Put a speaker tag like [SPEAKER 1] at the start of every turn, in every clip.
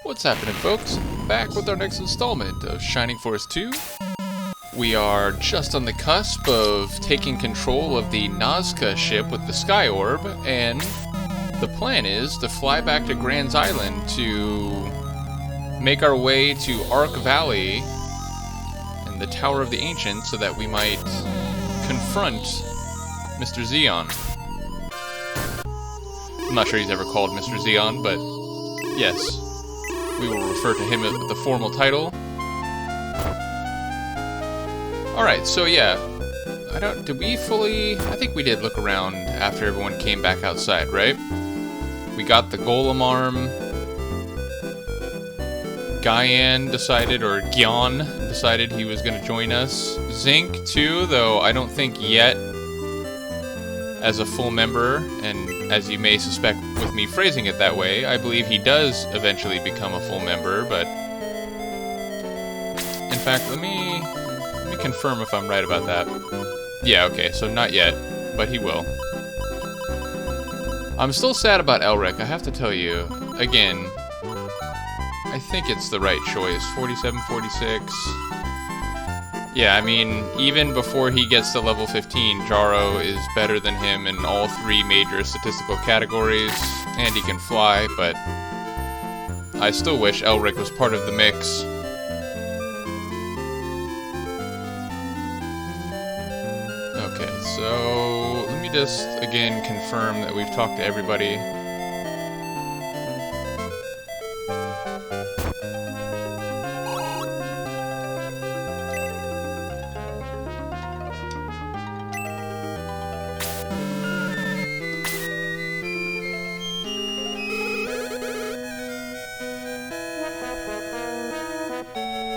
[SPEAKER 1] What's happening, folks? Back with our next installment of Shining Force 2. We are just on the cusp of taking control of the Nazca ship with the Sky Orb, and the plan is to fly back to Grans Island to make our way to Ark Valley and the Tower of the Ancients so that we might confront Mr. Zeon. I'm not sure he's ever called Mr. Zeon, but yes. We will refer to him with the formal title. Alright, so yeah. Did we fully... I think we did look around after everyone came back outside, right? We got the Golem arm. Gian decided he was going to join us. Zynk, too, though I don't think yet as a full member, and as you may suspect with me phrasing it that way, I believe he does eventually become a full member, but... In fact, let me confirm if I'm right about that. Yeah, okay, so not yet, but he will. I'm still sad about Elric, I have to tell you. Again, I think it's the right choice. 47, 46... Yeah, I mean, even before he gets to level 15, Jaro is better than him in all three major statistical categories, and he can fly, but I still wish Elric was part of the mix. Okay, so let me just, again, confirm that we've talked to everybody.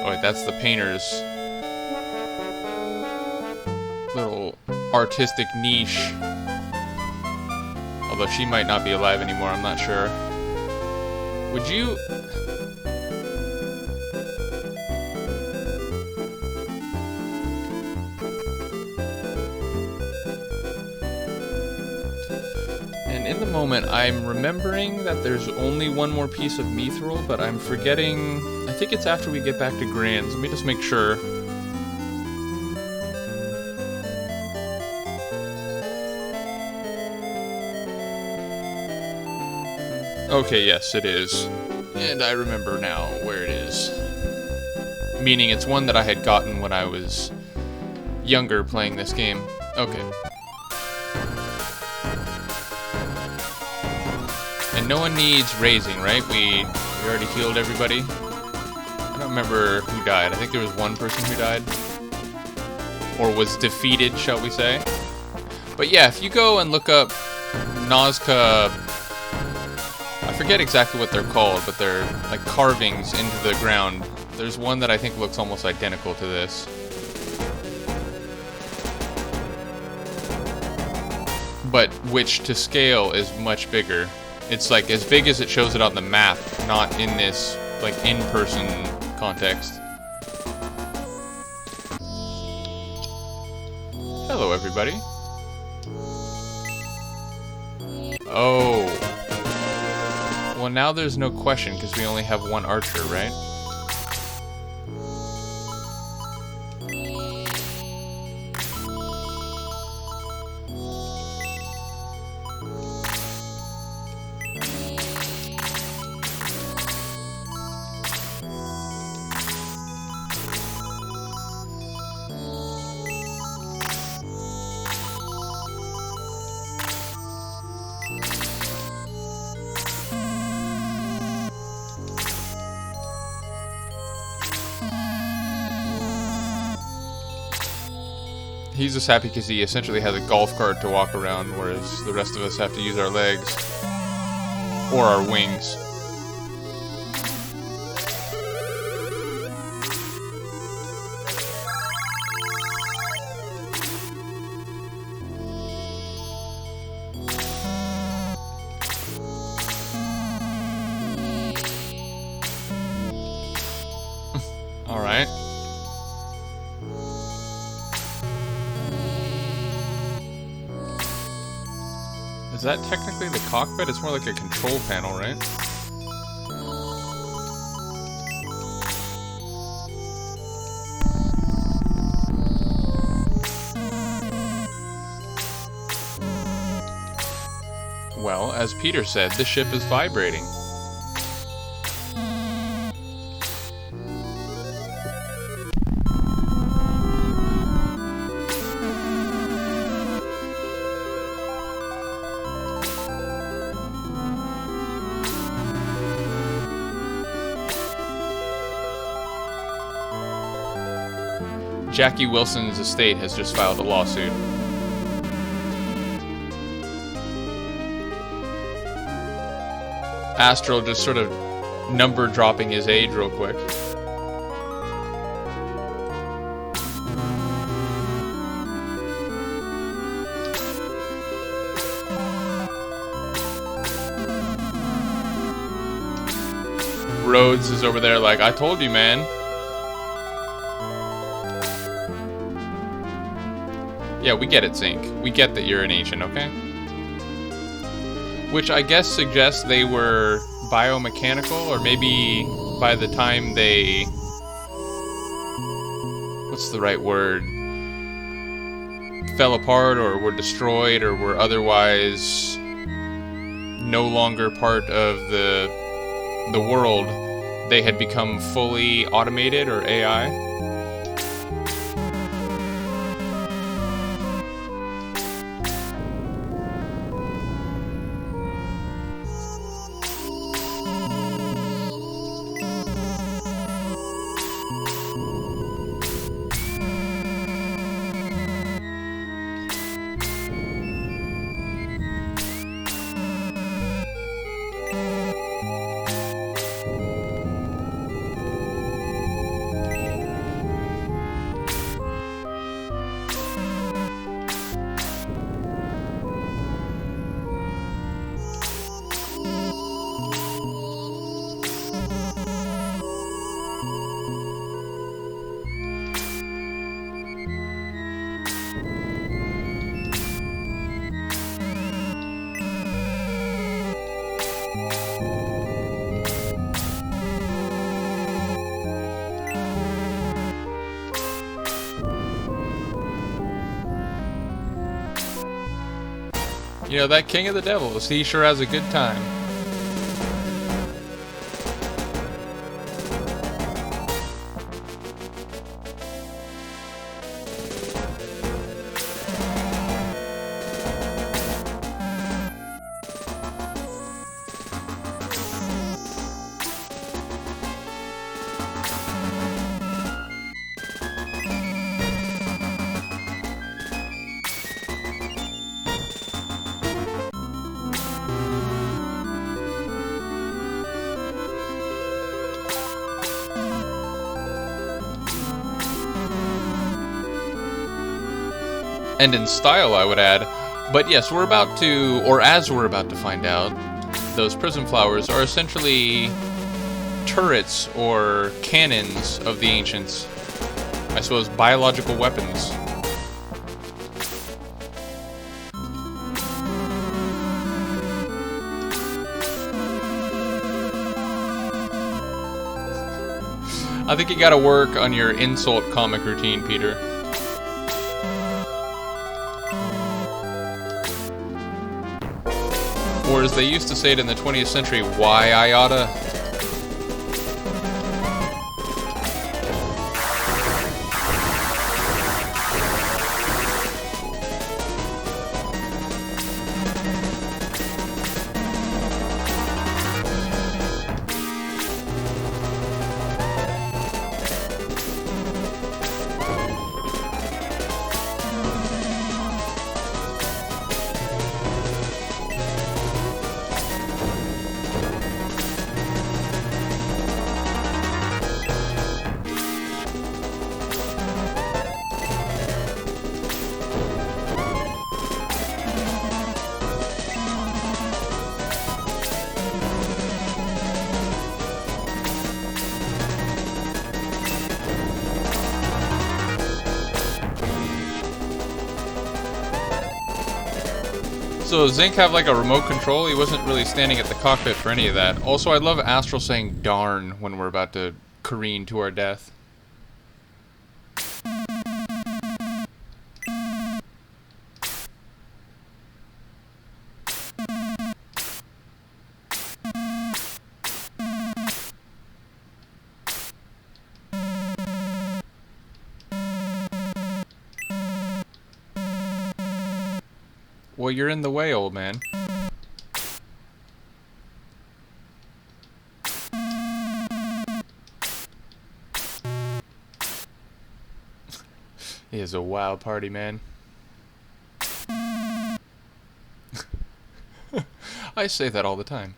[SPEAKER 1] Oh wait, that's the painter's little artistic niche. Although she might not be alive anymore, I'm not sure. Would you... And in the moment, I'm remembering that there's only one more piece of mithril, but I'm forgetting... I think it's after we get back to Grans. Let me just make sure. Okay, yes, it is. And I remember now where it is. Meaning it's one that I had gotten when I was younger playing this game. Okay. And no one needs raising, right? We already healed everybody. I don't remember who died. I think there was one person who died. Or was defeated, shall we say. But yeah, if you go and look up Nazca... I forget exactly what they're called, but they're like carvings into the ground. There's one that I think looks almost identical to this. But which to scale is much bigger. It's like as big as it shows it on the map, not in this like in-person context. Hello, everybody. Oh. Well, now there's no question because we only have one archer, right? He's just happy because he essentially has a golf cart to walk around, whereas the rest of us have to use our legs. Or our wings. Alright. Is that technically the cockpit? It's more like a control panel, right? as Peter said, the ship is vibrating. Jackie Wilson's estate has just filed a lawsuit. Astral just sort of number dropping his age real quick. Rhodes is over there like, I told you, man. Yeah, we get it, Zynk. We get that you're an ancient, okay? Which I guess suggests they were biomechanical, or maybe by the time they... what's the right word? Fell apart, or were destroyed, or were otherwise no longer part of the world. They had become fully automated, or AI. You know, that King of the Devils, he sure has a good time. And in style, I would add. But yes, we're about to, or as we're about to find out, those prism flowers are essentially turrets or cannons of the ancients. I suppose biological weapons. I think you gotta work on your insult comic routine, Peter. Or as they used to say it in the 20th century, why I oughta. So does Zynk have like a remote control? He wasn't really standing at the cockpit for any of that. Also, I love Astral saying darn when we're about to careen to our death. Well, you're in the way, old man. He is a wild party, man. I say that all the time.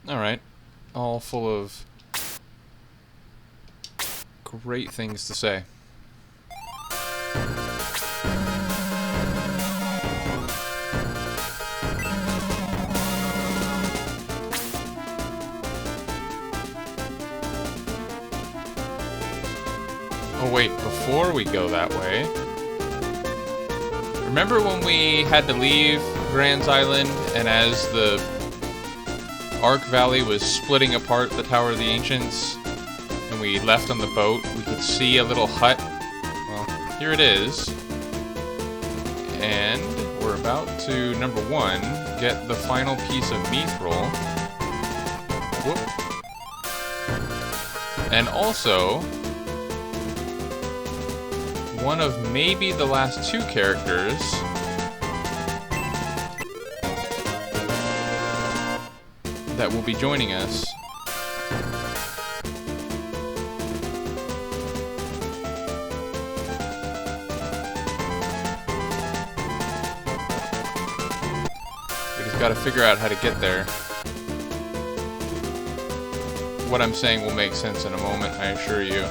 [SPEAKER 1] Alright. All full of great things to say. Oh wait, before we go that way, remember when we had to leave Grans Island, and as the Ark Valley was splitting apart the Tower of the Ancients, and we left on the boat, we could see a little hut? Well, here it is. And we're about to, number one, get the final piece of mithril. Whoop. And also, one of maybe the last two characters that will be joining us. We just gotta figure out how to get there. What I'm saying will make sense in a moment, I assure you.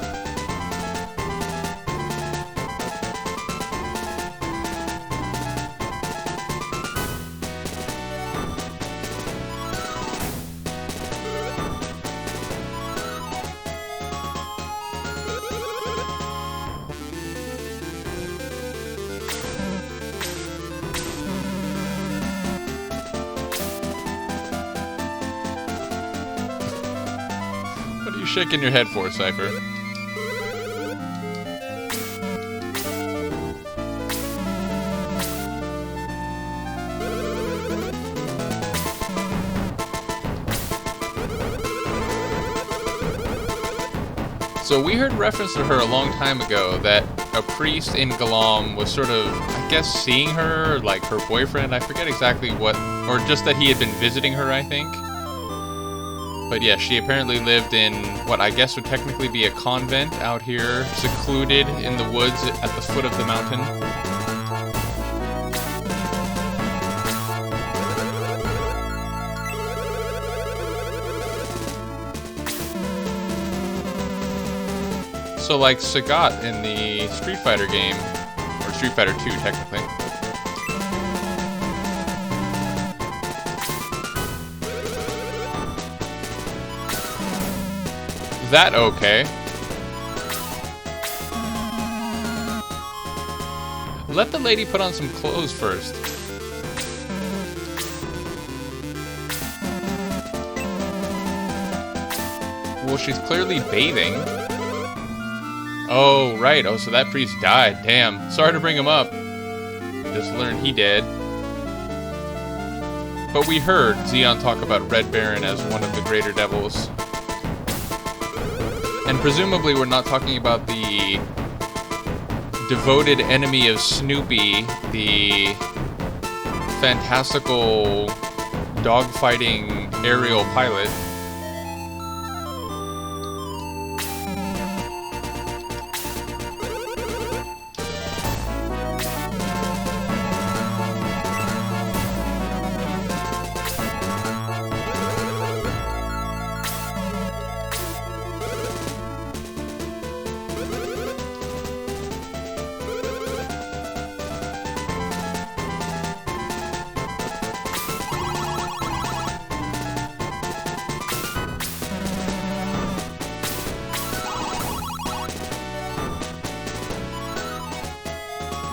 [SPEAKER 1] What are you shaking your head for, Cypher? So we heard reference to her a long time ago that a priest in Galam was sort of, I guess, seeing her, like her boyfriend. I forget exactly what, or just that he had been visiting her, I think. But yeah, she apparently lived in what I guess would technically be a convent out here, secluded in the woods at the foot of the mountain. So like Sagat in the Street Fighter game, or Street Fighter 2 technically. That okay? Let the lady put on some clothes first. Well, she's clearly bathing. Oh, right. Oh, so that priest died. Damn. Sorry to bring him up. Just learned he did. But we heard Zeon talk about Red Baron as one of the greater devils. And presumably we're not talking about the devoted enemy of Snoopy, the fantastical dogfighting aerial pilot.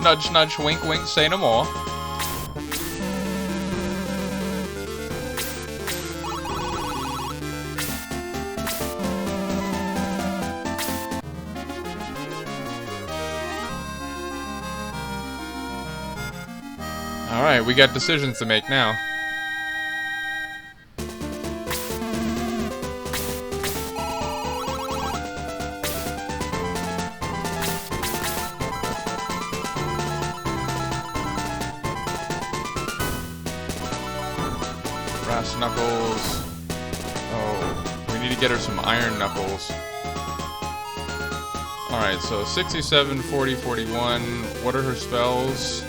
[SPEAKER 1] Nudge, nudge, wink, wink, say no more. Alright, we got decisions to make now. Brass knuckles. Oh, we need to get her some iron knuckles. Alright, so 67, 40, 41. What are her spells?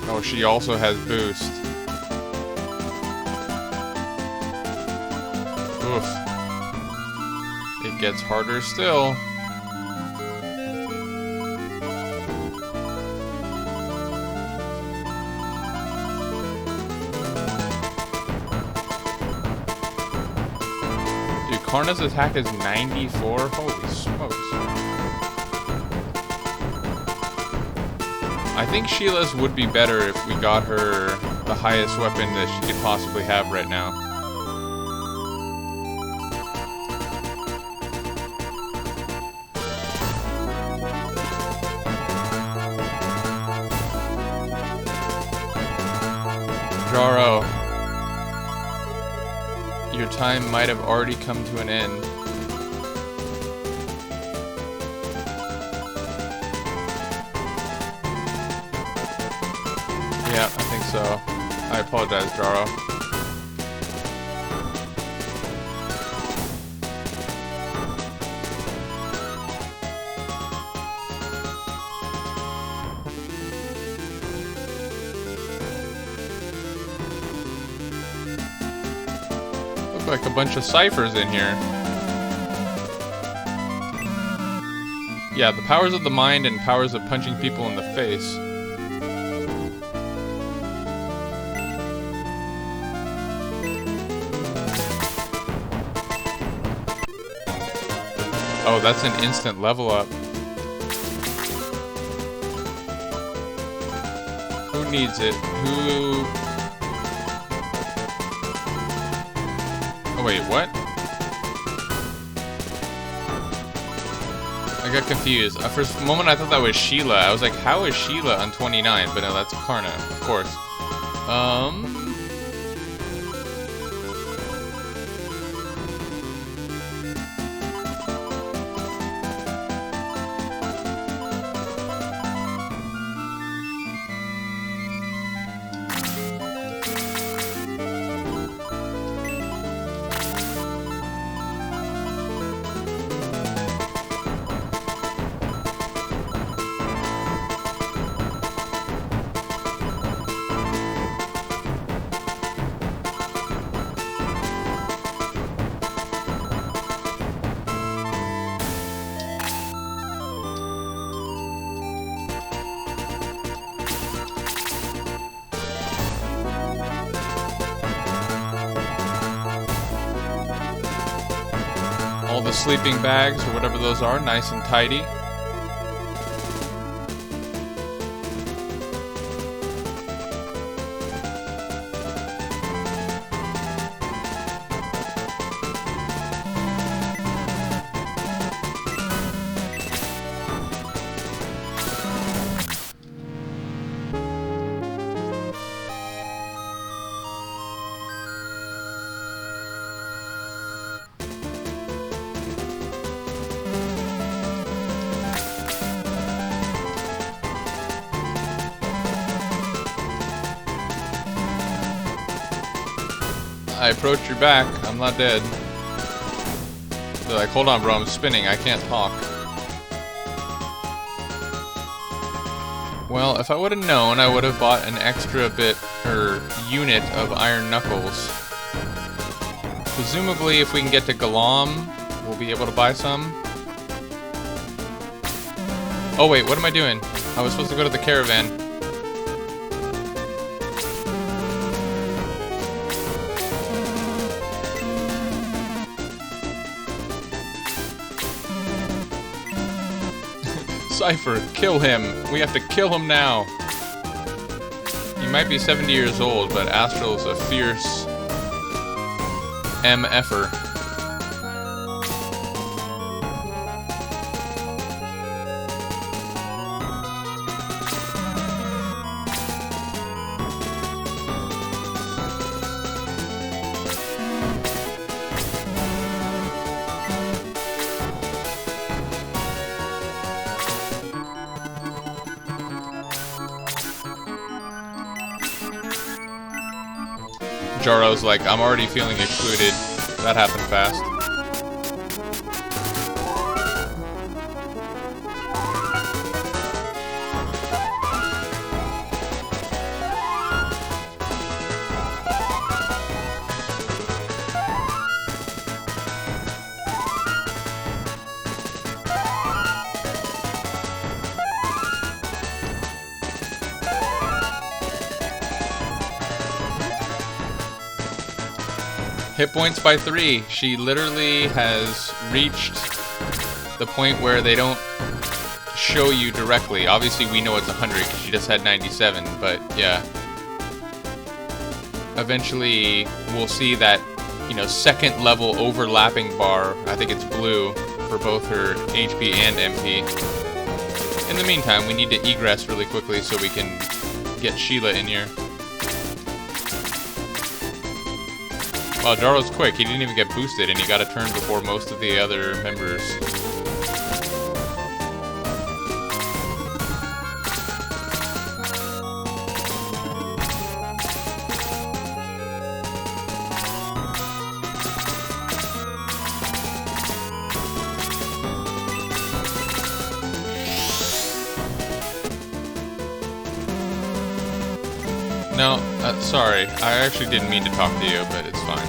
[SPEAKER 1] Oh, she also has boost. Oof. It gets harder still. Dude, Karna's attack is 94? Holy smokes. I think Sheila's would be better if we got her the highest weapon that she could possibly have right now. Jaro, your time might have already come to an end. Yeah, I think so. I apologize, Jaro. Look like a bunch of ciphers in here. Yeah, the powers of the mind and powers of punching people in the face. Oh, that's an instant level up. Who needs it? Who... Oh, wait, what? I got confused. For a moment, I thought that was Sheila. I was like, how is Sheila on 29? But no, that's Karna, of course. All the sleeping bags, or whatever those are, nice and tidy. I approach your back. I'm not dead. They're like, hold on, bro. I'm spinning. I can't talk. Well, if I would have known, I would have bought an extra bit or unit of iron knuckles. Presumably, if we can get to Galam, we'll be able to buy some. Oh wait, what am I doing? I was supposed to go to the caravan. Cypher, kill him. We have to kill him now. He might be 70 years old, but Astral's a fierce MFer. Jaro's like, I'm already feeling excluded. That happened fast. Hit points by 3. She literally has reached the point where they don't show you directly. Obviously, we know it's 100 because she just had 97, but yeah. Eventually, we'll see that, you know, second level overlapping bar. I think it's blue for both her HP and MP. In the meantime, we need to egress really quickly so we can get Sheila in here. Wow, Jaro's quick. He didn't even get boosted, and he got a turn before most of the other members. No, sorry. I actually didn't mean to talk to you, but it's fine.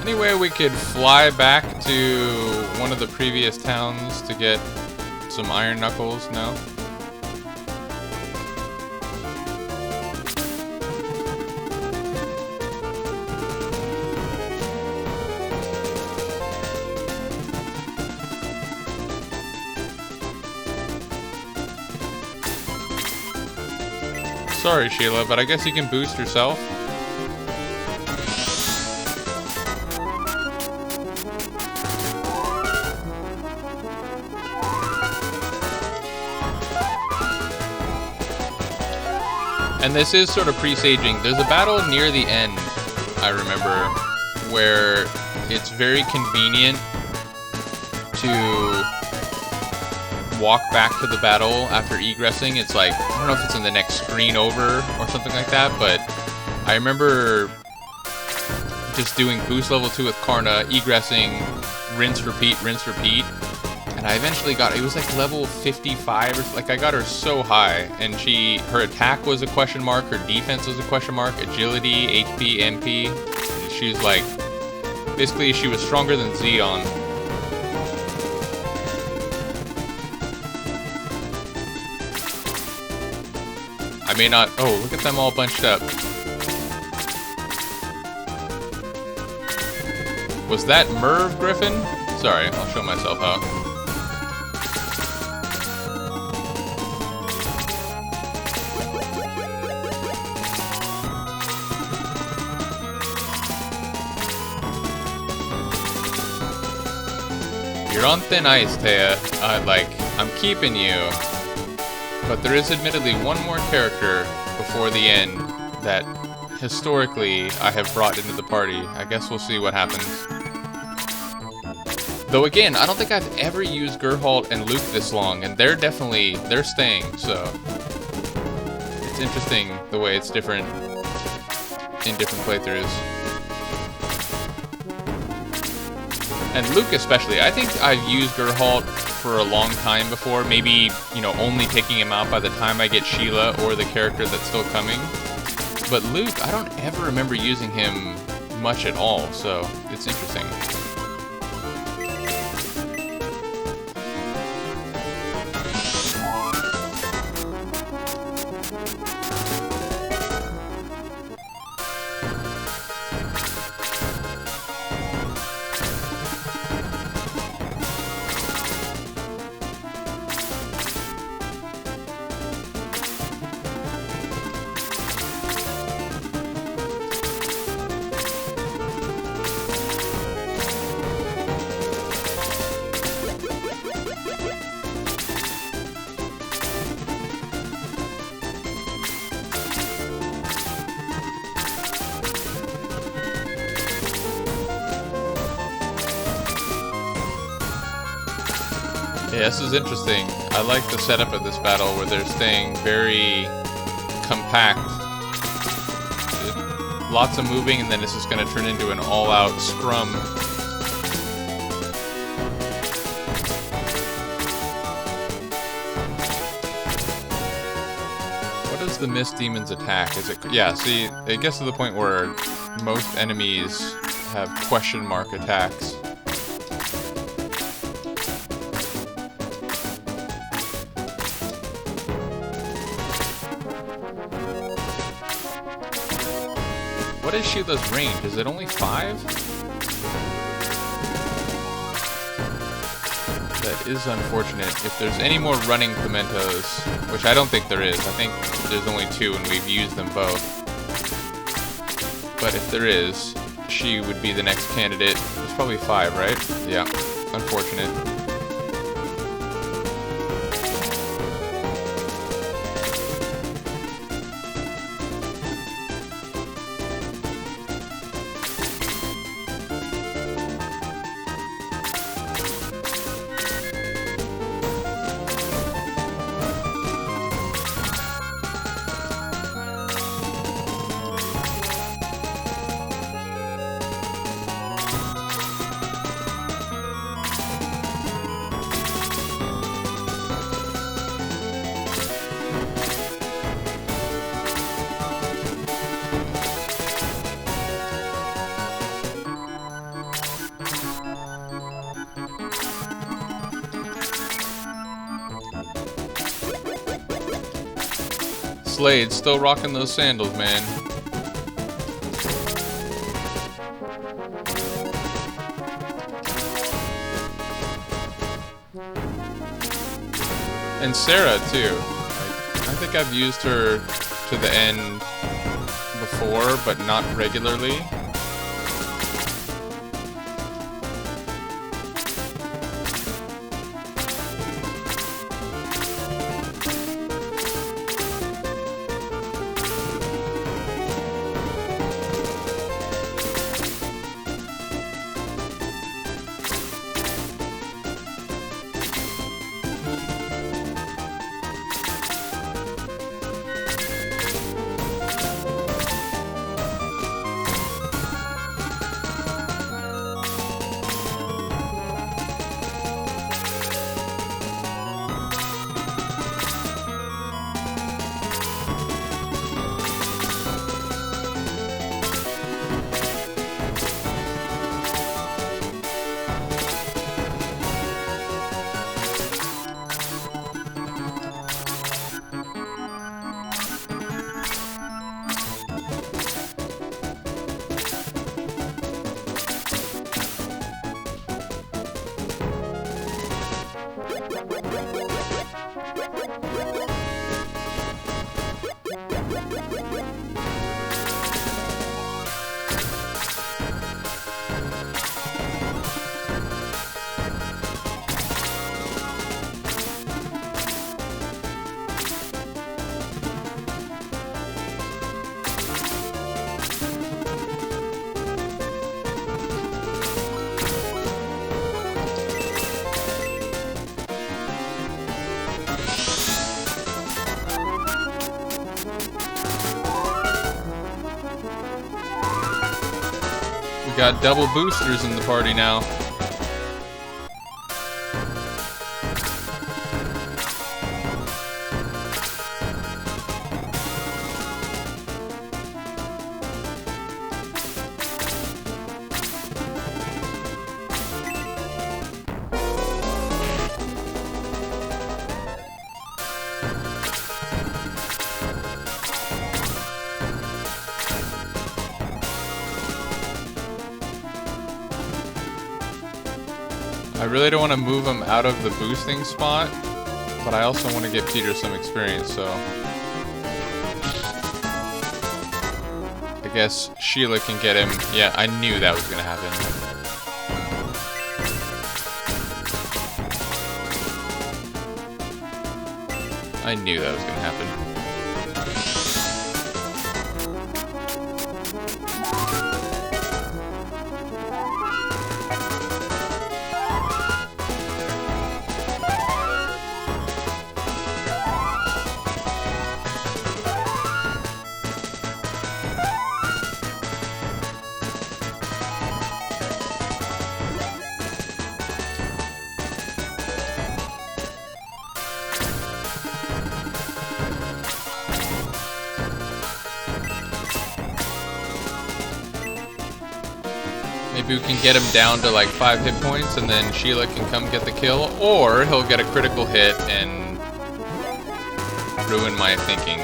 [SPEAKER 1] Anyway, we could fly back to one of the previous towns to get some iron knuckles, no? Sorry, Sheila, but I guess you can boost yourself. And this is sort of presaging. There's a battle near the end, I remember, where it's very convenient to walk back to the battle after egressing. It's like, I don't know if it's in the next screen over or something like that, but I remember just doing boost level 2 with Karna, egressing, rinse, repeat, and I eventually got, it was like level 55, or like I got her so high, and her attack was a question mark, her defense was a question mark, agility, HP, MP, she was like, basically she was stronger than Zeon. I may not, oh, look at them all bunched up. Was that Merv Griffin? Sorry, I'll show myself out. You're on thin ice, Taya. I'm keeping you. But there is admittedly one more character before the end that historically I have brought into the party. I guess we'll see what happens. Though again, I don't think I've ever used Geralt and Luke this long, and they're staying, so it's interesting the way it's different in different playthroughs. And Luke especially, I think I've used Geralt for a long time before, maybe, you know, only taking him out by the time I get Sheila or the character that's still coming. But Luke, I don't ever remember using him much at all, so it's interesting. Yeah, this is interesting. I like the setup of this battle where they're staying very compact. Lots of moving, and then this is going to turn into an all-out scrum. What does the Mist Demon's attack? Is it? Yeah, see, it gets to the point where most enemies have question mark attacks. What is Sheila's range? Is it only 5? That is unfortunate. If there's any more running pimentos, which I don't think there is. I think there's only 2 and we've used them both. But if there is, she would be the next candidate. There's probably 5, right? Yeah. Unfortunate. Slade's still rocking those sandals, man. And Sarah, too. I think I've used her to the end before, but not regularly. Got double boosters in the party now. I really don't want to move him out of the boosting spot, but I also want to get Peter some experience, so I guess Sheila can get him. Yeah, I knew that was going to happen. I knew that was going to happen. Maybe we can get him down to like 5 hit points and then Sheila can come get the kill, or he'll get a critical hit and ruin my thinking.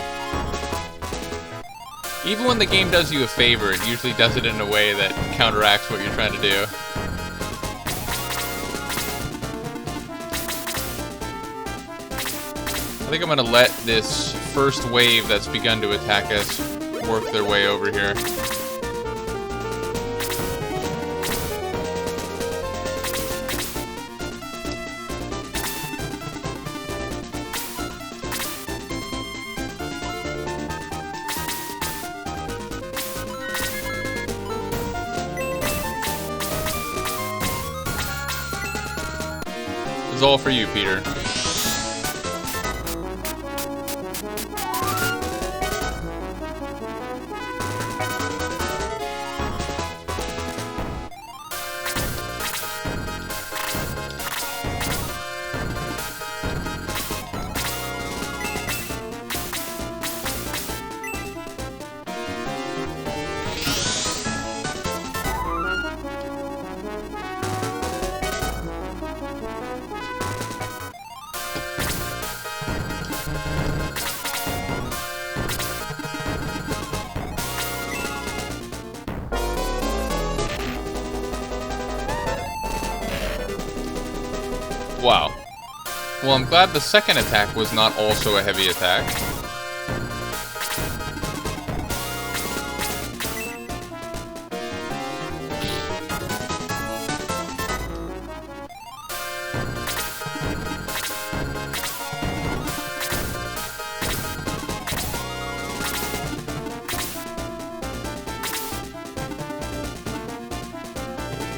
[SPEAKER 1] Even when the game does you a favor, it usually does it in a way that counteracts what you're trying to do. I think I'm gonna let this first wave that's begun to attack us work their way over here. It's all for you, Peter. Wow. Well, I'm glad the second attack was not also a heavy attack.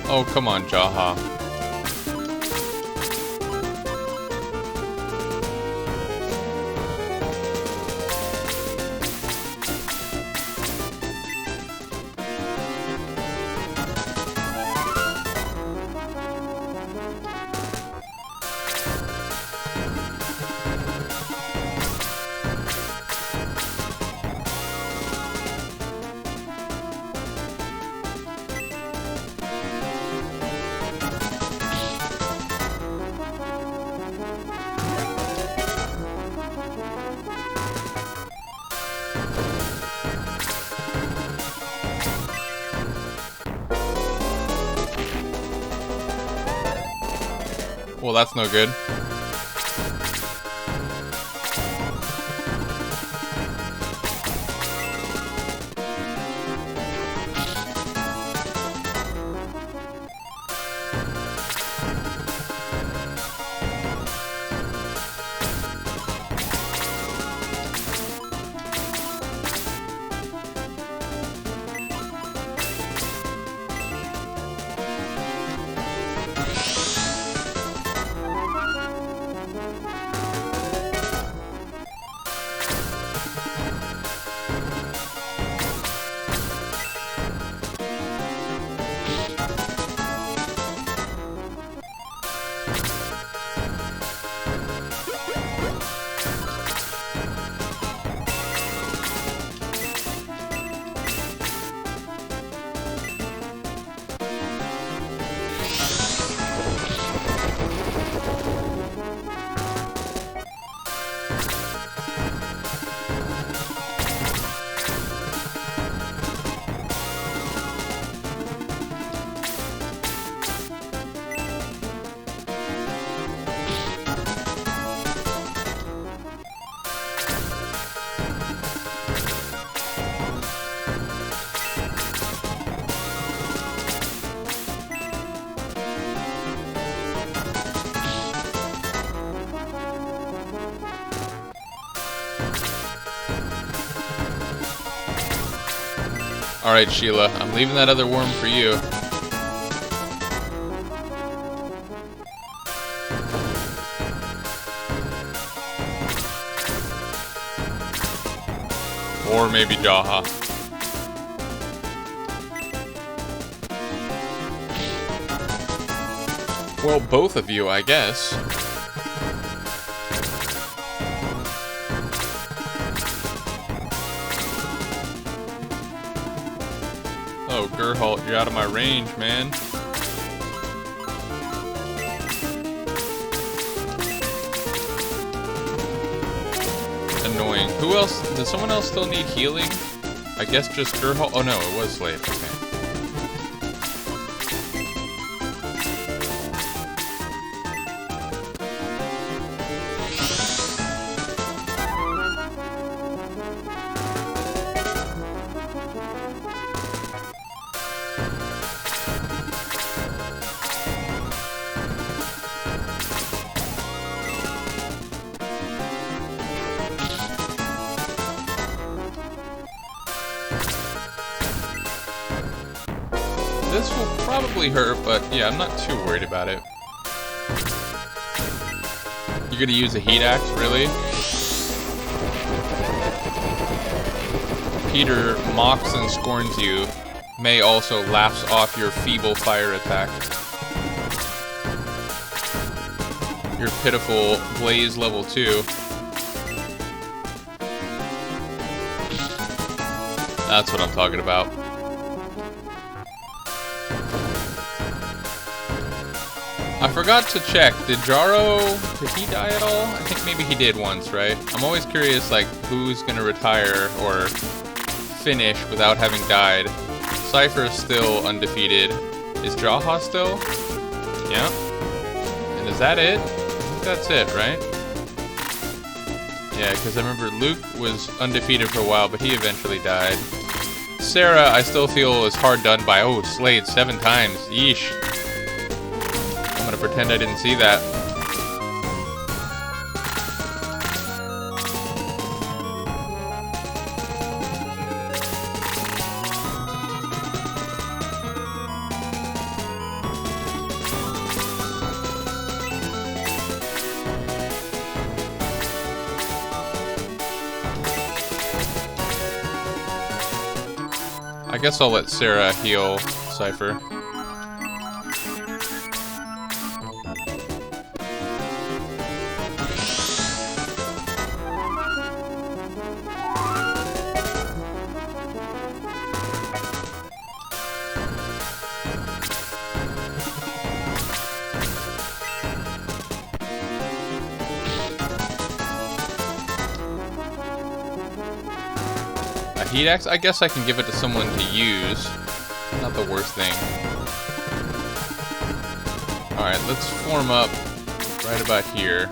[SPEAKER 1] Oh, come on, Jaha. Well, that's no good. Alright, Sheila, I'm leaving that other worm for you. Or maybe Jaha. Well, both of you, I guess. Oh, Gerhalt, you're out of my range, man. Annoying. Who else? Does someone else still need healing? I guess just Gerhalt. Oh no, it was Slade. Okay. This will probably hurt, but yeah, I'm not too worried about it. You're gonna use a heat axe, really? Peter mocks and scorns you. May also laughs off your feeble fire attack. Your pitiful blaze level 2. That's what I'm talking about. I forgot to check. Did he die at all? I think maybe he did once, right? I'm always curious, like, who's gonna retire or finish without having died. Cypher is still undefeated. Is Jaha still? Yeah. And is that it? I think that's it, right? Yeah, because I remember Luke was undefeated for a while, but he eventually died. Sarah, I still feel is hard done by. Oh, Slade 7 times. Yeesh. I'm gonna pretend I didn't see that. I guess I'll let Sarah heal Cypher. Heat axe? I guess I can give it to someone to use. Not the worst thing. Alright, let's form up right about here.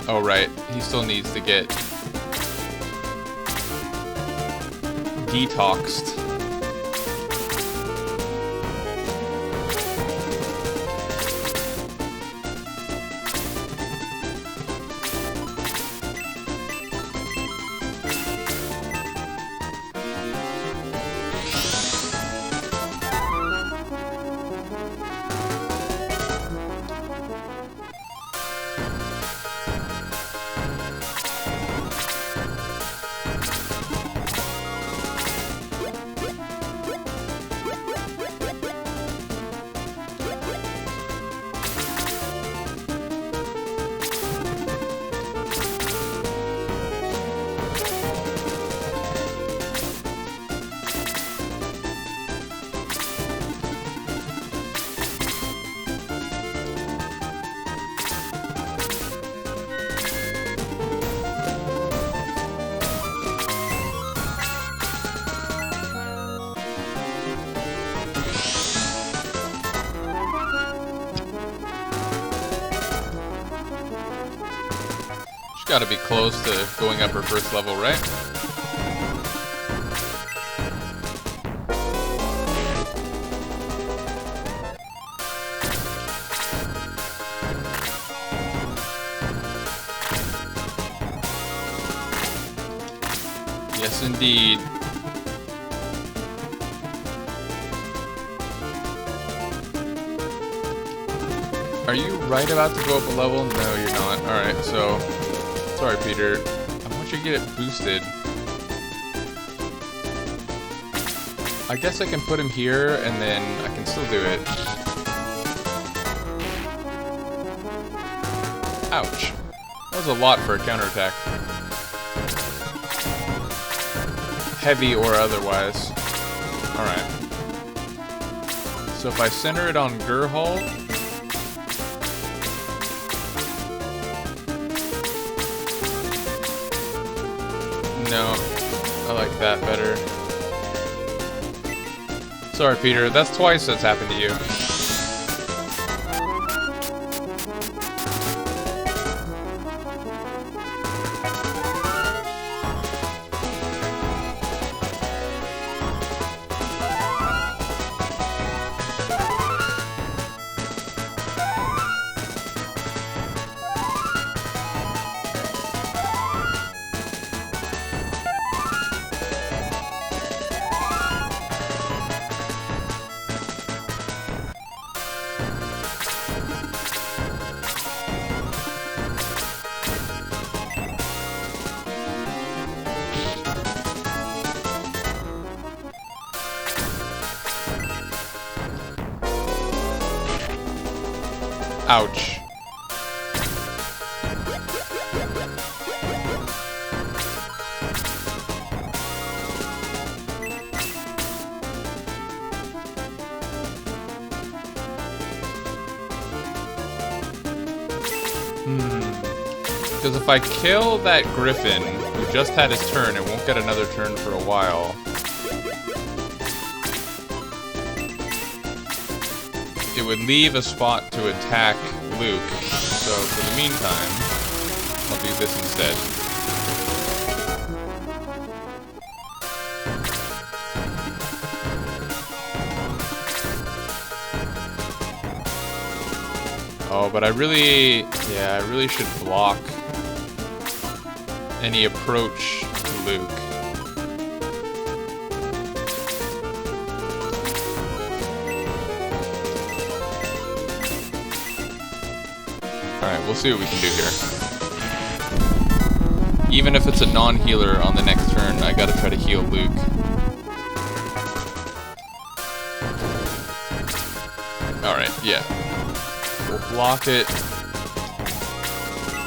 [SPEAKER 1] Oh, right. He still needs to get detoxed. Gotta be close to going up her first level, right? Yes, indeed. Are you right about to go up a level? No, you're not. Alright, so... Sorry, Peter. I want you to get it boosted. I guess I can put him here, and then I can still do it. Ouch. That was a lot for a counterattack. Heavy or otherwise. Alright. So if I center it on Gerhalt... No, I like that better. Sorry, Peter, that's twice that's happened to you. Ouch. Because if I kill that griffin, who just had his turn and won't get another turn for a while, it would leave a spot to attack Luke. So for the meantime, I'll do this instead. Oh, but I really should block any approach to Luke. Alright, we'll see what we can do here. Even if it's a non-healer on the next turn, I gotta try to heal Luke. Alright, yeah. We'll block it,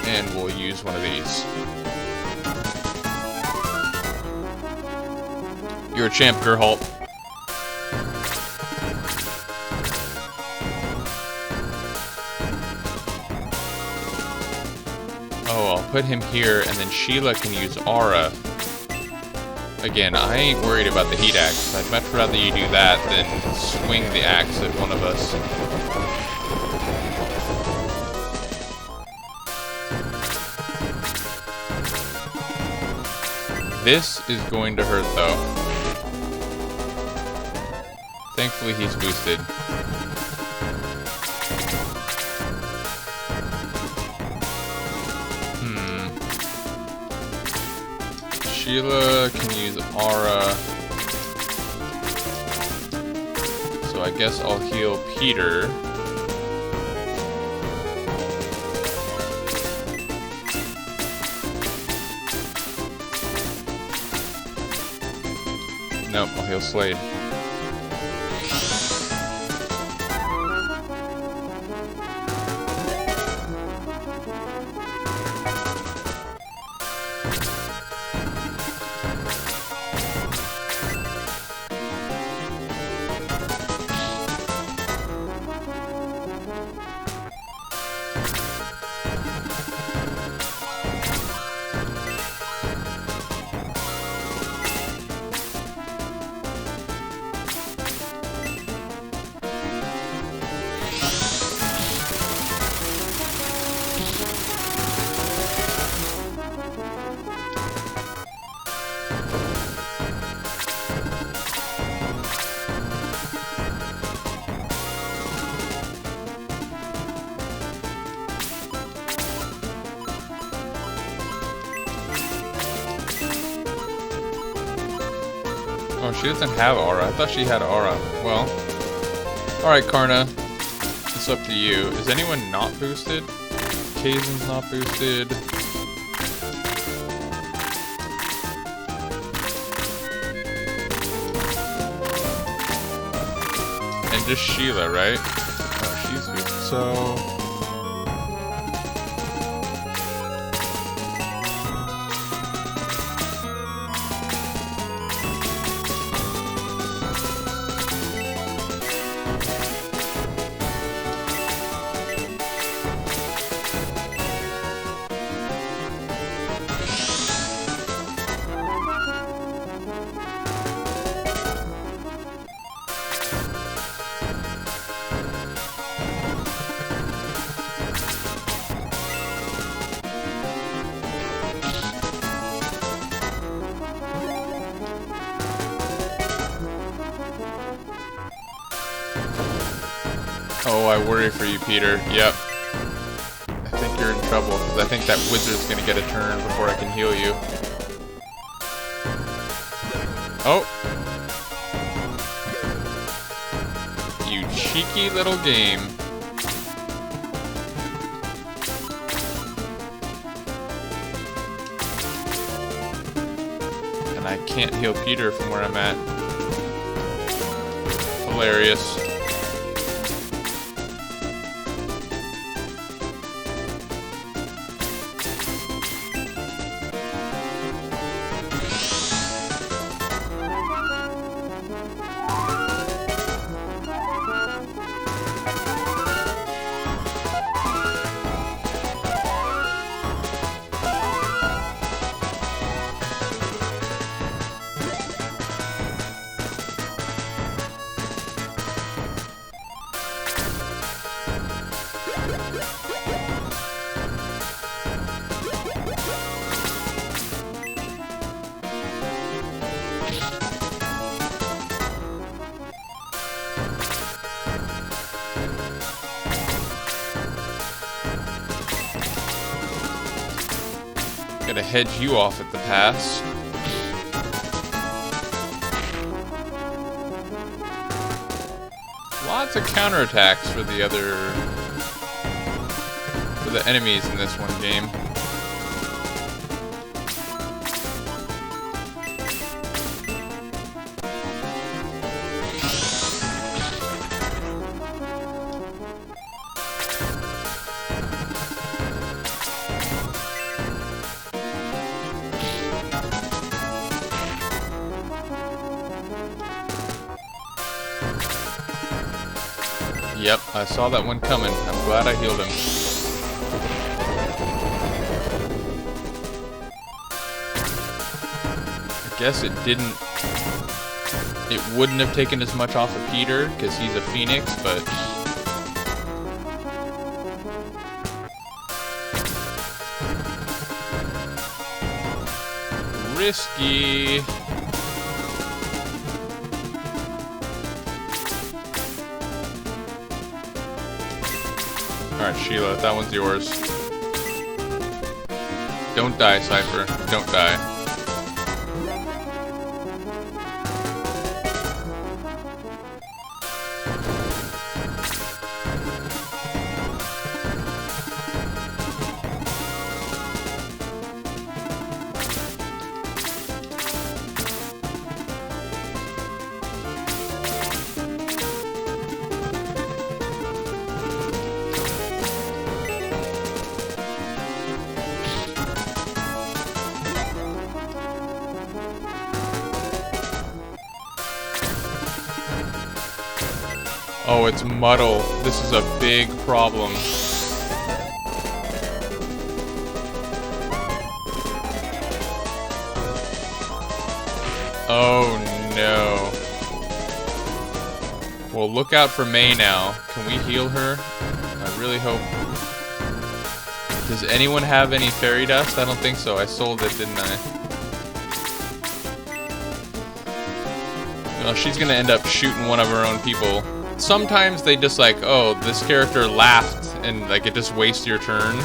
[SPEAKER 1] and we'll use one of these. You're a champ, Gerhalt. Oh, I'll put him here, and then Sheila can use Aura. Again, I ain't worried about the heat axe. I'd much rather you do that than swing the axe at one of us. This is going to hurt, though. Thankfully, he's boosted. Sheila can use Aura. So I guess I'll heal Peter. Nope, I'll heal Slade. Oh, she doesn't have Aura. I thought she had Aura. Well. Alright, Karna. It's up to you. Is anyone not boosted? Kaizen's not boosted. And just Sheila, right? Oh, she's boosted. So... Oh, I worry for you, Peter. Yep. I think you're in trouble, because I think that wizard's gonna get a turn before I can heal you. Oh! You cheeky little game. And I can't heal Peter from where I'm at. Hilarious. Gotta hedge you off at the pass. Lots of counterattacks for the enemies in this one game. Yep, I saw that one coming. I'm glad I healed him. I guess it wouldn't have taken as much off of Peter, because he's a phoenix, but... risky. Alright, Sheila, that one's yours. Don't die, Cypher. Don't die. Oh, it's muddle. This is a big problem. Oh no. Well, look out for May now. Can we heal her? I really hope. Does anyone have any fairy dust? I don't think so. I sold it, didn't I? Well, she's gonna end up shooting one of her own people. Sometimes they just like, oh, this character laughed, and like it just wastes your turn.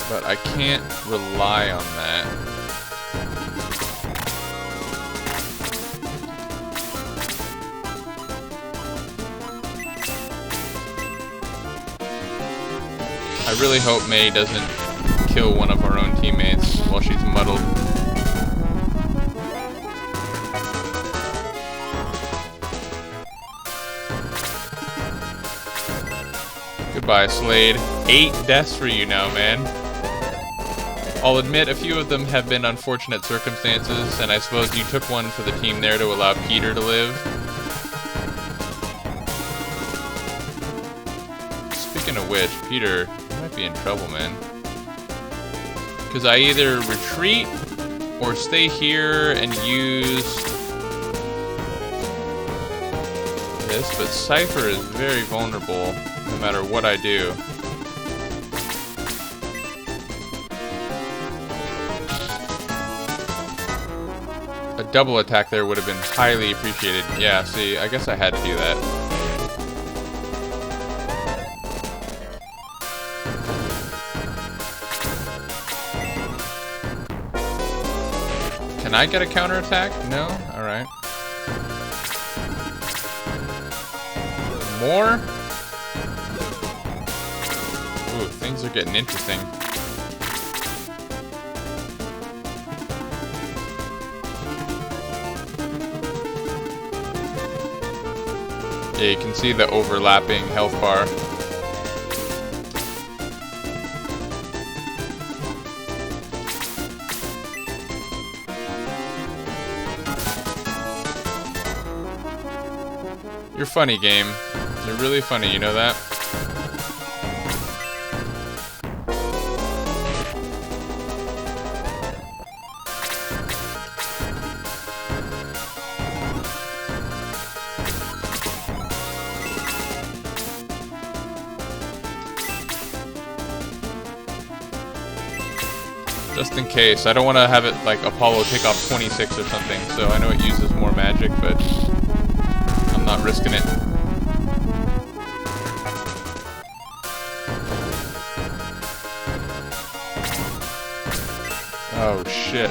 [SPEAKER 1] But I can't rely on that. I really hope May doesn't kill one of her own teammates while she's muddled. Goodbye, Slade. 8 deaths for you now, man. I'll admit a few of them have been unfortunate circumstances, and I suppose you took one for the team there to allow Peter to live. Speaking of which, Peter, you might be in trouble, man. Because I either retreat or stay here and use this, but Cypher is very vulnerable no matter what I do. A double attack there would have been highly appreciated. Yeah, see, I guess I had to do that. Can I get a counterattack? No? Alright. More? Ooh, things are getting interesting. Yeah, you can see the overlapping health bar. You're funny, game. You're really funny, you know that? Just in case. I don't want to have it like Apollo take off 26 or something, so I know it uses more magic, but I'm not risking it. Oh shit.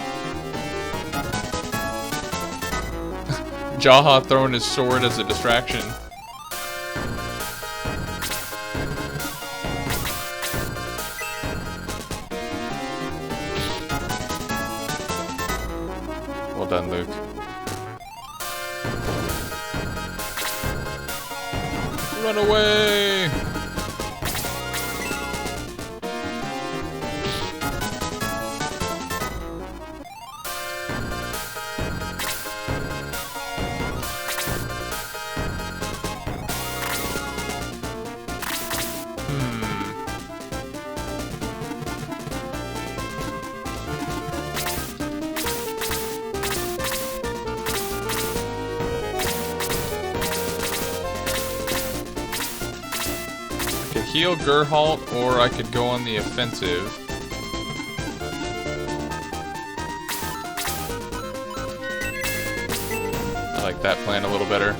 [SPEAKER 1] Jaha throwing his sword as a distraction. Well done, Luke. Run away! Heal Gerhalt, or I could go on the offensive. I like that plan a little better.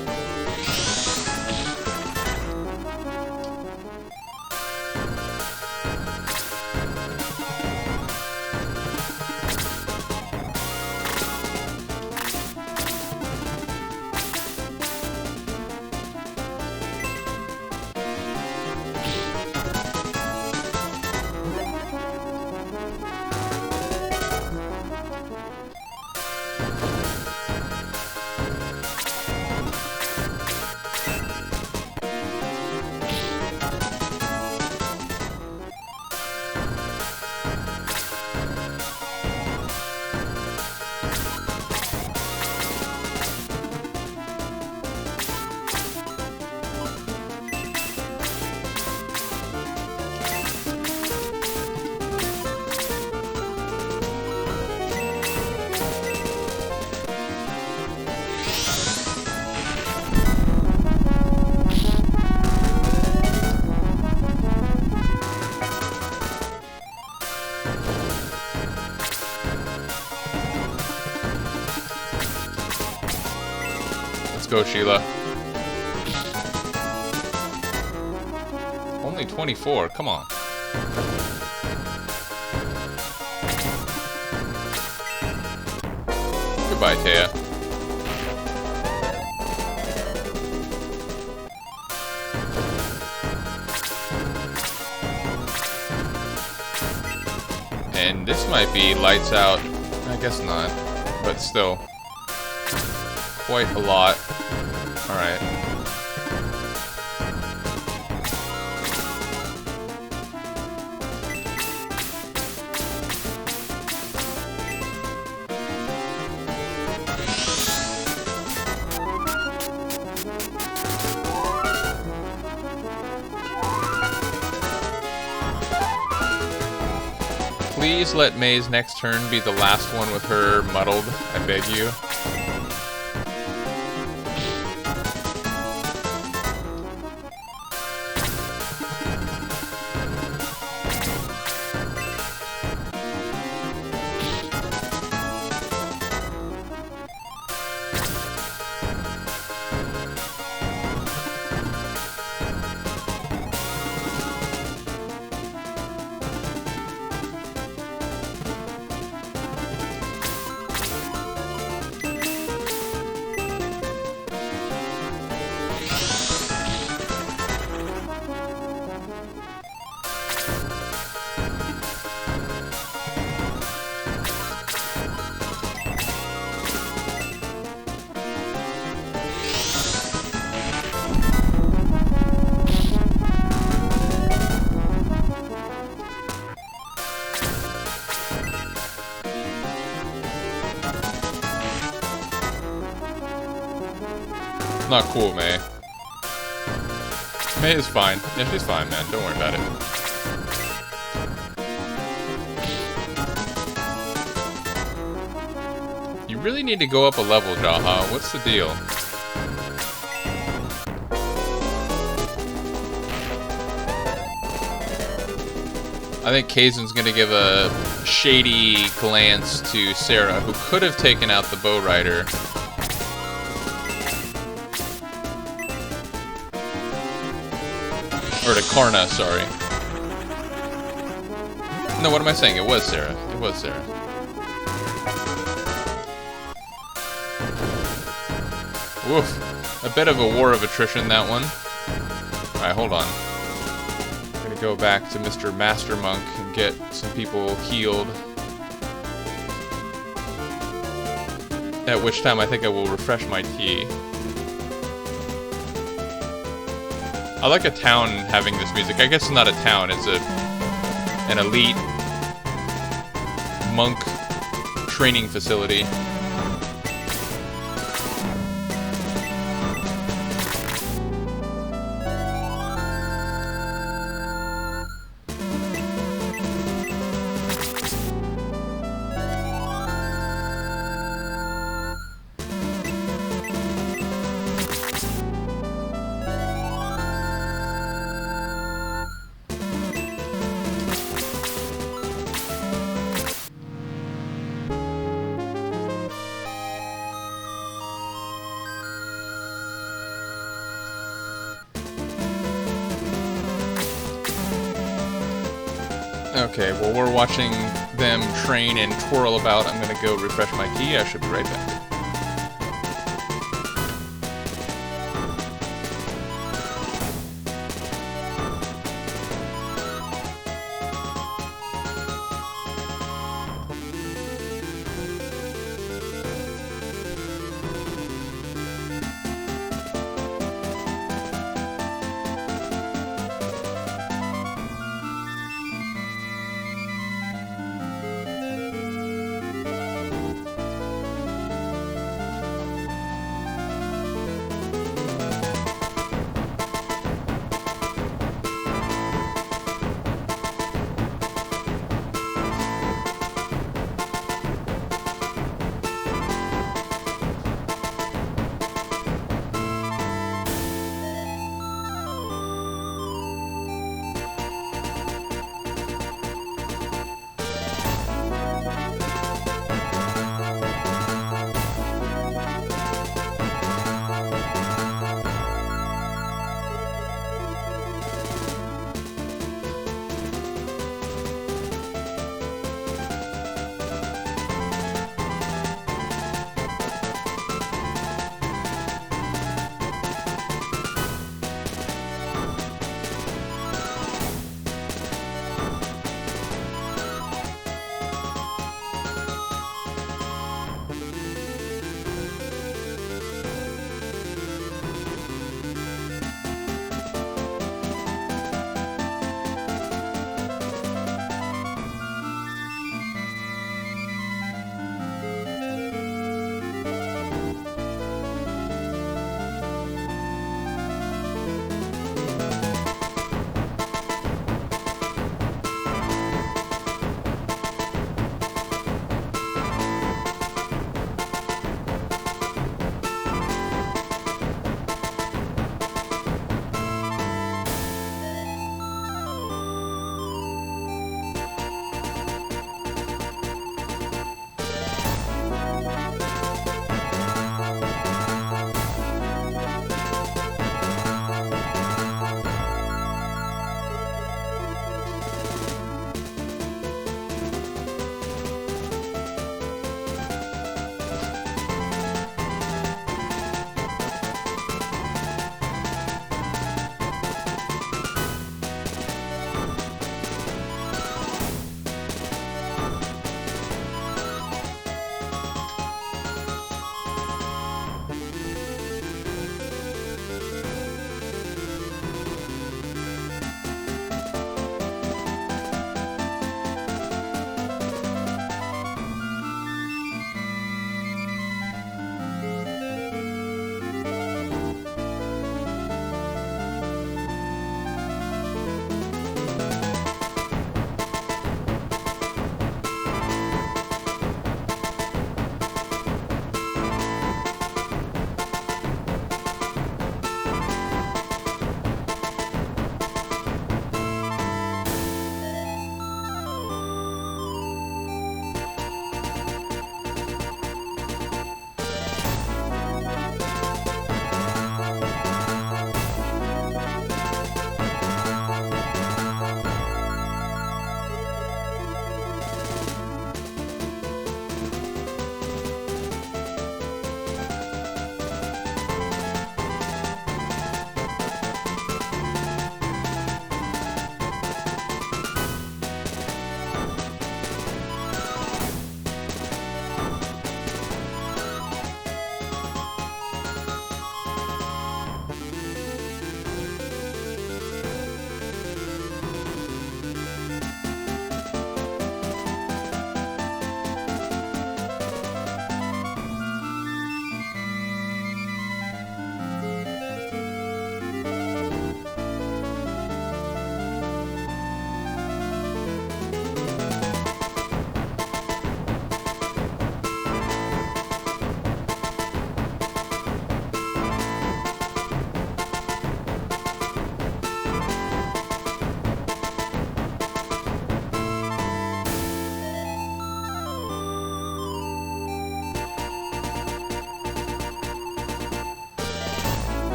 [SPEAKER 1] Let's go, Sheila. Only 24, come on. Goodbye, Taya. And this might be lights out. I guess not, but still. Quite a lot. Alright. Please let May's next turn be the last one with her muddled, I beg you. not cool, May. May is fine. Yeah, she's fine, man. Don't worry about it. You really need to go up a level, Jaha. What's the deal? I think Kazun's gonna give a shady glance to Sarah, who could have taken out the bow rider. Or to Karna, sorry. No, what am I saying? It was Sarah. It was Sarah. Woof. A bit of a war of attrition, that one. Alright, hold on. I'm gonna go back to Mr. Master Monk and get some people healed. At which time I think I will refresh my tea. I like a town having this music. I guess it's not a town, it's an elite monk training facility. Okay, well, we're watching them train and twirl about. I'm gonna go refresh my tea. I should be right back.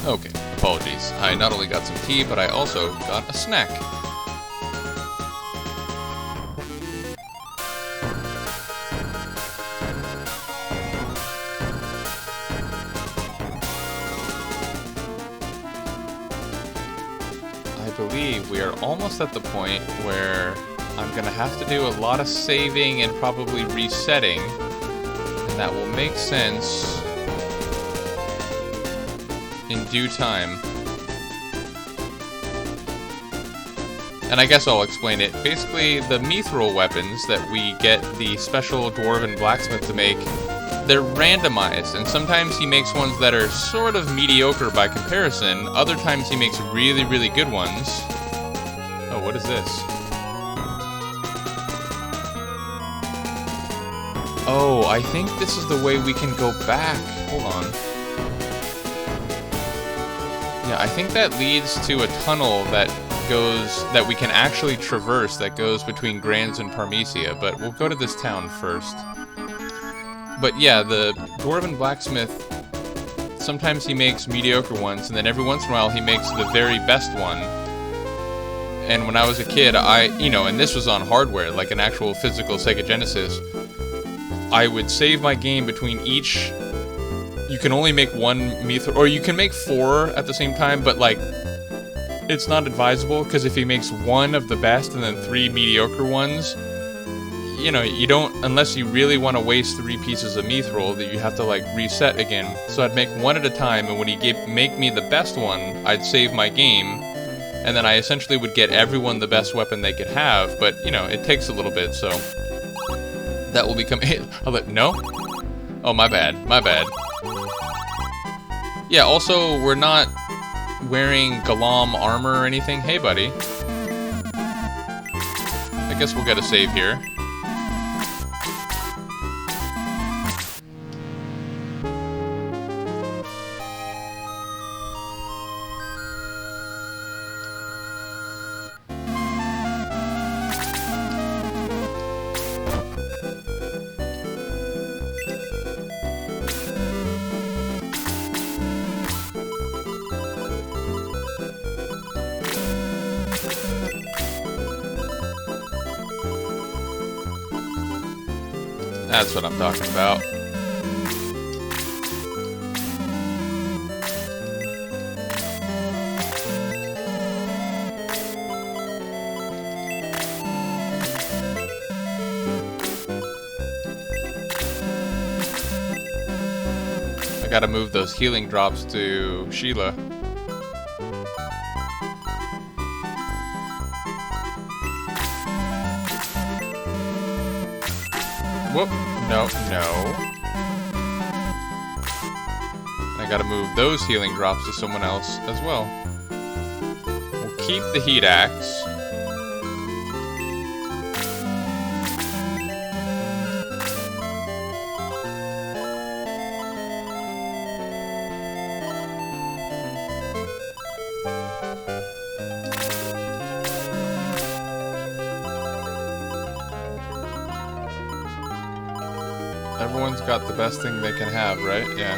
[SPEAKER 1] Okay, apologies. I not only got some tea, but I also got a snack. I believe we are almost at the point where I'm gonna have to do a lot of saving and probably resetting, and that will make sense in due time. And I guess I'll explain it. Basically, the mithril weapons that we get the special dwarven blacksmith to make, they're randomized, and sometimes he makes ones that are sort of mediocre by comparison. Other times he makes really, really good ones. Oh, what is this? Oh, I think this is the way we can go back. Hold on. Yeah, I think that leads to a tunnel that we can actually traverse, that goes between Grans and Parmesia, but we'll go to this town first. But yeah, the dwarven blacksmith, sometimes he makes mediocre ones, and then every once in a while he makes the very best one. And when I was a kid, and this was on hardware, like an actual physical Sega Genesis, I would save my game between each. You can only make one mithril, or you can make 4 at the same time, but like, it's not advisable, because if he makes 1 of the best and then 3 mediocre ones, you don't, unless you really want to waste 3 pieces of mithril, that you have to like reset again. So I'd make 1 at a time, and when he make me the best one, I'd save my game, and then I essentially would get everyone the best weapon they could have, but it takes a little bit, so that will become, no? Oh, my bad. Yeah, also, we're not wearing Galam armor or anything. Hey, buddy. I guess we'll get a save here. That's what I'm talking about. I gotta move those healing drops to Sheila. Whoop. No. I gotta move those healing drops to someone else as well. We'll keep the heat axe. Everyone's got the best thing they can have, right? Yeah.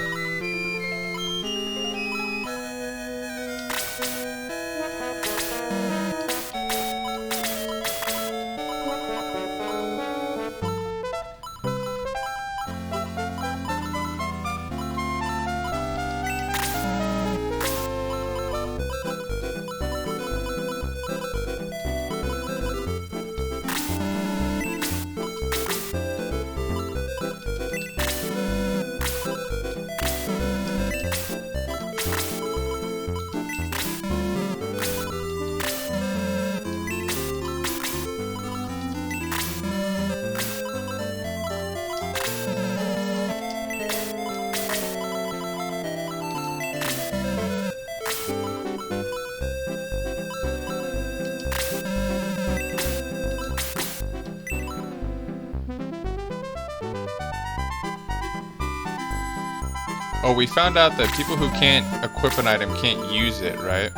[SPEAKER 1] Oh, we found out that people who can't equip an item can't use it, right?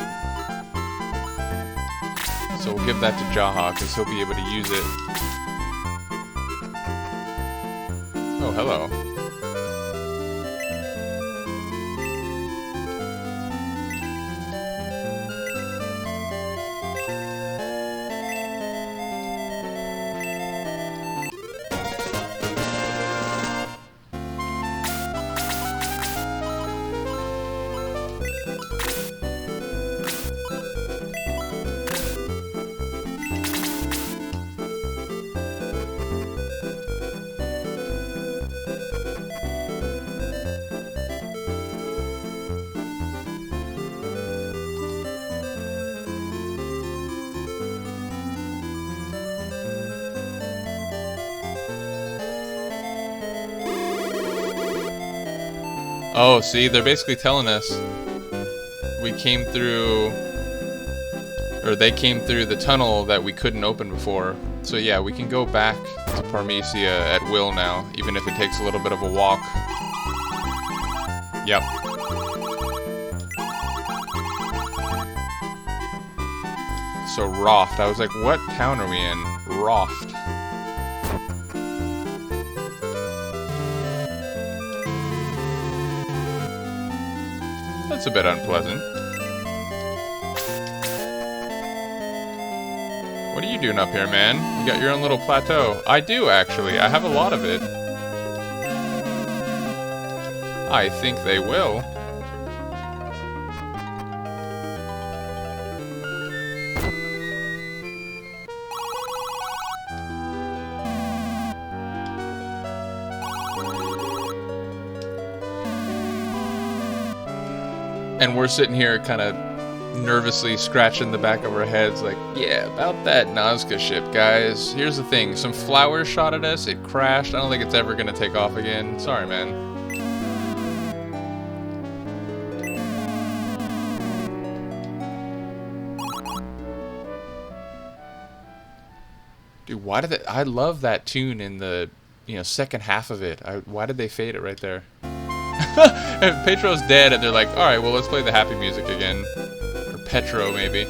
[SPEAKER 1] So we'll give that to Jaha, because he'll be able to use it. Oh, hello. Oh, see, they're basically telling us we came through, or they came through the tunnel that we couldn't open before. So yeah, we can go back to Parmesia at will now, even if it takes a little bit of a walk. Yep. So Roft, I was like, what town are we in? Roft. That's a bit unpleasant. What are you doing up here, man? You got your own little plateau. I do, actually. I have a lot of it. I think they will. And we're sitting here kind of nervously scratching the back of our heads like, yeah, about that Nazca ship, guys. Here's the thing. Some flowers shot at us. It crashed. I don't think it's ever going to take off again. Sorry, man. Dude, why did I love that tune in the, second half of it. Why did they fade it right there? Petro's dead, and they're like, alright, well, let's play the happy music again. Or Petro, maybe.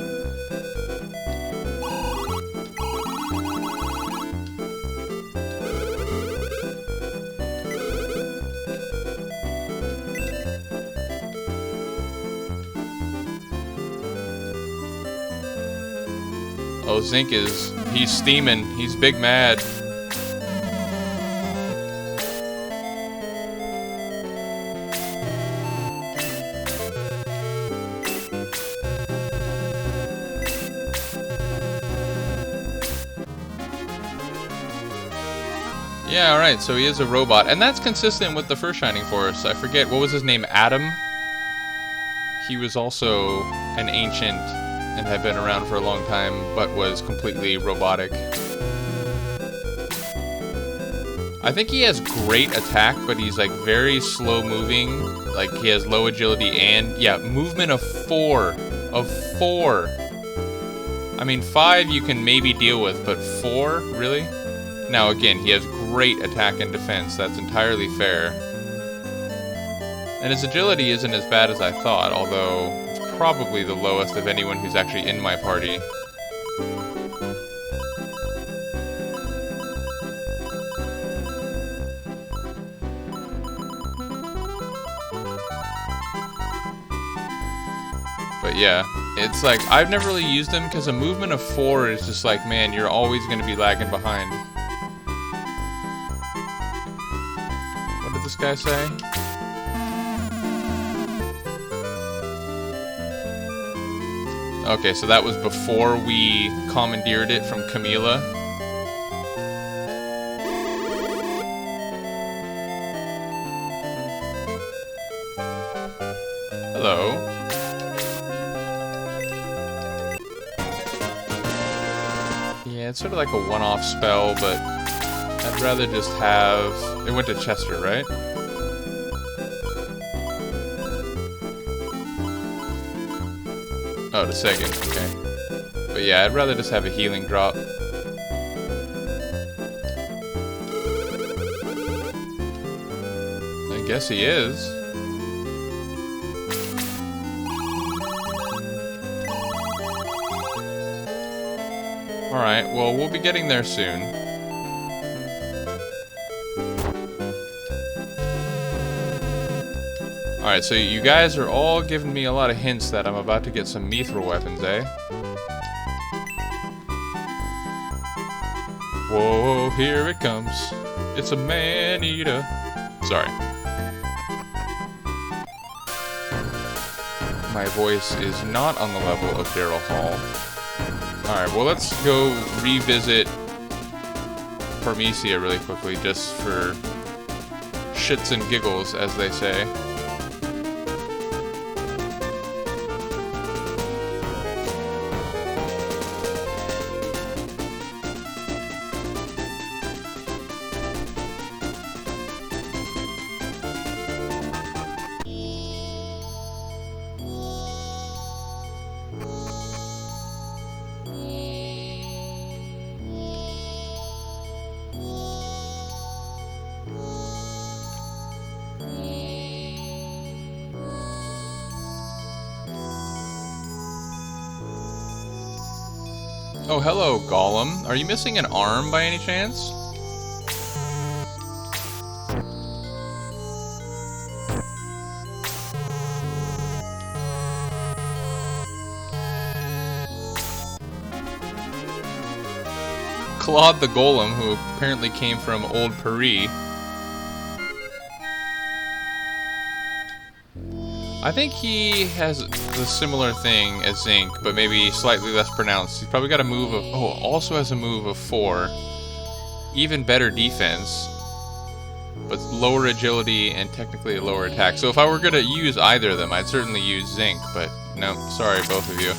[SPEAKER 1] Oh, Zynk he's steaming. He's big mad. Yeah, alright, so he is a robot. And that's consistent with the first Shining Force. I forget, what was his name? Adam? He was also an ancient and had been around for a long time, but was completely robotic. I think he has great attack, but he's like very slow moving. Like he has low agility and, yeah, movement of 4. I mean, 5 you can maybe deal with, but 4? Really? Now again, he has great attack and defense, that's entirely fair. And his agility isn't as bad as I thought, although it's probably the lowest of anyone who's actually in my party. But yeah, it's like, I've never really used them because a movement of 4 is just like, man, you're always going to be lagging behind. What did this guy say? Okay, so that was before we commandeered it from Camila. Hello. Yeah, it's sort of like a one-off spell, but I'd rather just have... It went to Chester, right? Oh, to Sagan, okay. But yeah, I'd rather just have a healing drop. I guess he is. Alright, well, we'll be getting there soon. Alright, so you guys are all giving me a lot of hints that I'm about to get some mithril weapons, eh? Whoa, here it comes. It's a man-eater. Sorry. My voice is not on the level of Daryl Hall. Alright, well, let's go revisit Parmesia really quickly, just for shits and giggles, as they say. Oh, hello, Golem. Are you missing an arm by any chance? Claude the Golem, who apparently came from Old Paris. I think he has the similar thing as Zynk, but maybe slightly less pronounced. He's probably got a move of... Oh, also has a move of 4. Even better defense, but lower agility and technically a lower attack. So if I were going to use either of them, I'd certainly use Zynk, but no, sorry, both of you.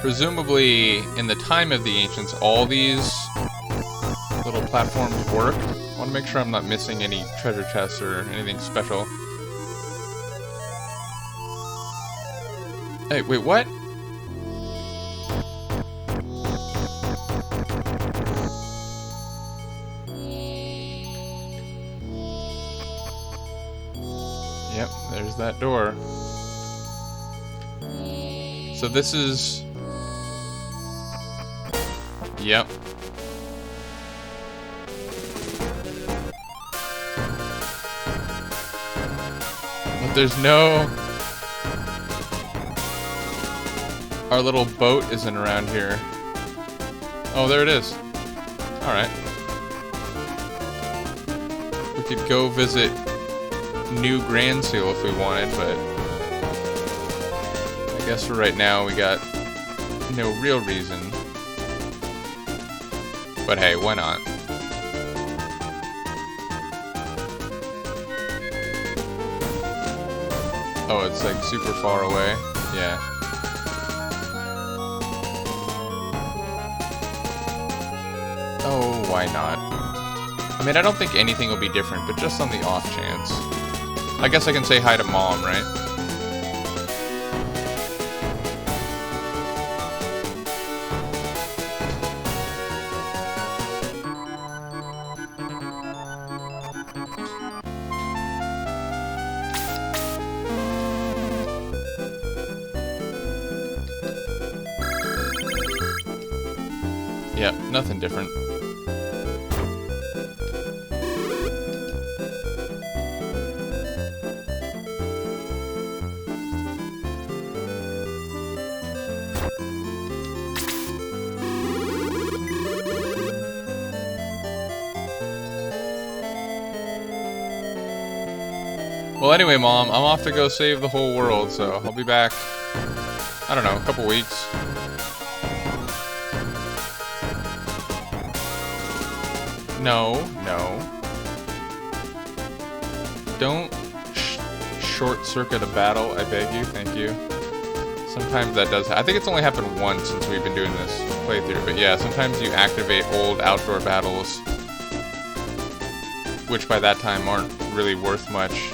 [SPEAKER 1] Presumably, in the time of the Ancients, all these little platforms worked. I want to make sure I'm not missing any treasure chests or anything special. Hey, wait, what? Yep, there's that door. So this is... Yep. But there's no... Our little boat isn't around here. Oh, there it is. Alright. We could go visit New Grans if we wanted, but... I guess for right now we got no real reason. But hey, why not? Oh, it's like super far away. Yeah. Oh, why not? I mean, I don't think anything will be different, but just on the off chance. I guess I can say hi to Mom, right? Yeah, nothing different. Well, anyway, Mom, I'm off to go save the whole world, so I'll be back, I don't know, a couple weeks. No, no. Don't short-circuit a battle, I beg you, thank you. Sometimes that does I think it's only happened once since we've been doing this playthrough, but yeah, sometimes you activate old outdoor battles, which by that time aren't really worth much.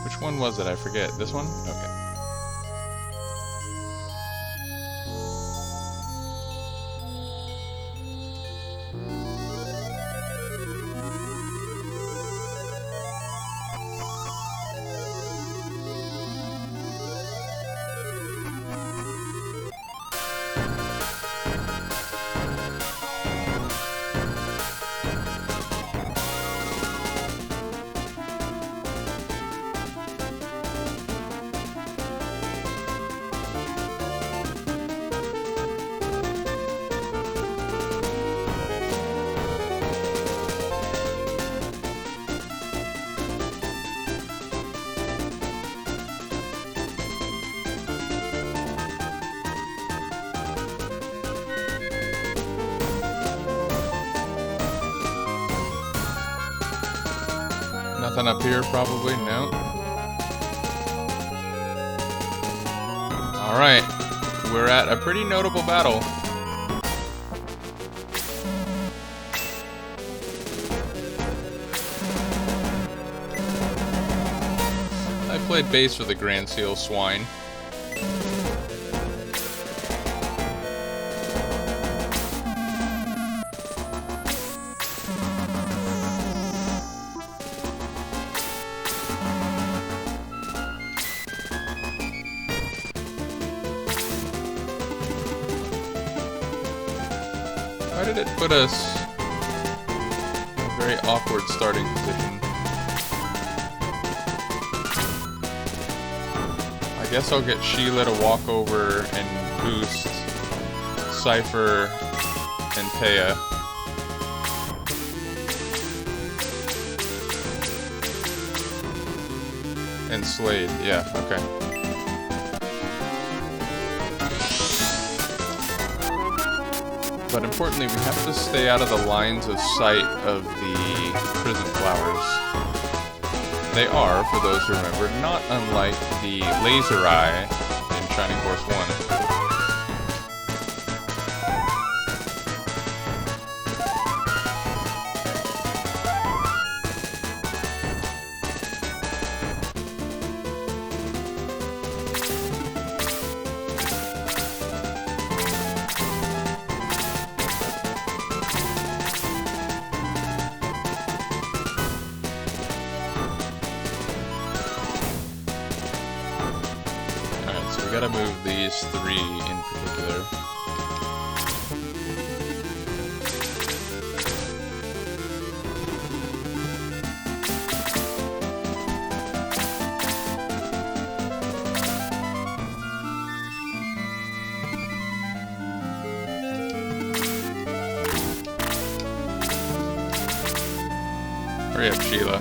[SPEAKER 1] Which one was it? I forget. This one? Okay. Nothing up here, probably. No. Alright. We're at a pretty notable battle. I played base for the Grand Seal Swine. Why did it put us in a very awkward starting position? I guess I'll get Sheila to walk over and boost Cypher and Taya. And Slade, yeah, okay. But importantly, we have to stay out of the lines of sight of the prison flowers. They are, for those who remember, not unlike the laser eye in Shining Force 1. We gotta move these three in particular. Hurry up, Sheila.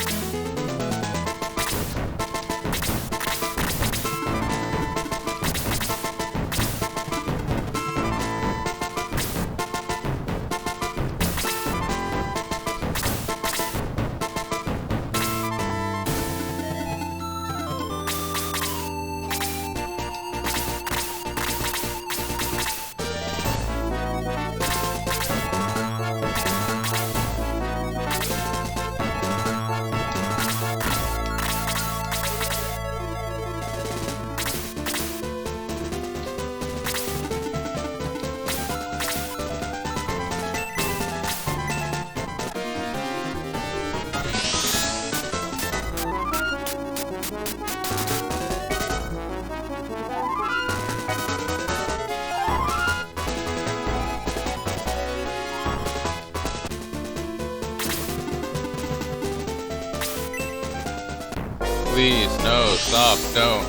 [SPEAKER 1] Please, no, stop, don't.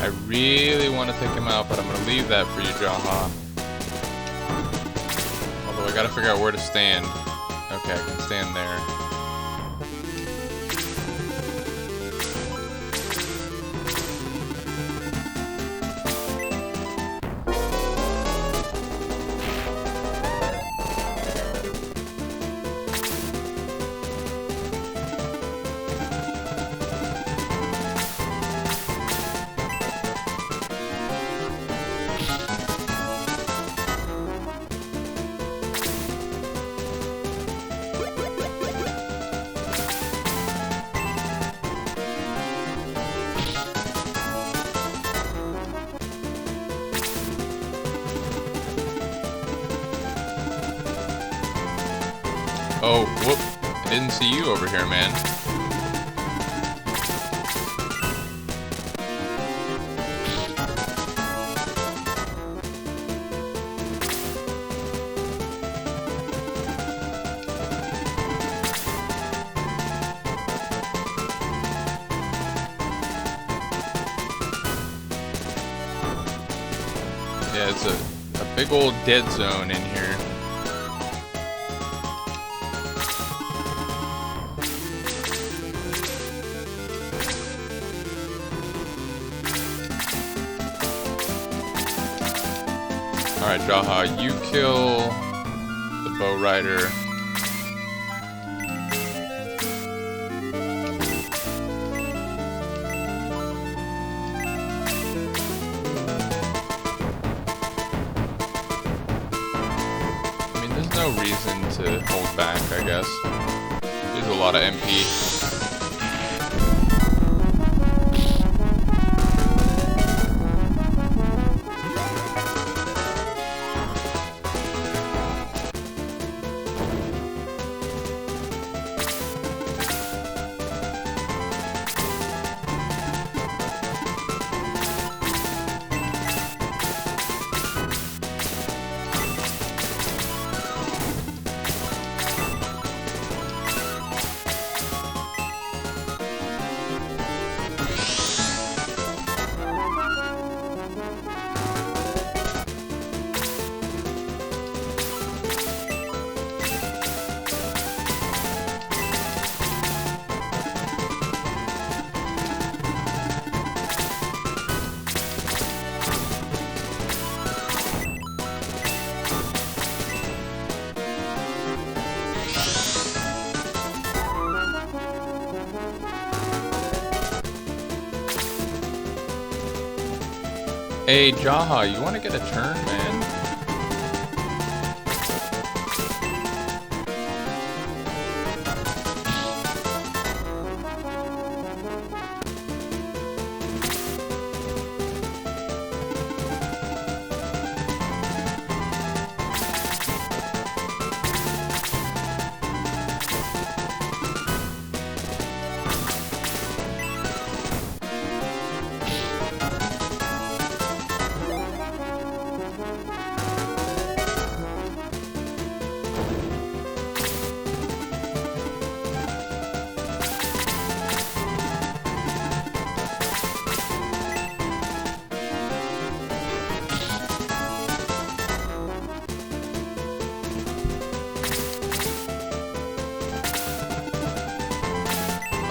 [SPEAKER 1] I really want to take him out, but I'm going to leave that for you, Jaha. Although I got to figure out where to stand. Okay, I can stand there. Oh, whoop. I didn't see you over here, man. Yeah, it's a big old dead zone in here. Alright, Jaha, you kill the bow rider. I mean, there's no reason to hold back, I guess. There's a lot of MP. Hey, Jaha, you want to get a turn, man?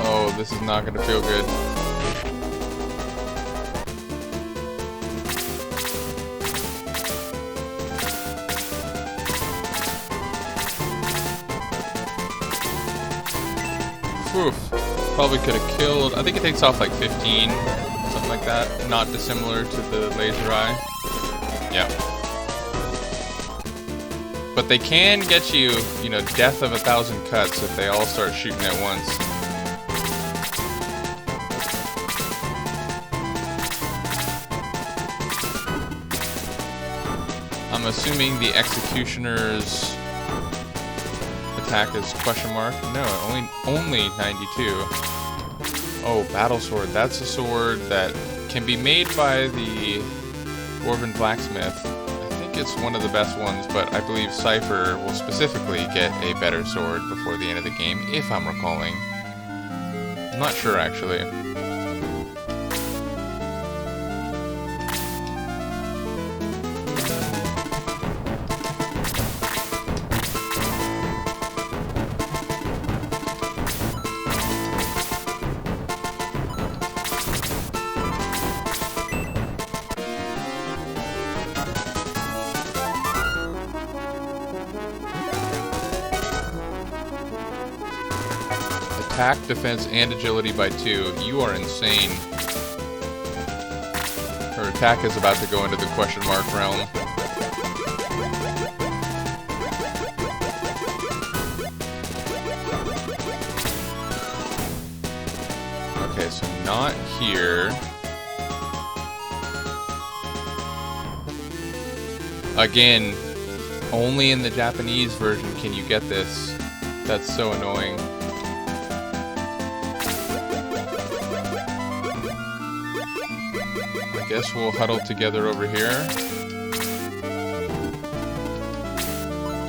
[SPEAKER 1] Oh, this is not going to feel good. Oof. Probably could have killed. I think it takes off like 15, something like that. Not dissimilar to the laser eye. Yeah. But they can get you, you know, death of 1,000 cuts if they all start shooting at once. I'm assuming the executioner's attack is question mark. No, only 92. Oh, battle sword. That's a sword that can be made by the dwarven blacksmith. I think it's one of the best ones, but I believe Cypher will specifically get a better sword before the end of the game, if I'm recalling. I'm not sure, actually. Attack, defense, and agility by 2. You are insane. Her attack is about to go into the question mark realm. Okay, so not here. Again, only in the Japanese version can you get this. That's so annoying. I guess we'll huddle together over here.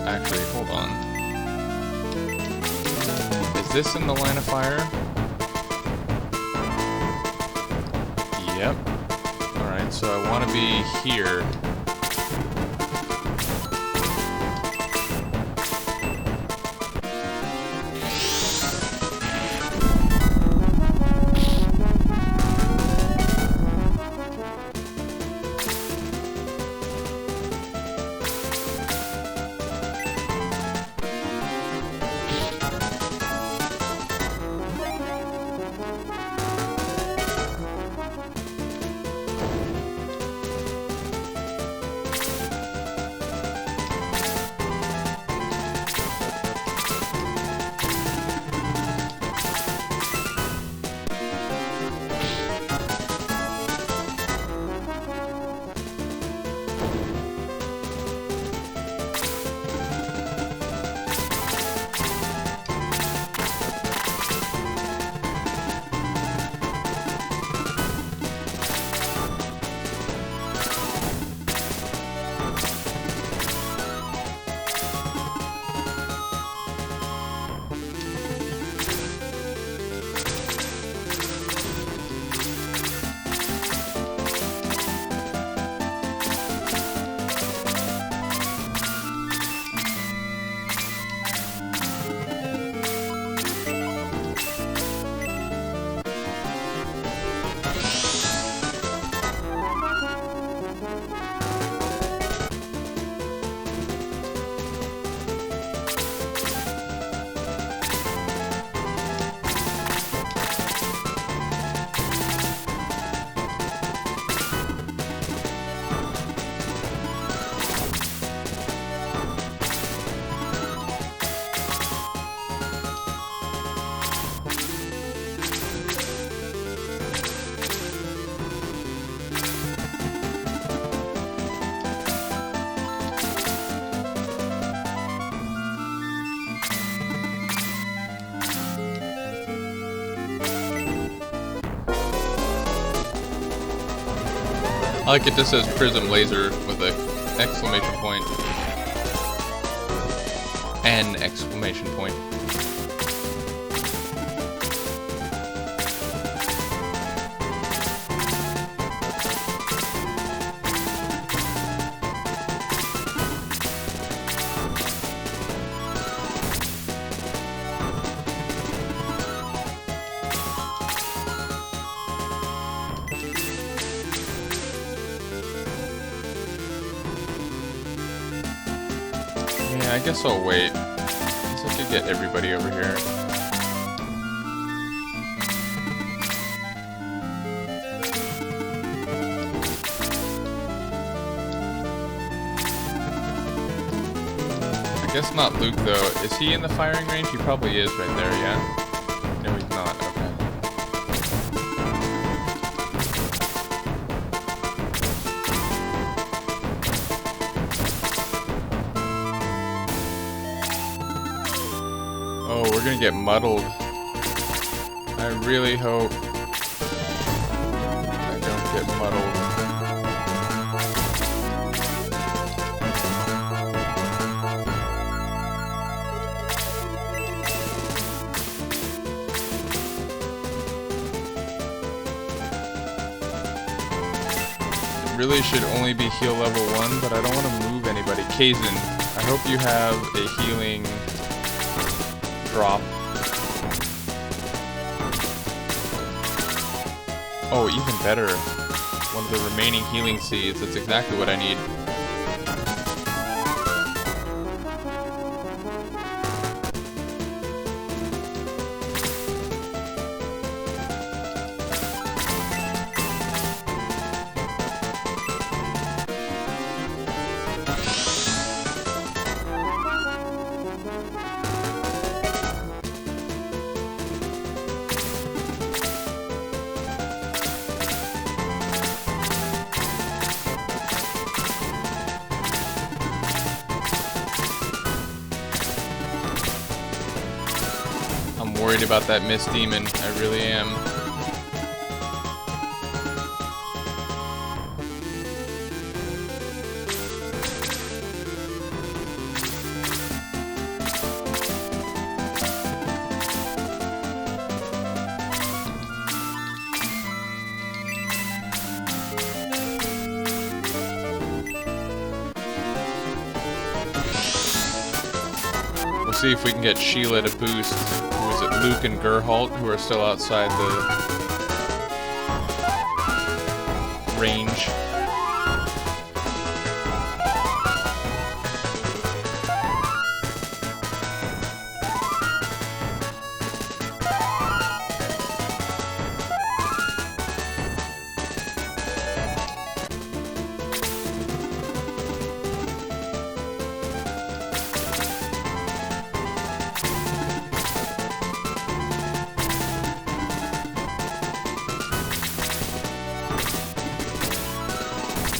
[SPEAKER 1] Actually, hold on. Is this in the line of fire? Yep. Alright, so I want to be here. like it just says prism laser with a exclamation point. An exclamation point. Yeah, I guess I'll wait. I guess I could get everybody over here. I guess not Luke, though. Is he in the firing range? He probably is right there, yeah? No, he's not. Okay. Oh, we're gonna get muddled. I really hope I don't get muddled. It really should only be heal level 1, but I don't want to move anybody. Kazin, I hope you have a healing drop. Oh, even better. One of the remaining healing seeds. That's exactly what I need. Worried about that mist demon. I really am. We'll see if we can get Sheila to boost. Is it Luke and Gerhalt who are still outside the range?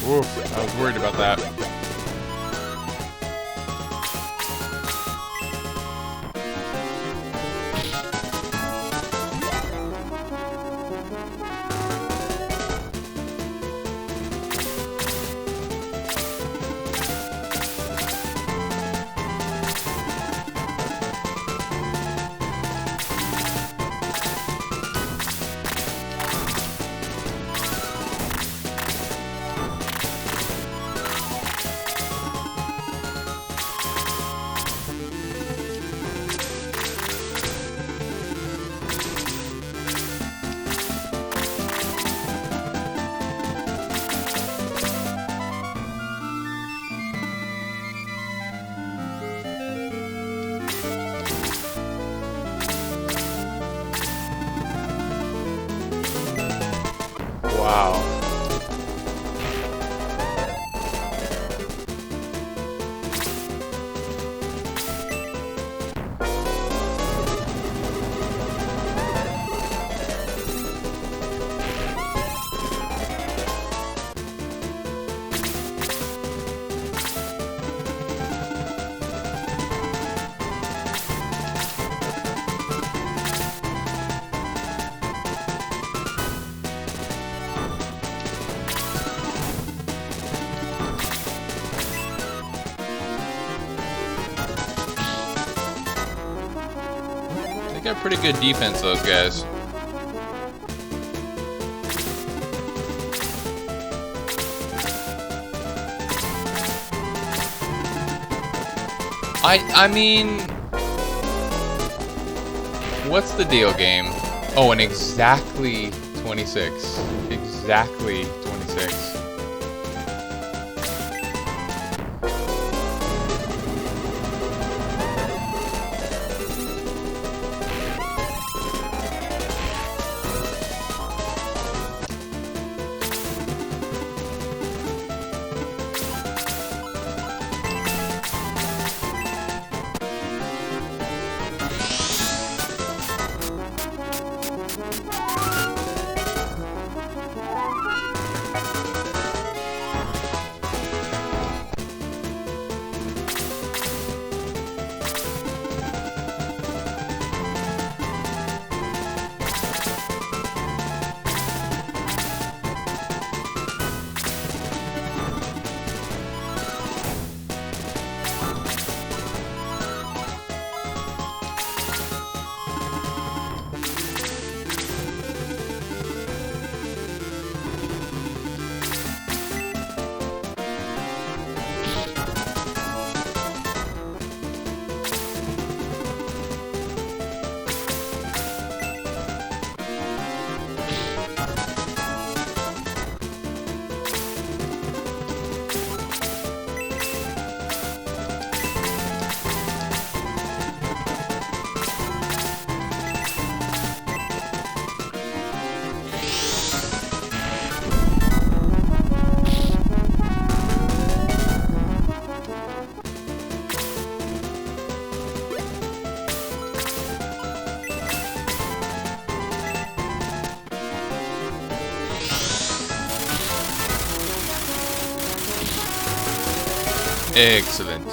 [SPEAKER 1] Oof, I was worried about that. got pretty good defense, those guys. I mean, what's the deal, game? Oh, and exactly 26. Exactly 26. Excellent.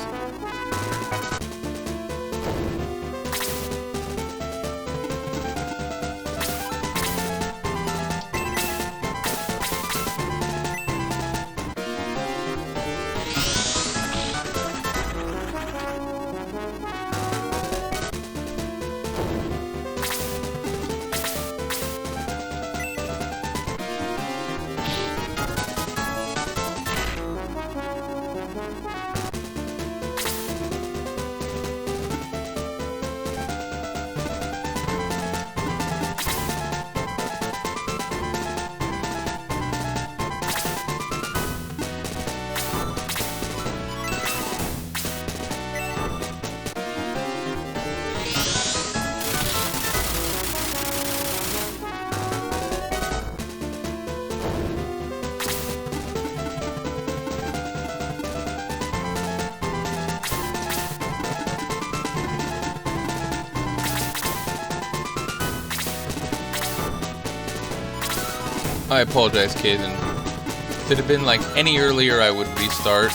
[SPEAKER 1] I apologize, Kaizen. If it had been like any earlier, I would restart.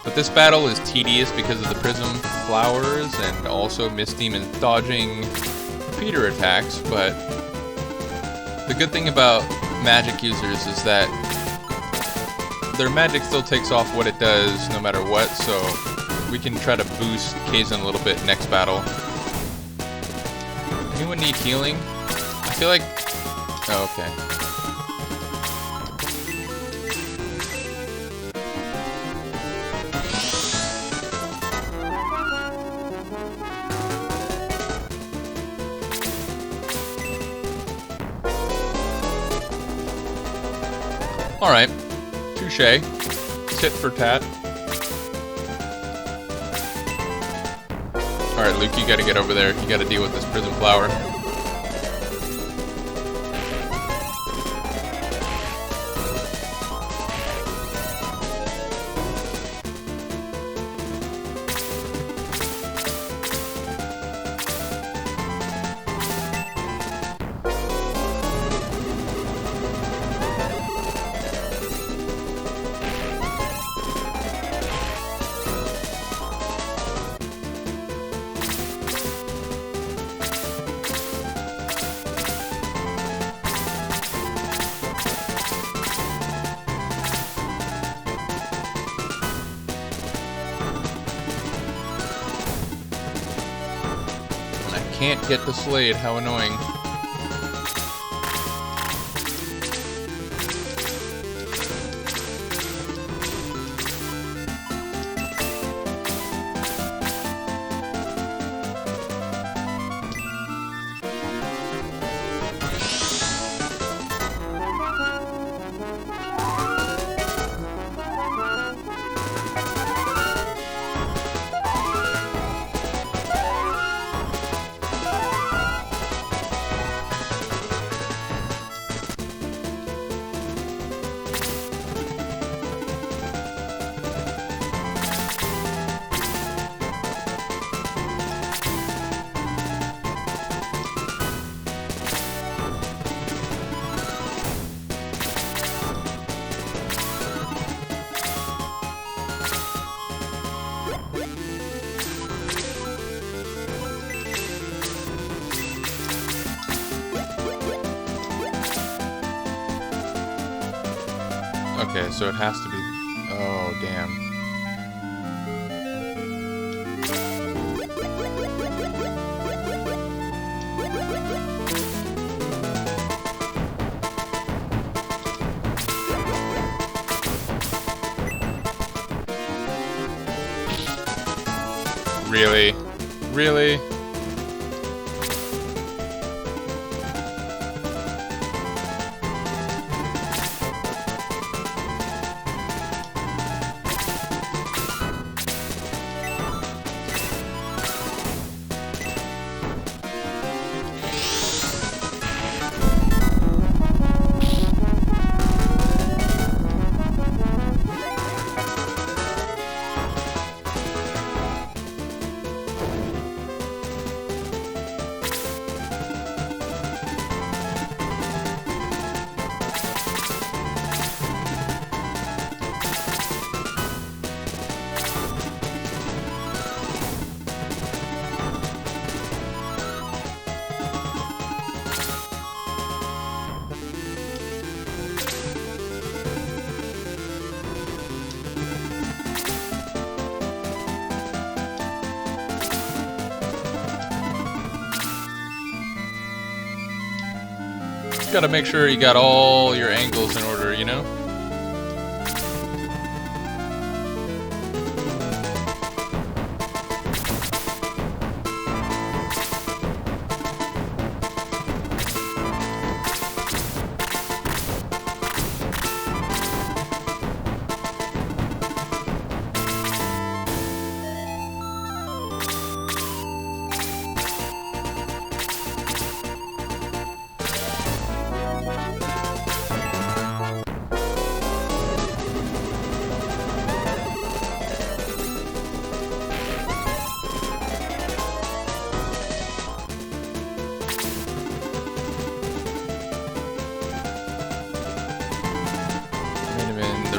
[SPEAKER 1] But this battle is tedious because of the prism flowers and also Mist Demon dodging repeater attacks. But the good thing about magic users is that their magic still takes off what it does no matter what, so we can try to boost Kaizen a little bit next battle. Anyone need healing? I feel like... Oh, okay. Alright. Touché. Tit for tat. Alright, Luke, you gotta get over there. You gotta deal with this prism flower. can't get to Slade. How annoying. Okay, so it has to be... Oh, damn. Really? Really? Gotta make sure you got all your angles in order, you know?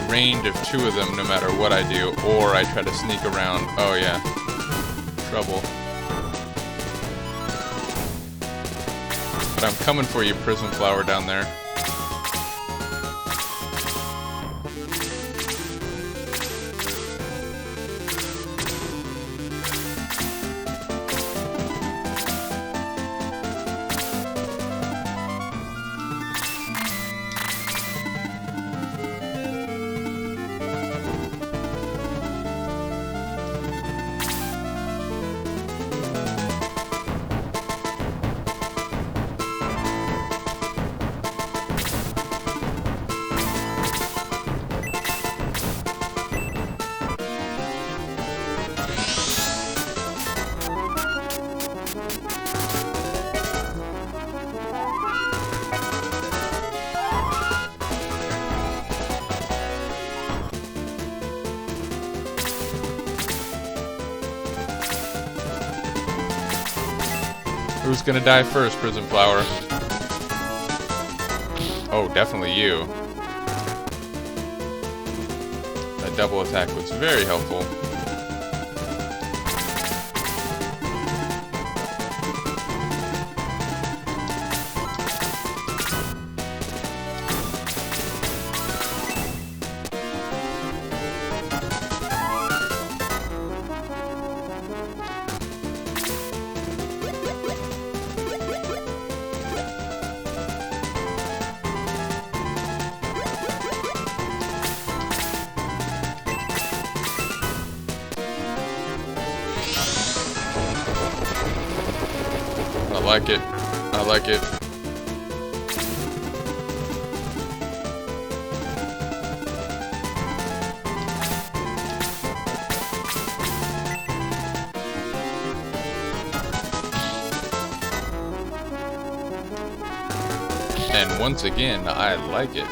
[SPEAKER 1] Range of two of them no matter what I do, or I try to sneak around. Oh yeah. Trouble. But I'm coming for you, Prism Flower down there. Who's gonna die first, Prism Flower? Oh, definitely you. That double attack was very helpful. like it. I like it. And once again, I like it.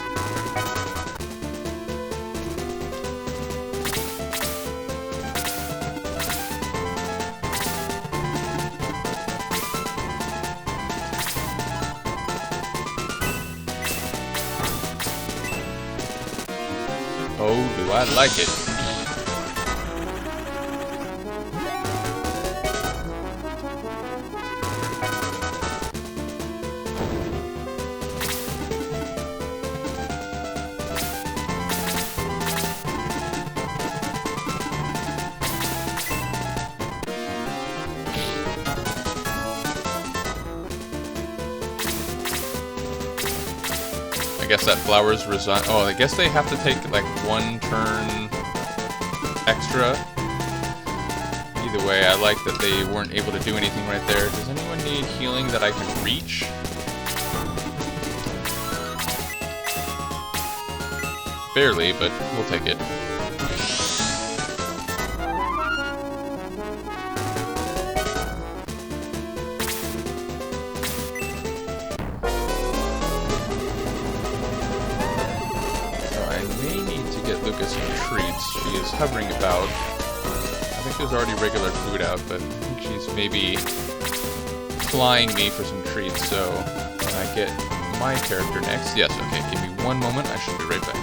[SPEAKER 1] Oh, do I like it. I guess that flowers resign. Oh, I guess they have to take like 1 turn extra. Either way, I like that they weren't able to do anything right there. Does anyone need healing that I can reach? Barely, but we'll take it. She is hovering about. I think there's already regular food out, but I think she's maybe flying me for some treats, so when I get my character next... Yes, okay, give me 1 moment, I should be right back.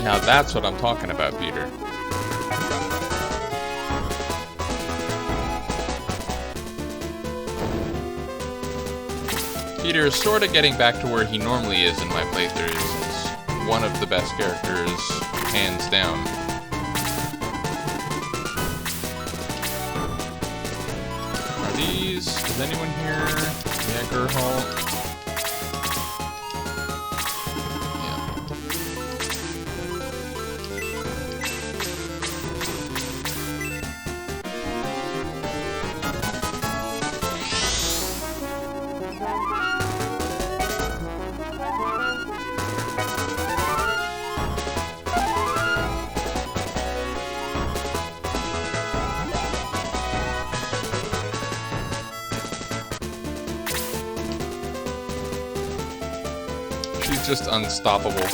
[SPEAKER 1] Now that's what I'm talking about, Peter. Peter is sort of getting back to where he normally is in my playthroughs. He's one of the best characters, hands down. Are these... is anyone here? Yeah, Gerhalt. She's just unstoppable.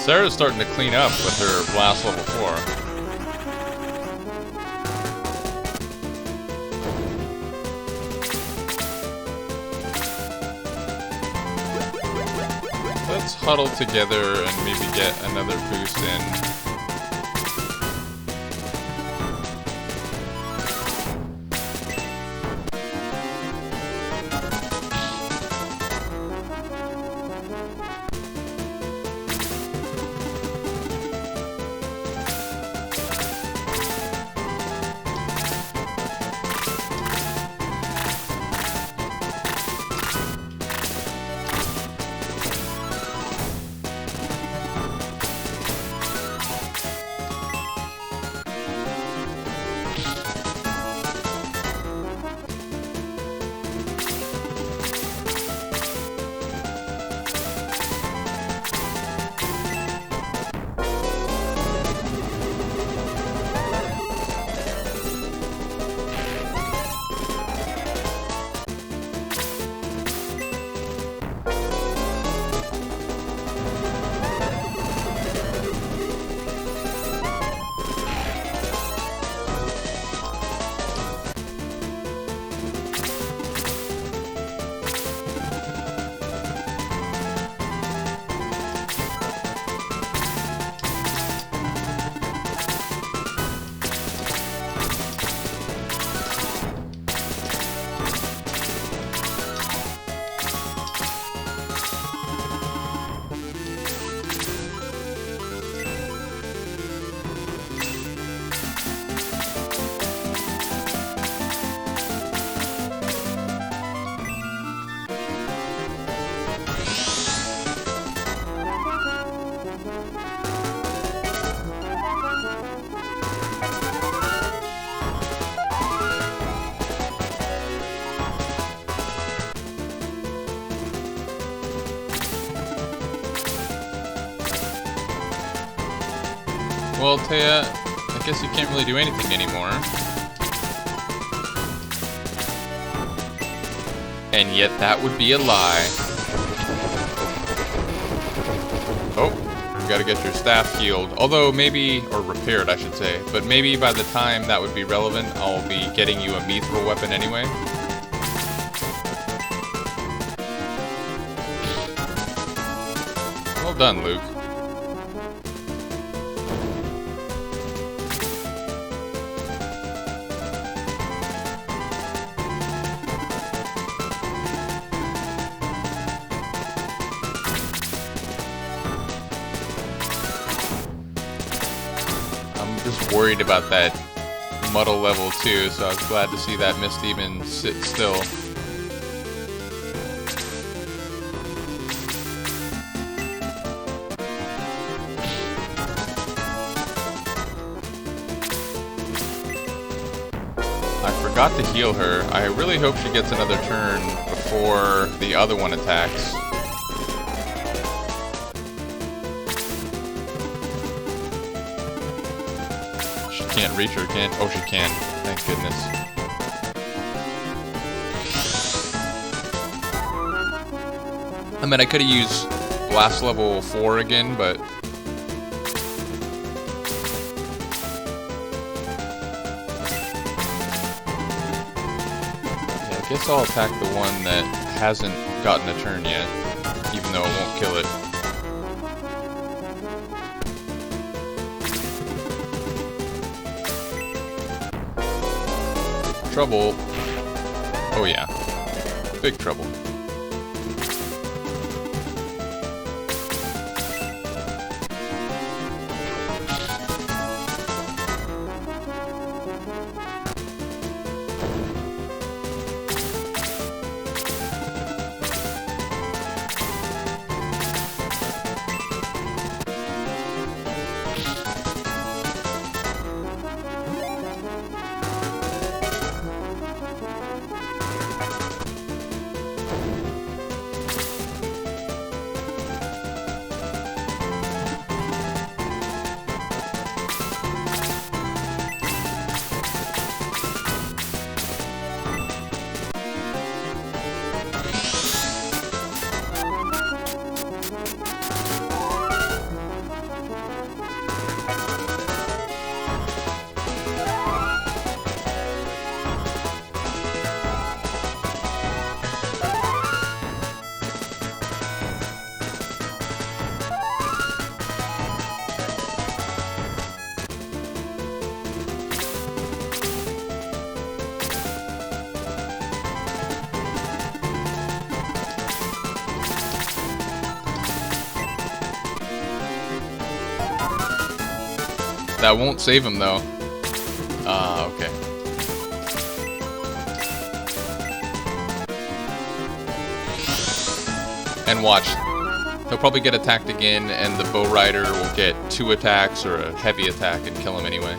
[SPEAKER 1] Sarah's starting to clean up with her blast level 4. Let's huddle together and maybe get another boost in. Well, Taya, I guess you can't really do anything anymore. And yet that would be a lie. Oh, you gotta get your staff healed. Although maybe, or repaired I should say, but maybe by the time that would be relevant, I'll be getting you a mithril weapon anyway. Well done, Luke. just worried about that muddle level too, so I was glad to see that Mist even sit still. I forgot to heal her. I really hope she gets another turn before the other one attacks. She can't reach her, can't? Oh, she can. Thank goodness. I mean, I could have used Blast level 4 again, but... I guess I'll attack the one that hasn't gotten a turn yet, even though it won't kill it. Trouble. Oh yeah. Big trouble. That won't save him, though. Okay. And watch. He'll probably get attacked again, and the bow rider will get 2 attacks or a heavy attack and kill him anyway.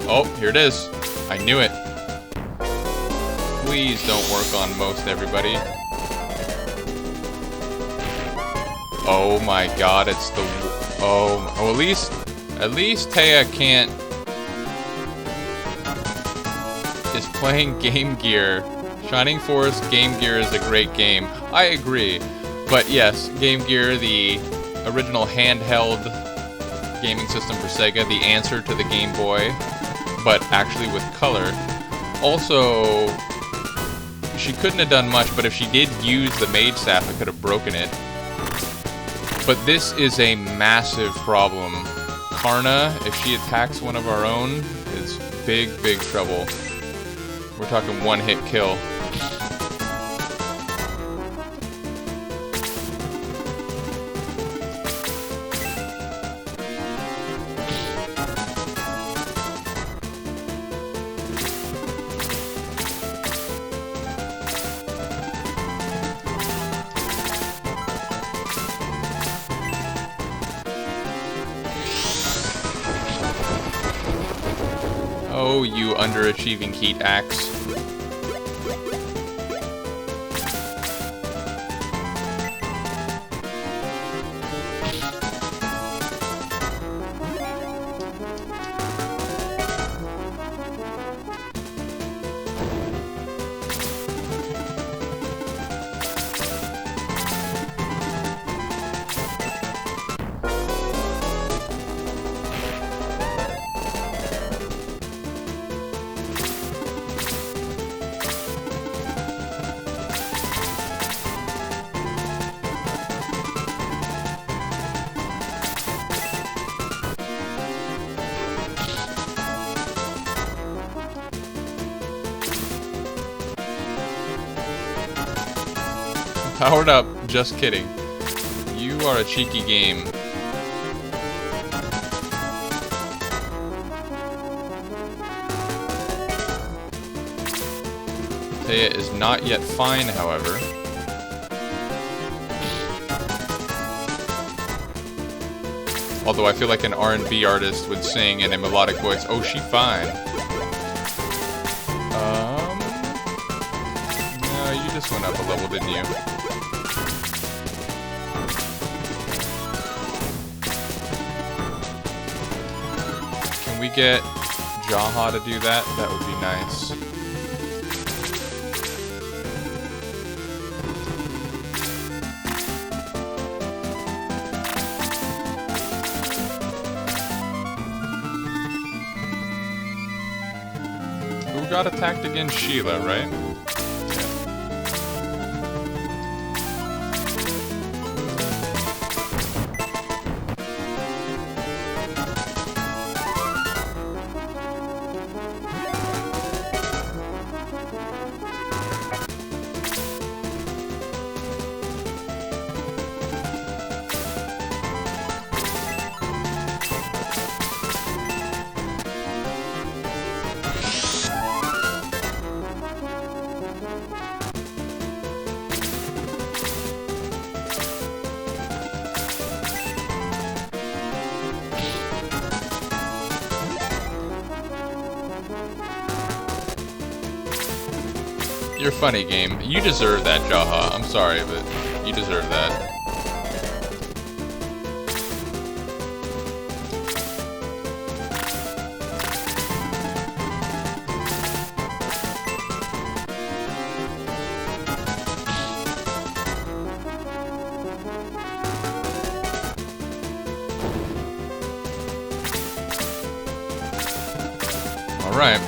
[SPEAKER 1] Oh, here it is. I knew it. Please don't work on most everybody. Oh my god, it's the... Oh, at least Taya can't... is playing Game Gear. Shining Force Game Gear is a great game. I agree. But yes, Game Gear, the original handheld gaming system for Sega, the answer to the Game Boy, but actually with color. Also, she couldn't have done much, but if she did use the Mage Staff, it could have broken it. But this is a massive problem. Karna, if she attacks one of our own, is big, big trouble. We're talking one-hit kill. Oh, you underachieving heat axe. Powered up, just kidding. You are a cheeky game. Althea is not yet fine, however. Although I feel like an R&B artist would sing in a melodic voice, "Oh, she fine." No, you just went up a level, didn't you? Can we get Jaha to do that? That would be nice. Who got attacked against Sheila, right? You're funny, game. You deserve that, Jaha. I'm sorry, but you deserve that. All right.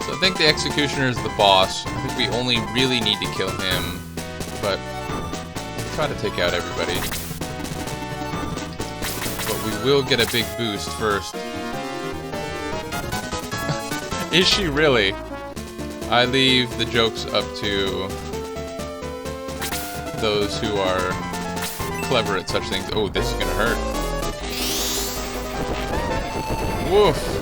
[SPEAKER 1] I think the Executioner is the boss. I think we only really need to kill him, but we'll try to take out everybody. But we will get a big boost first. Is she really? I leave the jokes up to those who are clever at such things. Oh, this is gonna hurt. Woof.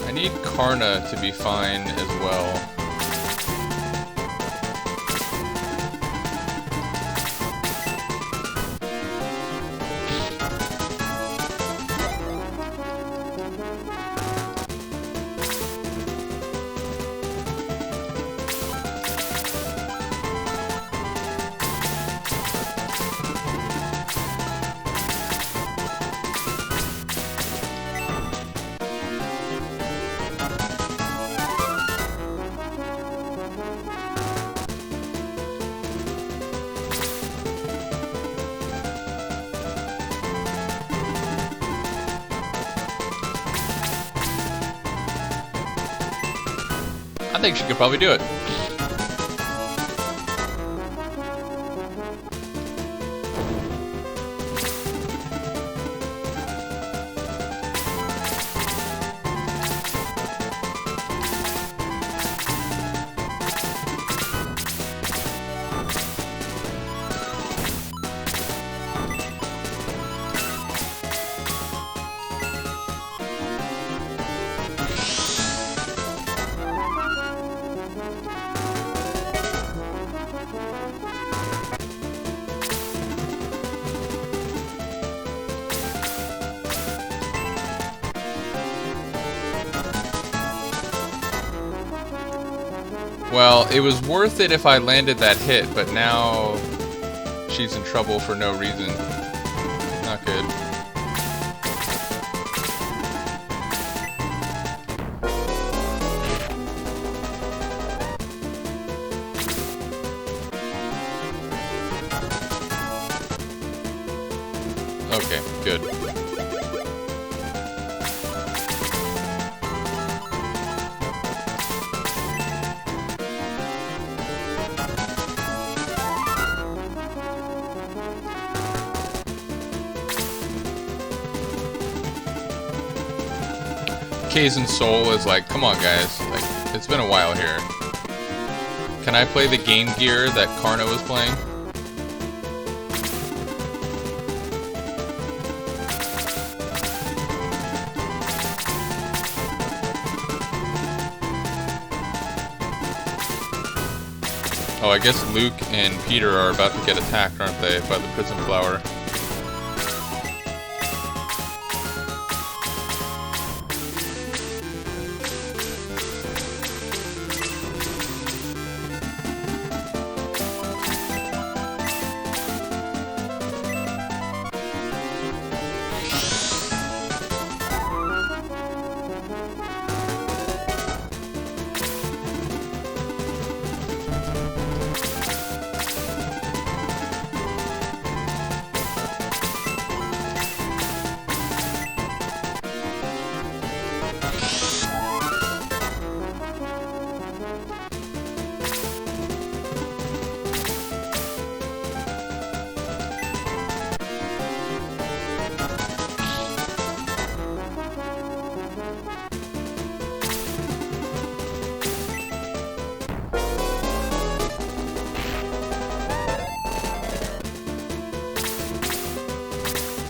[SPEAKER 1] I need Karna to be fine as well. I think she could probably do it. Well, it was worth it if I landed that hit, but now she's in trouble for no reason. Not good. Okay, good. Kaizen Soul is like, come on guys, like, it's been a while here. Can I play the Game Gear that Karna was playing? Oh, I guess Luke and Peter are about to get attacked, aren't they, by the prison flower?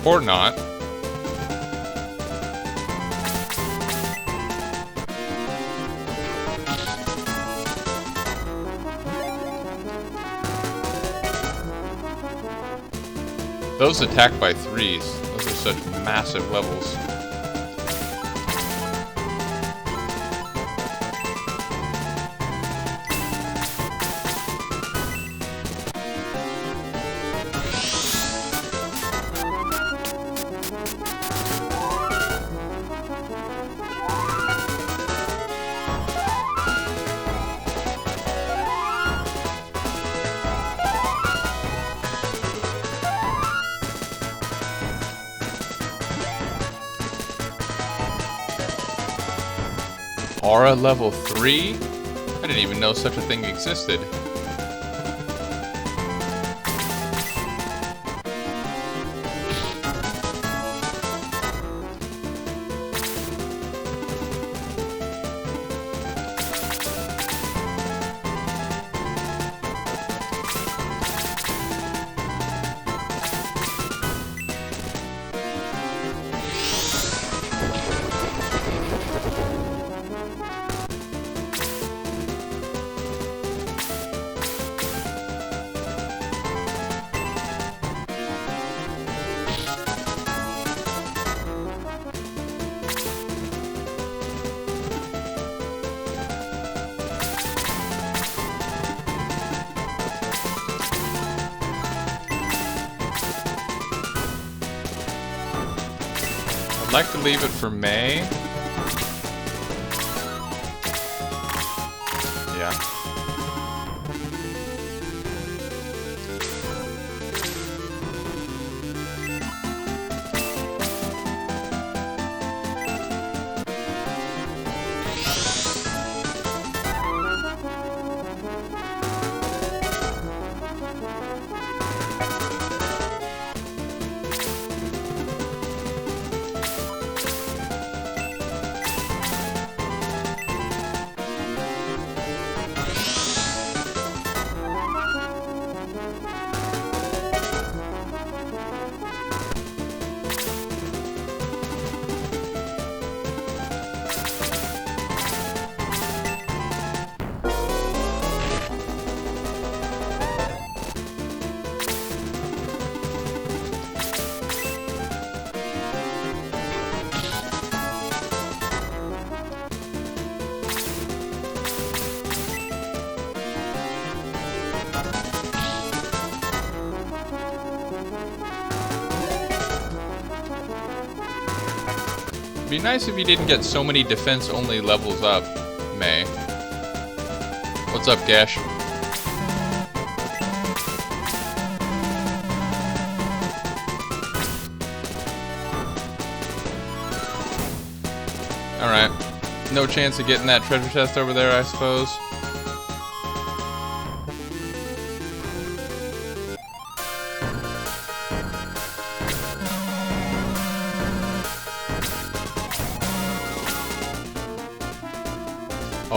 [SPEAKER 1] Or not. Those attack by threes. Those are such massive levels. Aura level 3? I didn't even know such a thing existed. I'd like to leave it for May. Yeah. It'd be nice if you didn't get so many defense-only levels up, May. What's up, Gash? Alright. No chance of getting that treasure chest over there, I suppose.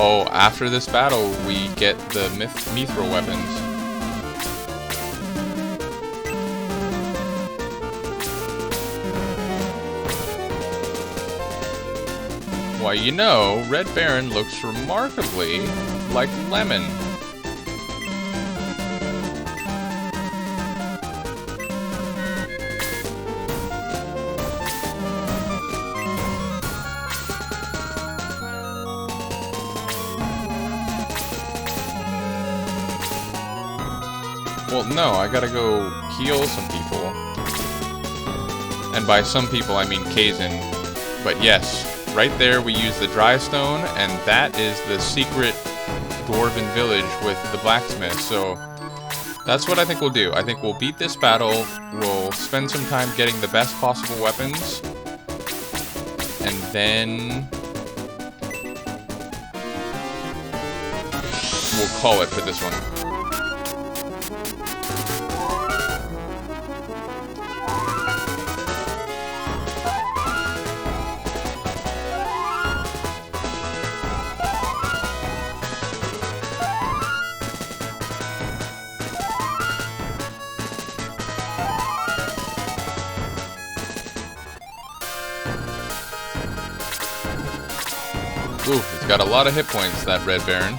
[SPEAKER 1] Oh, after this battle, we get the mithril weapons. Why, you know, Red Baron looks remarkably like Lemon. Well, no, I gotta go heal some people. And by some people, I mean Kazin. But yes, right there we use the dry stone, and that is the secret dwarven village with the blacksmith. So that's what I think we'll do. I think we'll beat this battle, we'll spend some time getting the best possible weapons, and then we'll call it for this one. Ooh, he's got a lot of hit points, that Red Baron.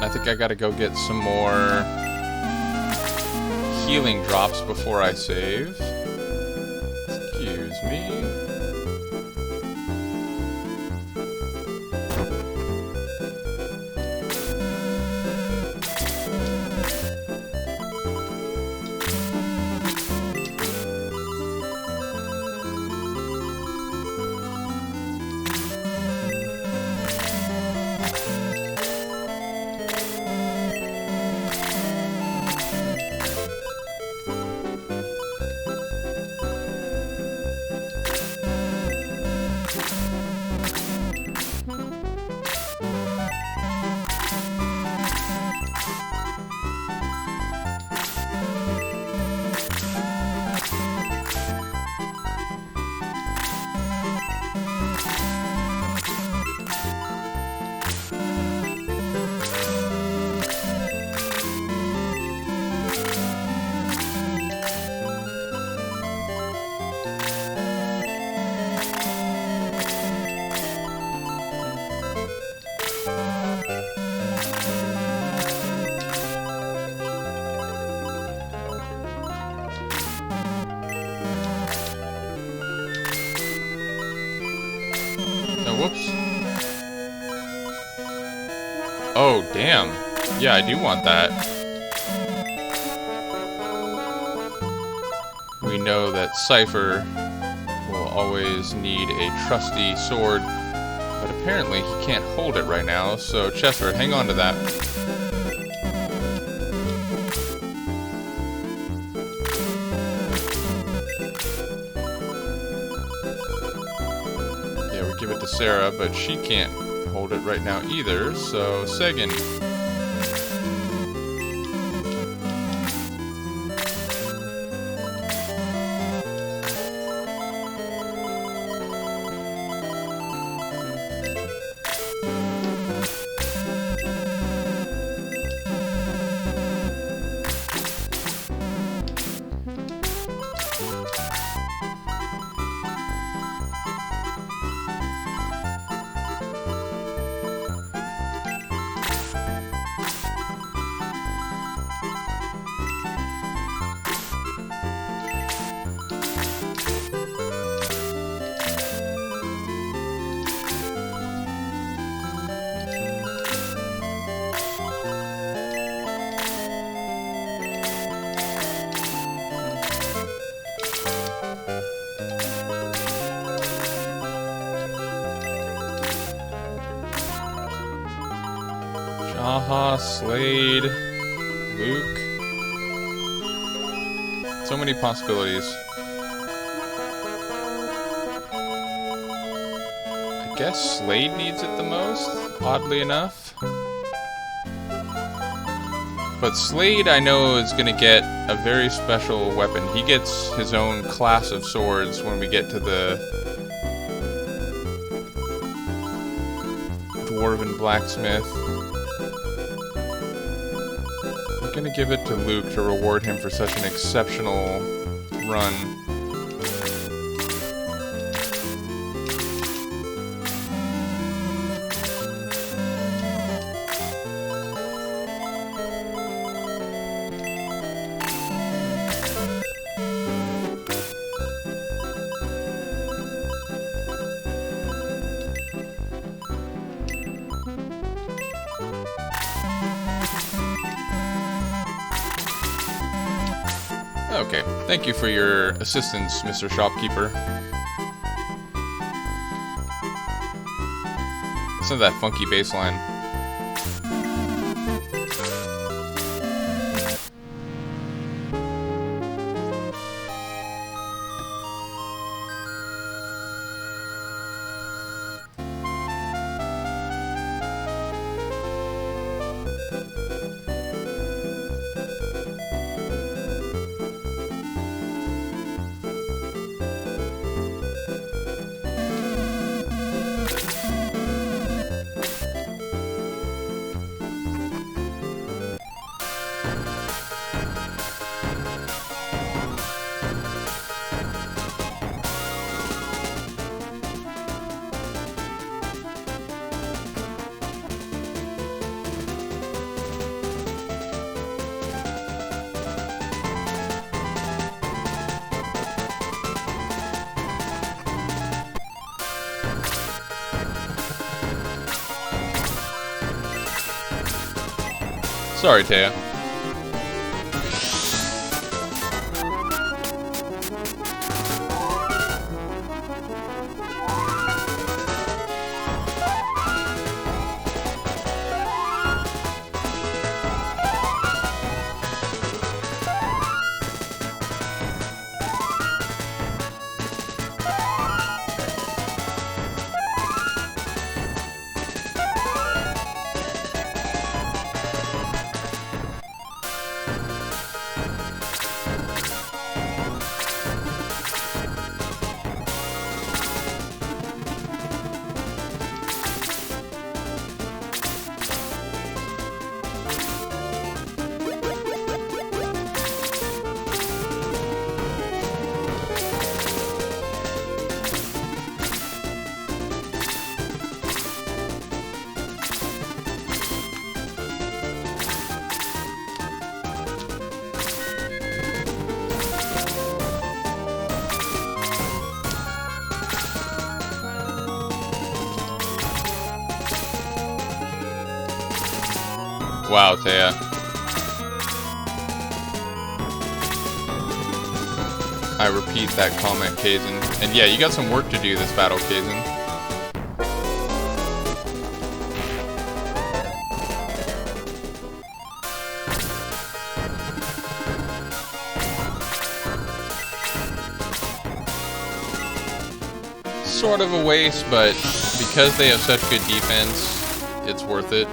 [SPEAKER 1] I think I gotta go get some more healing drops before I save. Excuse me. Whoops. Oh, damn. Yeah, I do want that. We know that Cypher will always need a trusty sword, but apparently he can't hold it right now, so Chester, hang on to that. Give it to Sarah, but she can't hold it right now either, so Sagan. Haha, Slade, Luke. So many possibilities. I guess Slade needs it the most, oddly enough. But Slade, I know, is going to get a very special weapon. He gets his own class of swords when we get to the dwarven blacksmith. I'm going to give it to Luke to reward him for such an exceptional run. Okay, thank you for your assistance, Mr. Shopkeeper. Listen to that funky bass line. Sorry, Taya. Wow, Taya. I repeat that comment, Kaizen. And yeah, you got some work to do this battle, Kaizen. Sort of a waste, but because they have such good defense, it's worth it.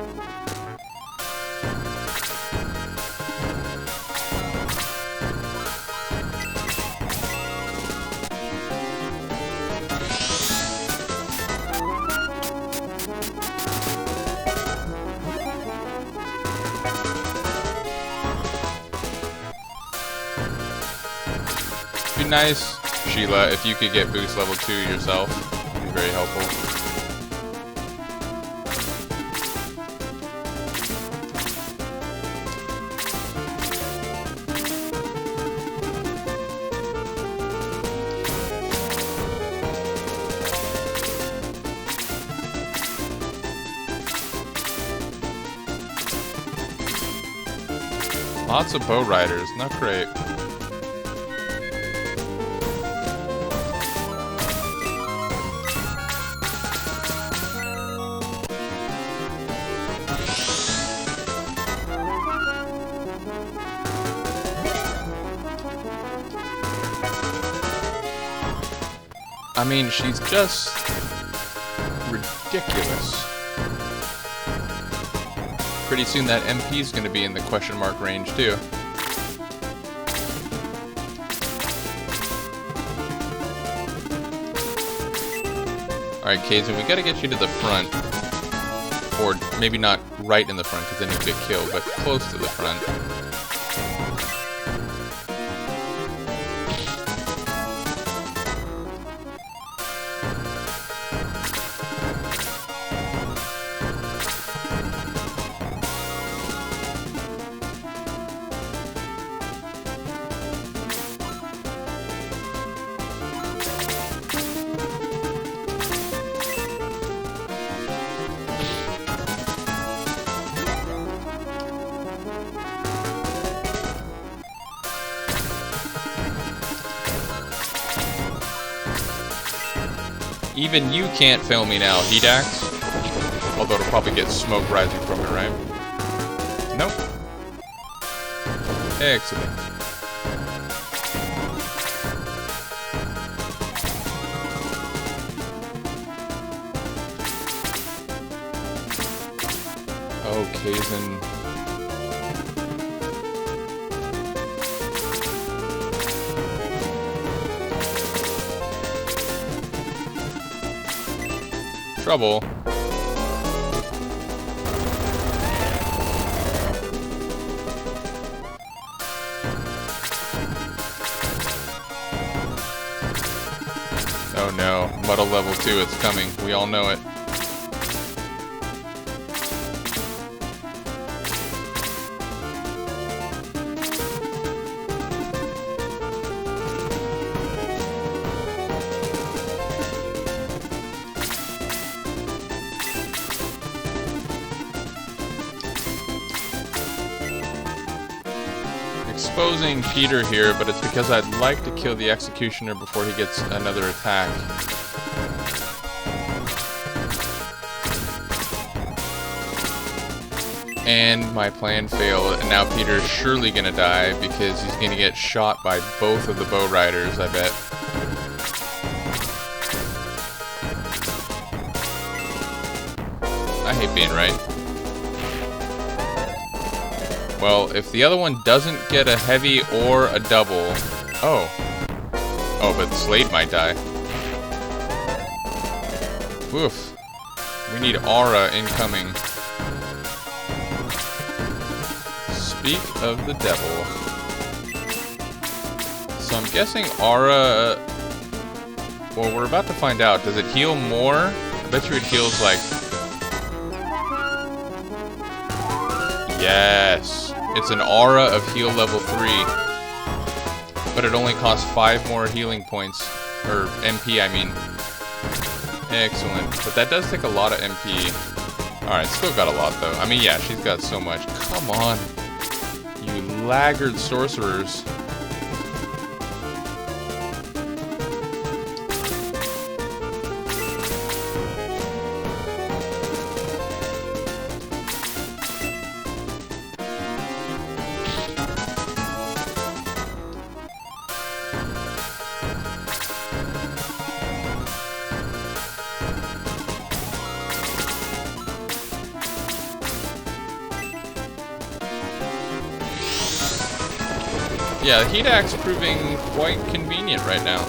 [SPEAKER 1] It'd be nice, Sheila, if you could get boost level 2 yourself. It'd be very helpful. Lots of bow riders, not great. I mean, she's just ridiculous. Pretty soon that MP is going to be in the question mark range too. Alright, Kaizen, we gotta get you to the front. Or maybe not right in the front, because then you'll get killed, but close to the front. Even you can't fail me now, Heat Axe. Although it'll probably get smoke rising from it, right? Nope. Excellent. Oh, Kaizen. Trouble. Oh no, Muddle level 2, it's coming. We all know it. Exposing Peter here, but it's because I'd like to kill the Executioner before he gets another attack. And my plan failed, and now Peter's surely gonna die because he's gonna get shot by both of the bow riders, I bet. I hate being right. Well, if the other one doesn't get a heavy or a double... Oh. Oh, but Slade might die. Oof. We need aura incoming. Speak of the devil. So I'm guessing aura... Well, we're about to find out. Does it heal more? I bet you it heals like... Yes. It's an aura of heal level 3. But it only costs 5 more healing points. Or MP, I mean. Excellent. But that does take a lot of MP. Alright, still got a lot though. I mean, yeah, she's got so much. Come on. You laggard sorcerers. Yeah, the Heat Axe proving quite convenient right now.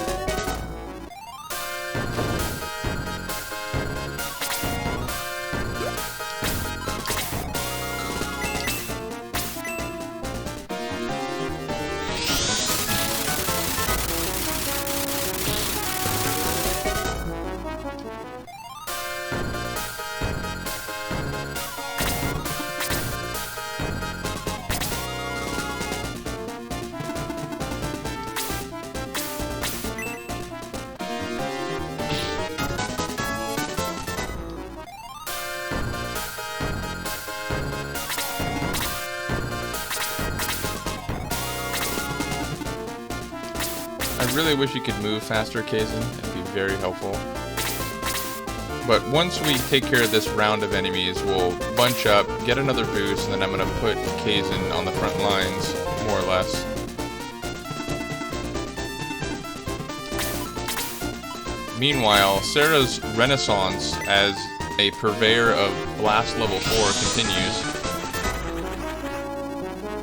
[SPEAKER 1] I really wish you could move faster, Kaizen. It'd be very helpful. But once we take care of this round of enemies, we'll bunch up, get another boost, and then I'm going to put Kaizen on the front lines, more or less. Meanwhile, Sarah's renaissance as a purveyor of blast level 4 continues.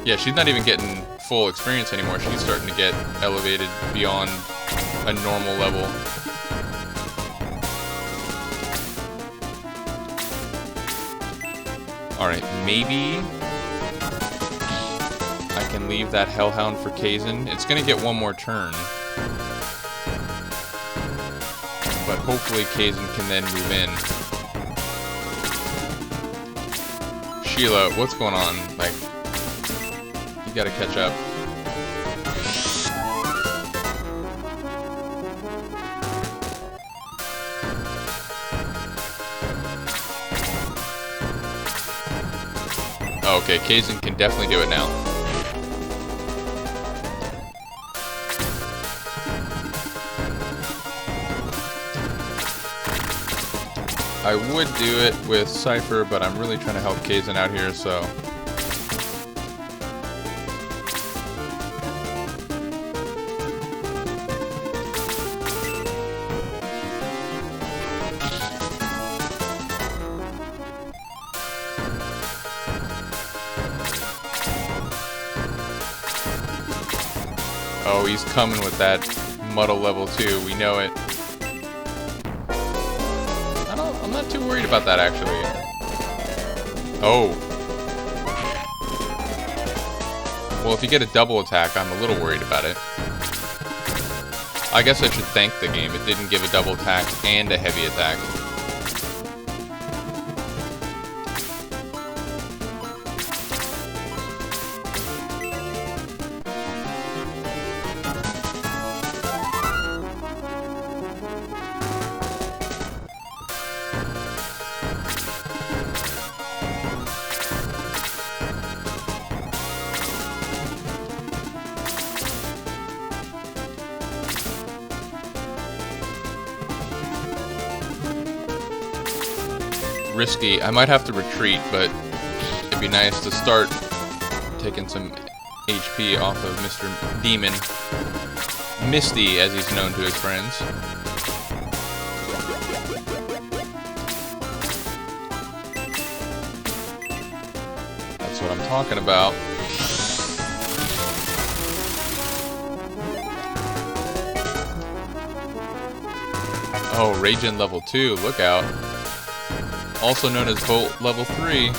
[SPEAKER 1] Yeah, she's not even getting full experience anymore. She's starting to get elevated beyond a normal level. Alright, maybe I can leave that Hellhound for Kazin. It's gonna get one more turn. But hopefully Kazin can then move in. Sheila, what's going on? Like, you gotta catch up. Okay, Kazin can definitely do it now. I would do it with Cypher, but I'm really trying to help Kazin out here, so... Oh, he's coming with that muddle level 2, we know it. I'm not too worried about that, actually. Oh. Well, if you get a double attack, I'm a little worried about it. I guess I should thank the game. It didn't give a double attack and a heavy attack. Risky. I might have to retreat, but it'd be nice to start taking some HP off of Mr. Demon. Misty, as he's known to his friends. That's what I'm talking about. Oh, Raging level 2, look out. Also known as Bolt level 3.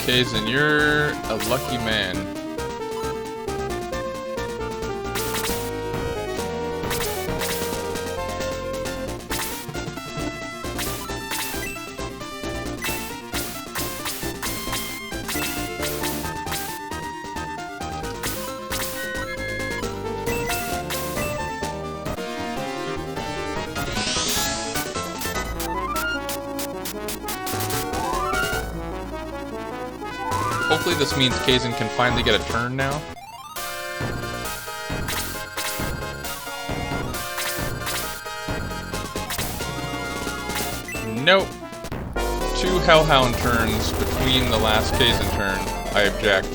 [SPEAKER 1] Kazin, you're a lucky man. Hopefully this means Kazin can finally get a turn now. Nope. 2 Hellhound turns between the last Kazin turn. I object.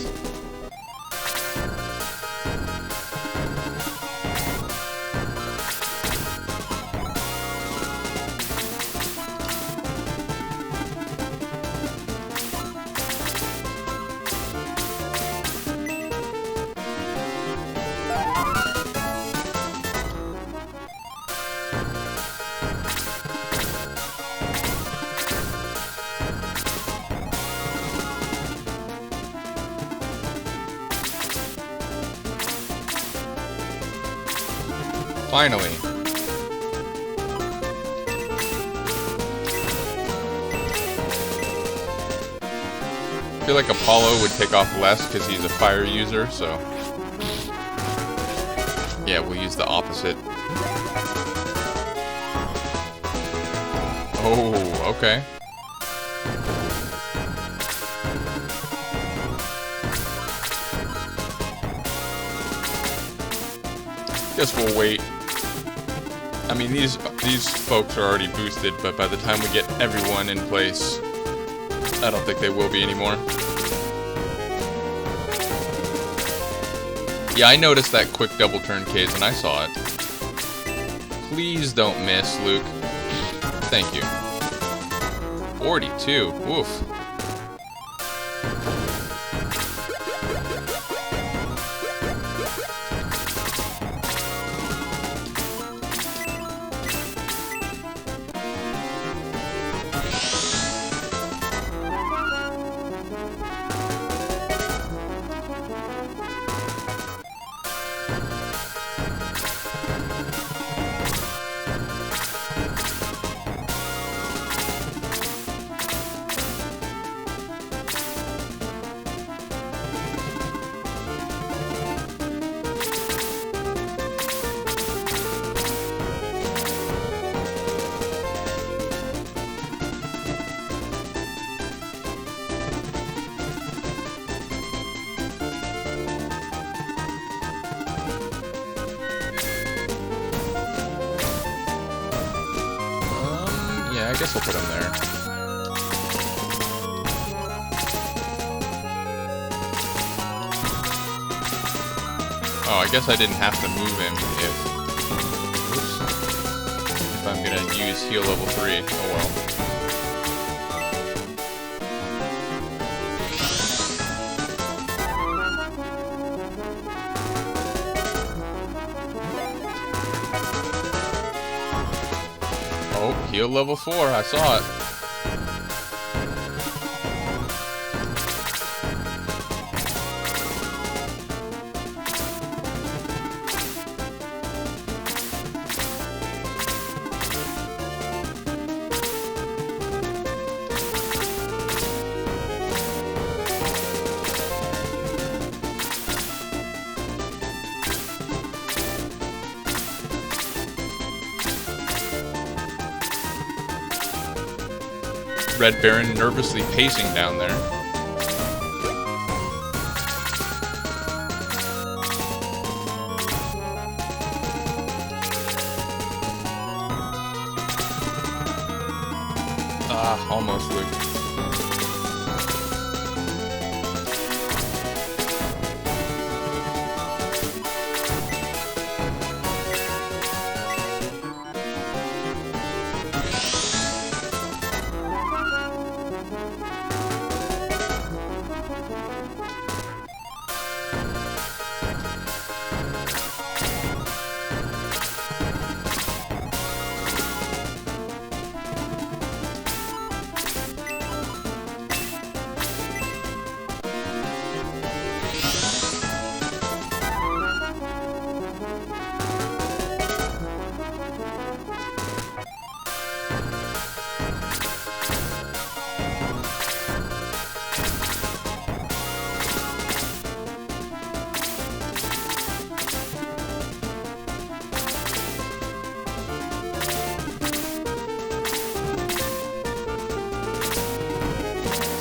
[SPEAKER 1] Finally. I feel like Apollo would take off less because he's a fire user, so... yeah, we'll use the opposite. Oh, okay. Guess we'll wait. I mean, these folks are already boosted, but by the time we get everyone in place, I don't think they will be anymore. Yeah, I noticed that quick double turn case and I saw it. Please don't miss, Luke. Thank you. 42. Oof. I guess we'll put him there. Oh, I guess I didn't have to move him if I'm gonna use heal level 3. Oh well. Oh, heal level 4, I saw it. Red Baron nervously pacing down there. Ah, almost, Luke.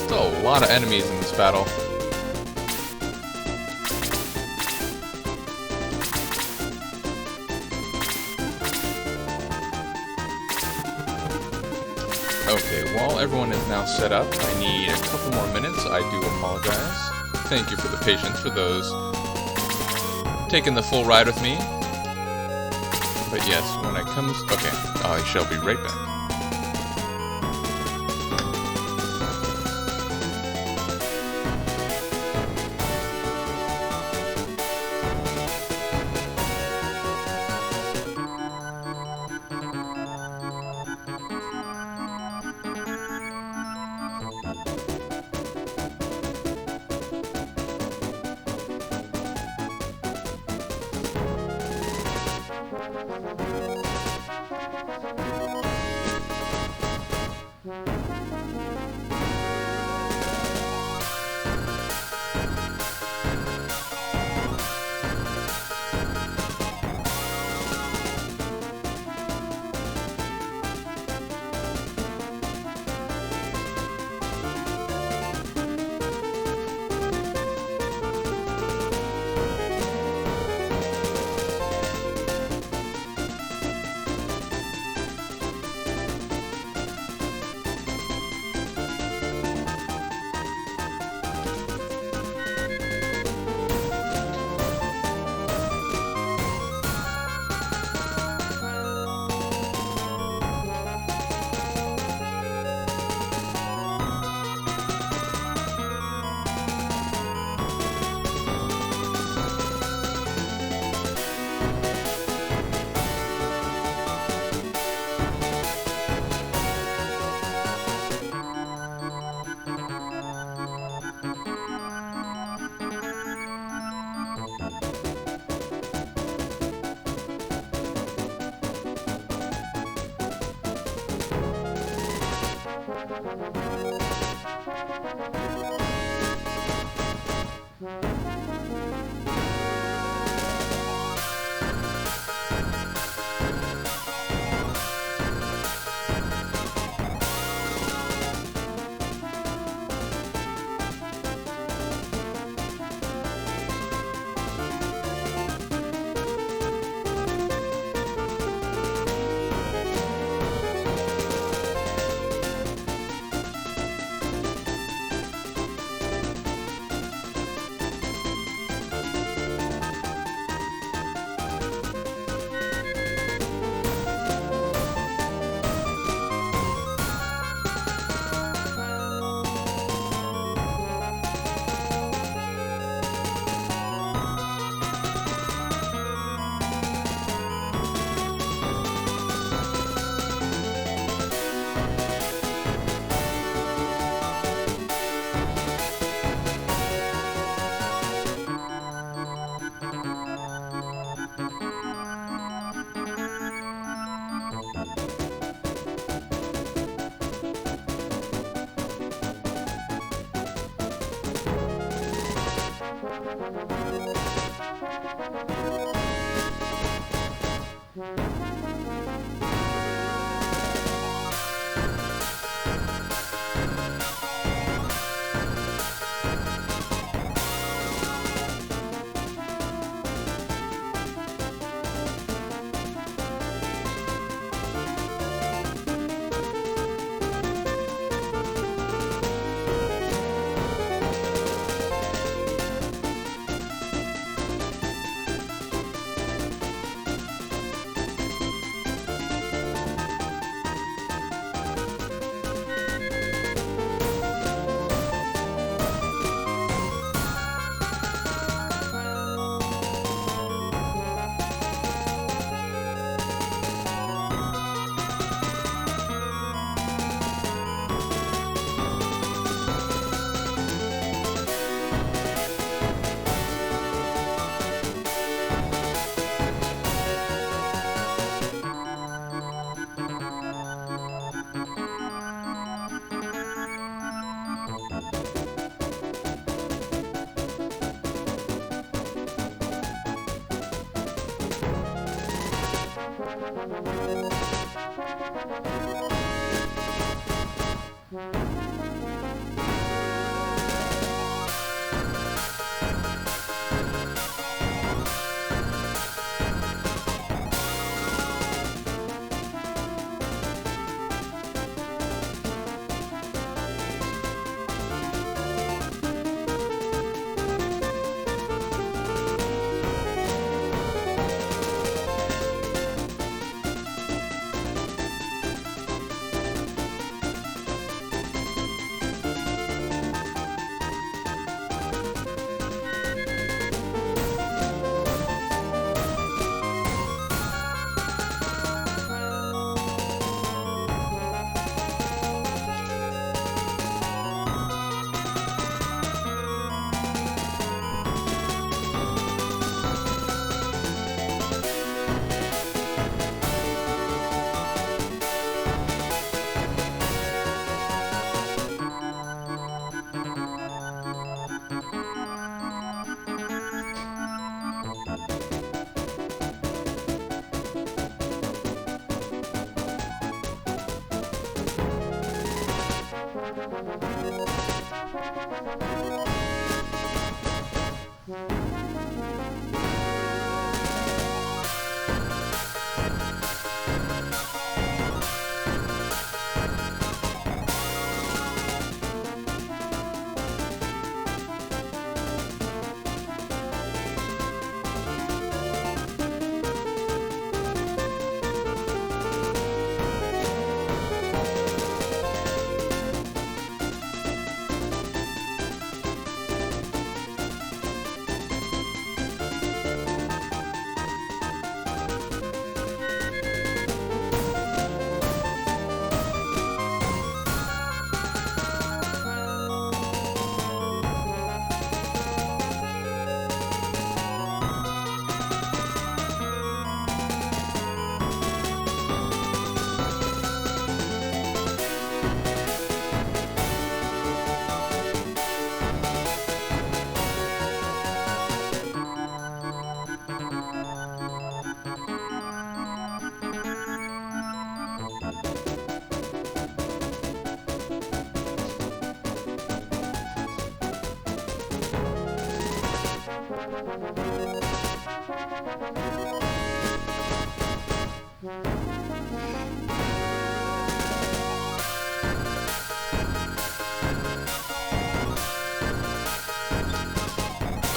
[SPEAKER 1] Still a lot of enemies in this battle. Okay, while everyone is now set up, I need a couple more minutes. I do apologize. Thank you for the patience for those taking the full ride with me. But yes, when it comes... okay, I shall be right back.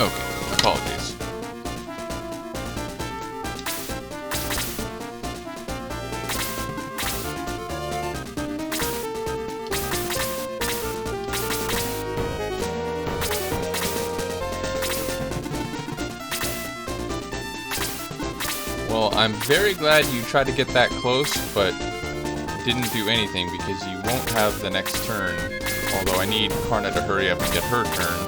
[SPEAKER 1] Okay, apologies. Well, I'm very glad you tried to get that close, but didn't do anything because you won't have the next turn. Although I need Karna to hurry up and get her turn.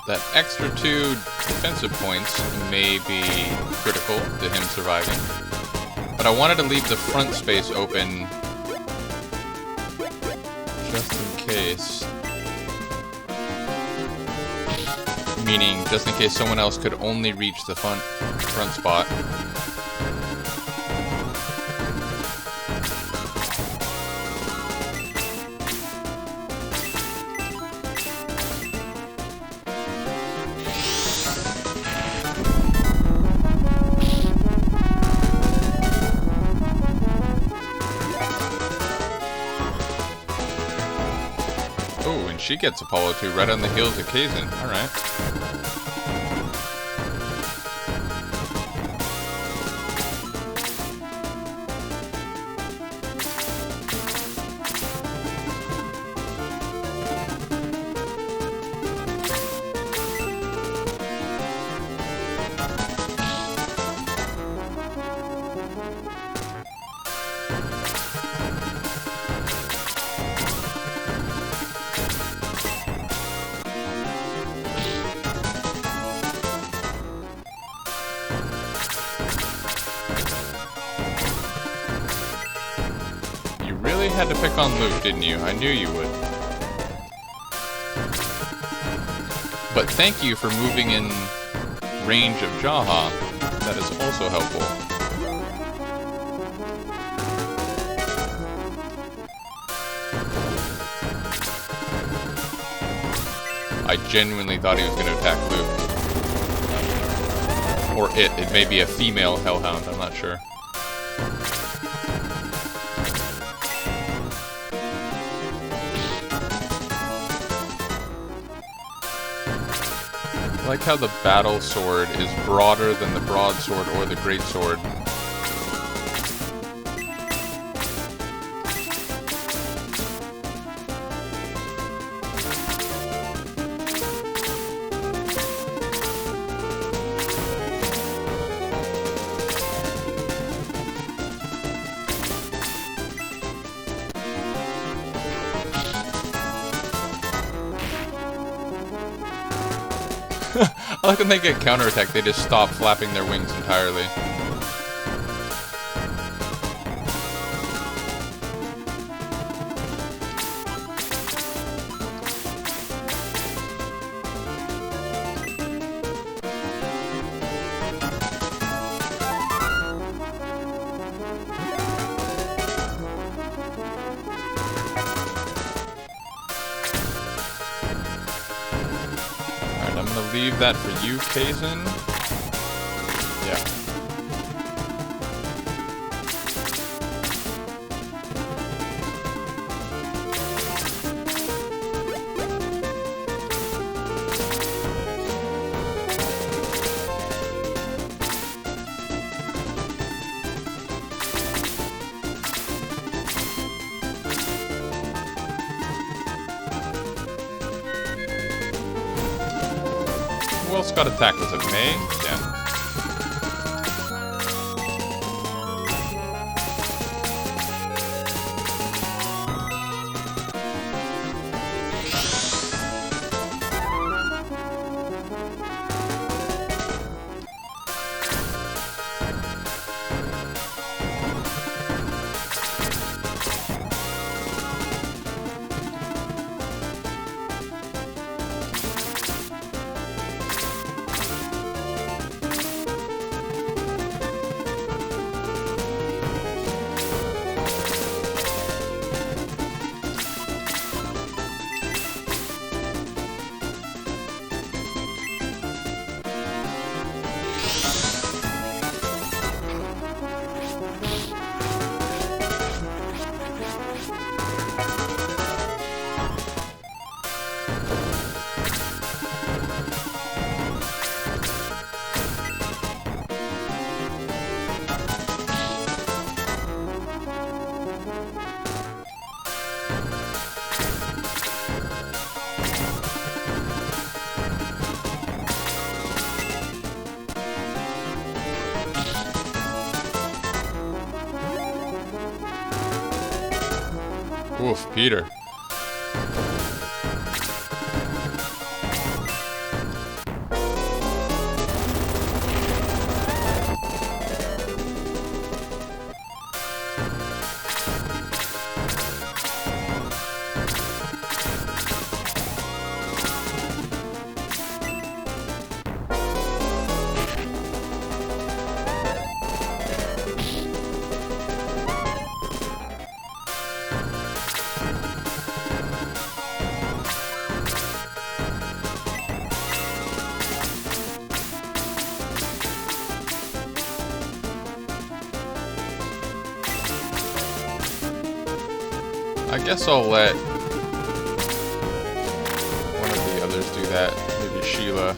[SPEAKER 1] That extra 2 defensive points may be critical to him surviving. But I wanted to leave the front space open just in case. Meaning, just in case someone else could only reach the front spot. Oh, and she gets Apollo 2 right on the heels of Kazin. Alright. Had to pick on Luke, didn't you? I knew you would. But thank you for moving in range of Jaha. That is also helpful. I genuinely thought he was going to attack Luke. Or it. It may be a female hellhound, I'm not sure. I like how the battle sword is broader than the broadsword or the great sword. I like when they get counterattacked, they just stop flapping their wings entirely. Leave that for you, Kazin. Yeah. Who else got attacked? Was it May? Yeah. Oof, Peter. I guess I'll let one of the others do that. Maybe Sheila.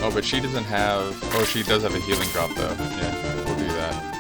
[SPEAKER 1] Oh, but she doesn't have... Oh, she does have a healing drop, though. Yeah, we'll do that.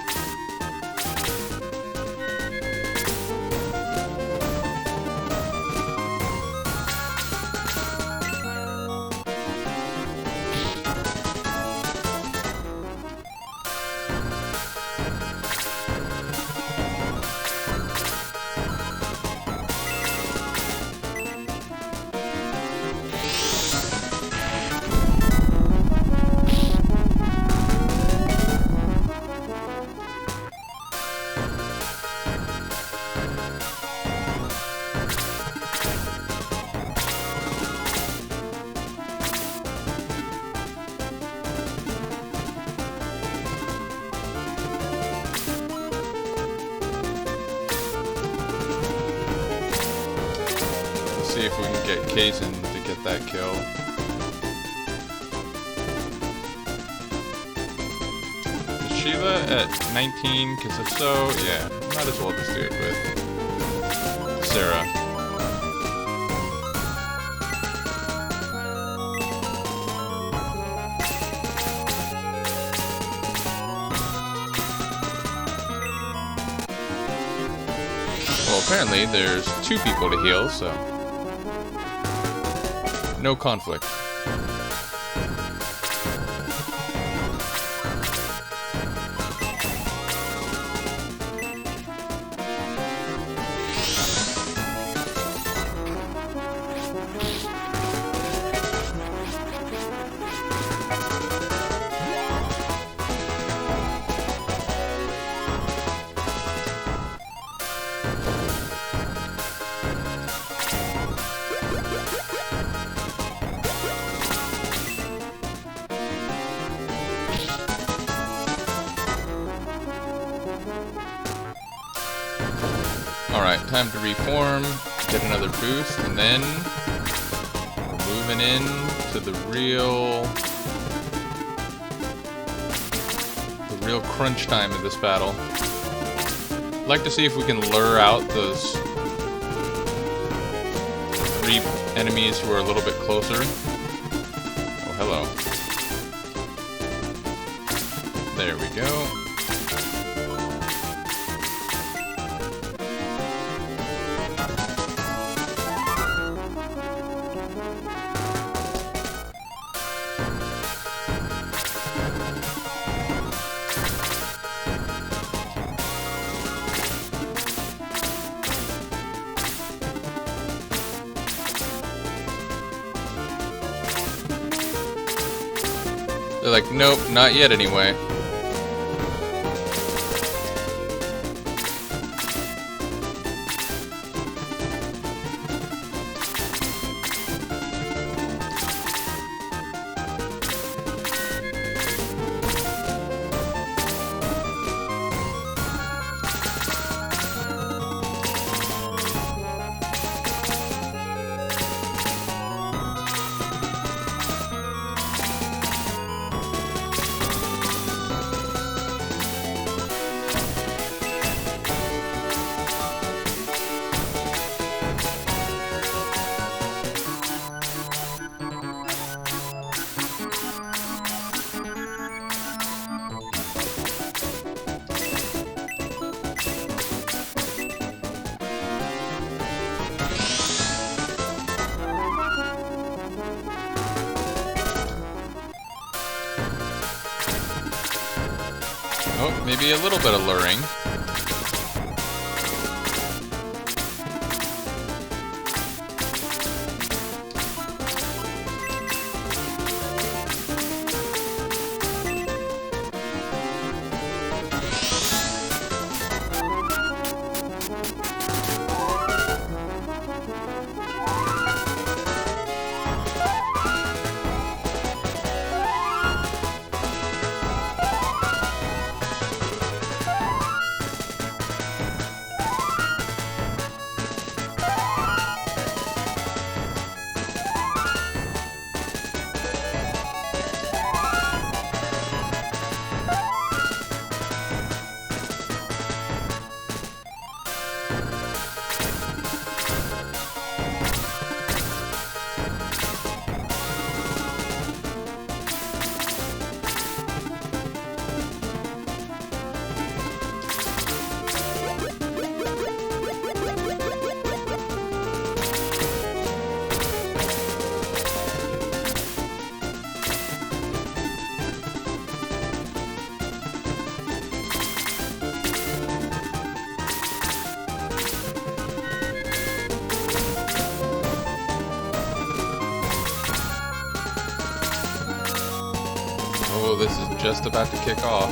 [SPEAKER 1] get Kazin to get that kill. Is Shiva at 19? Because if so, yeah, might as well just do it with Sarah. Well, apparently there's 2 people to heal, so no conflict. Alright, time to reform, get another boost, and then we're moving in to the real crunch time of this battle. I'd like to see if we can lure out those 3 enemies who are a little bit closer. Oh, hello. There we go. They're like, nope, not yet anyway. Oh, maybe a little bit of luring. Oh, this is just about to kick off.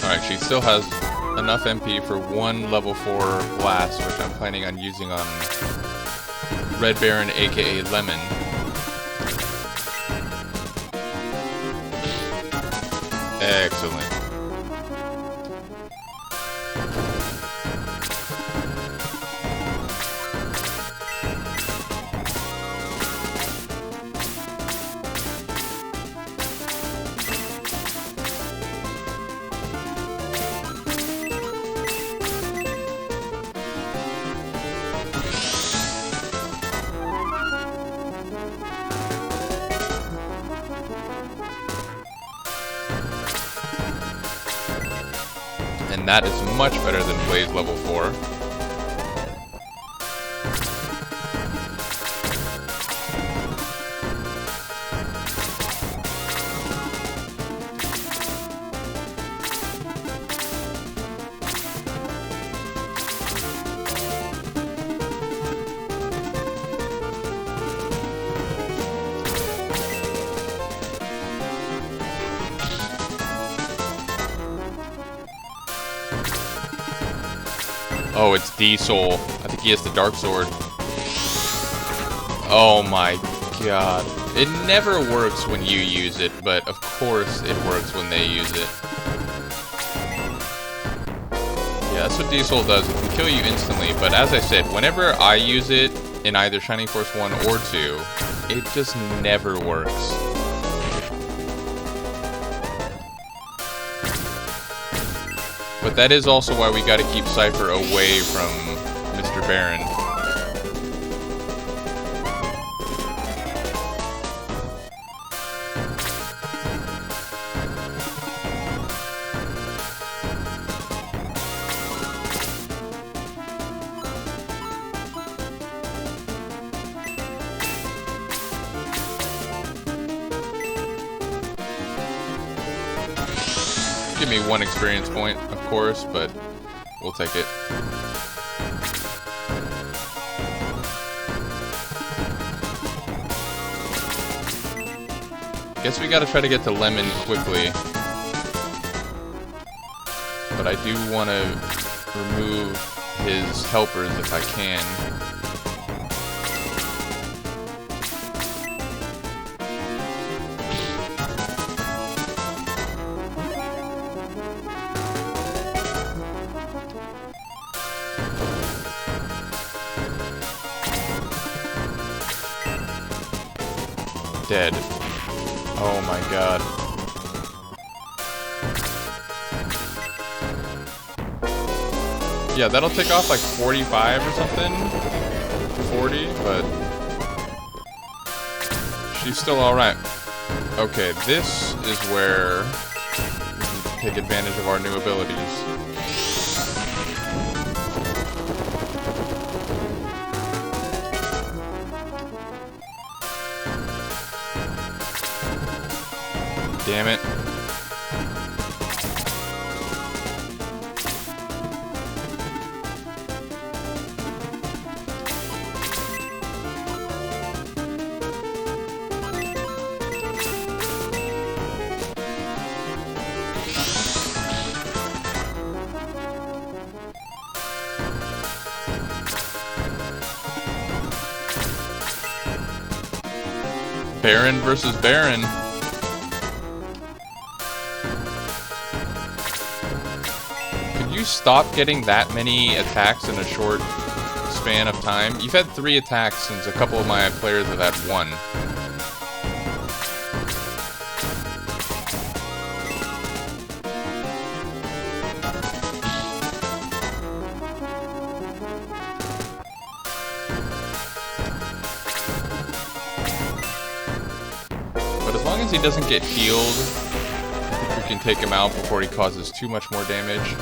[SPEAKER 1] Alright, she still has enough MP for one level 4 blast, which I'm planning on using on Red Baron, aka Lemon. Excellent. And that is much better than Blaze level 4. Oh, it's Diesel. I think he has the Dark Sword. Oh my god. It never works when you use it, but of course it works when they use it. Yeah, that's what Diesel does. It can kill you instantly, but as I said, whenever I use it in either Shining Force 1 or 2, it just never works. But that is also why we gotta keep Cypher away from Mr. Baron. Give me 1 experience point, of course, but we'll take it. Guess we gotta try to get to Lemon quickly. But I do want to remove his helpers if I can. Dead. Oh my god. Yeah, that'll take off like 45 or something. 40, but she's still alright. Okay, this is where we can take advantage of our new abilities. Damn it. Baron versus Baron. Stop getting that many attacks in a short span of time? You've had 3 attacks since a couple of my players have had 1. But as long as he doesn't get healed, I think we can take him out before he causes too much more damage.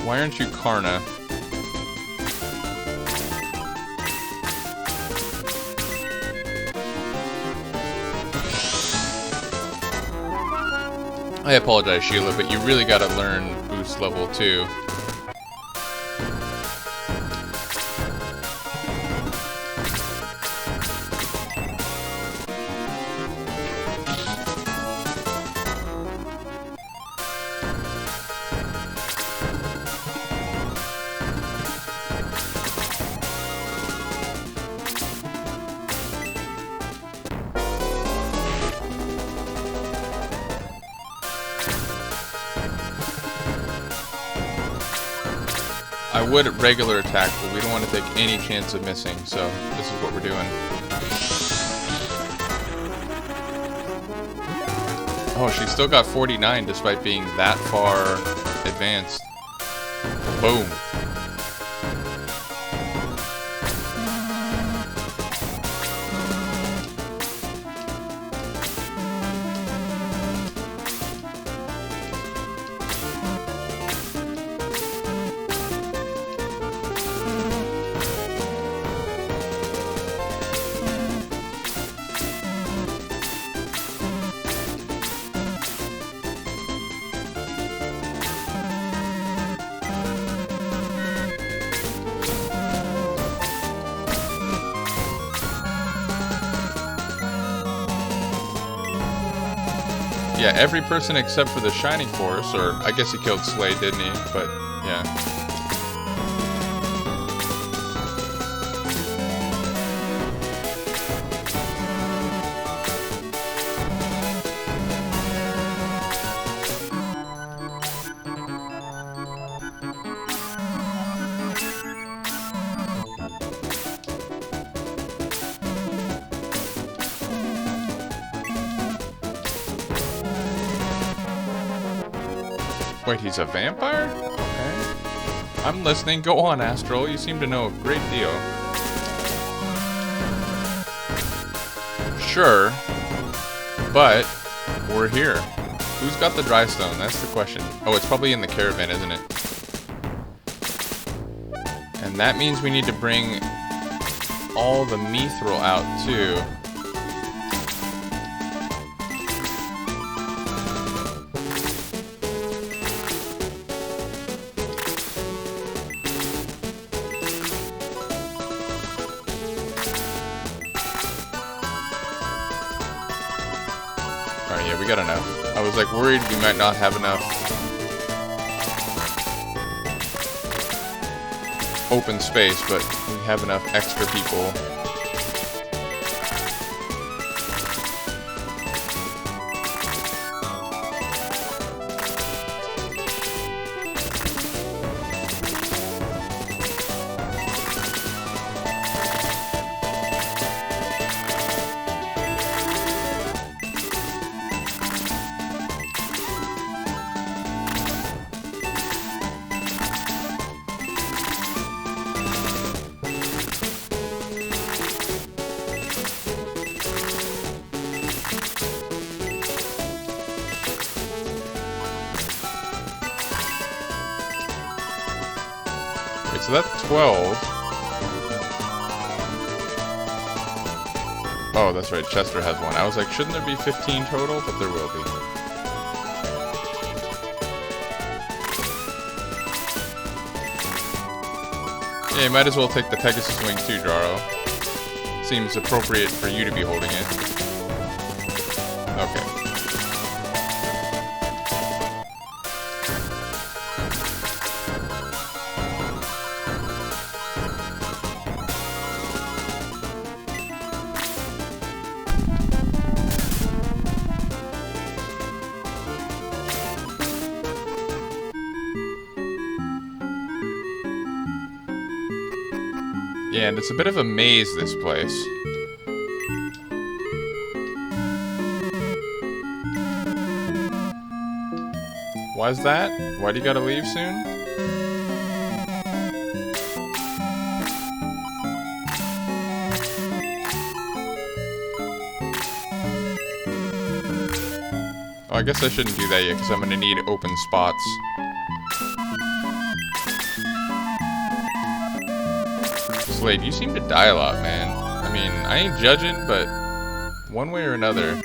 [SPEAKER 1] Why aren't you Karna? I apologize, Sheila, but you really gotta learn boost level 2. I would at regular attack, but we don't want to take any chance of missing, so this is what we're doing. Oh, she's still got 49 despite being that far advanced. Boom. Yeah, every person except for the Shining Force, or I guess he killed Slay, didn't he? But, yeah. Wait, he's a vampire? Okay. I'm listening. Go on, Astral. You seem to know a great deal. Sure. But we're here. Who's got the dry stone? That's the question. Oh, it's probably in the caravan, isn't it? And that means we need to bring all the mithril out, too. Alright, yeah, we got enough. I was like worried we might not have enough open space, but we have enough extra people. So that's 12. Oh, that's right. Chester has one. I was like, shouldn't there be 15 total? But there will be. Yeah, you might as well take the Pegasus wing too, Jaro. Seems appropriate for you to be holding it. Okay. Yeah, and it's a bit of a maze, this place. Why's that? Why do you gotta leave soon? Oh, I guess I shouldn't do that yet, because I'm gonna need open spots. Slade, you seem to die a lot, man. I mean, I ain't judging, but one way or another.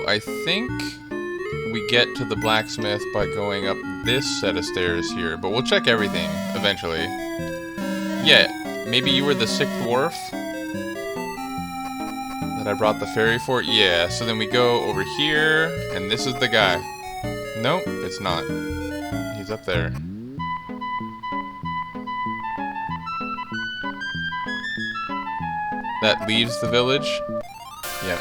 [SPEAKER 1] I think we get to the blacksmith by going up this set of stairs here, but we'll check everything eventually. Yeah, maybe you were the sick dwarf that I brought the fairy for? Yeah, so then we go over here, and this is the guy. Nope, it's not. He's up there. That leaves the village? Yep.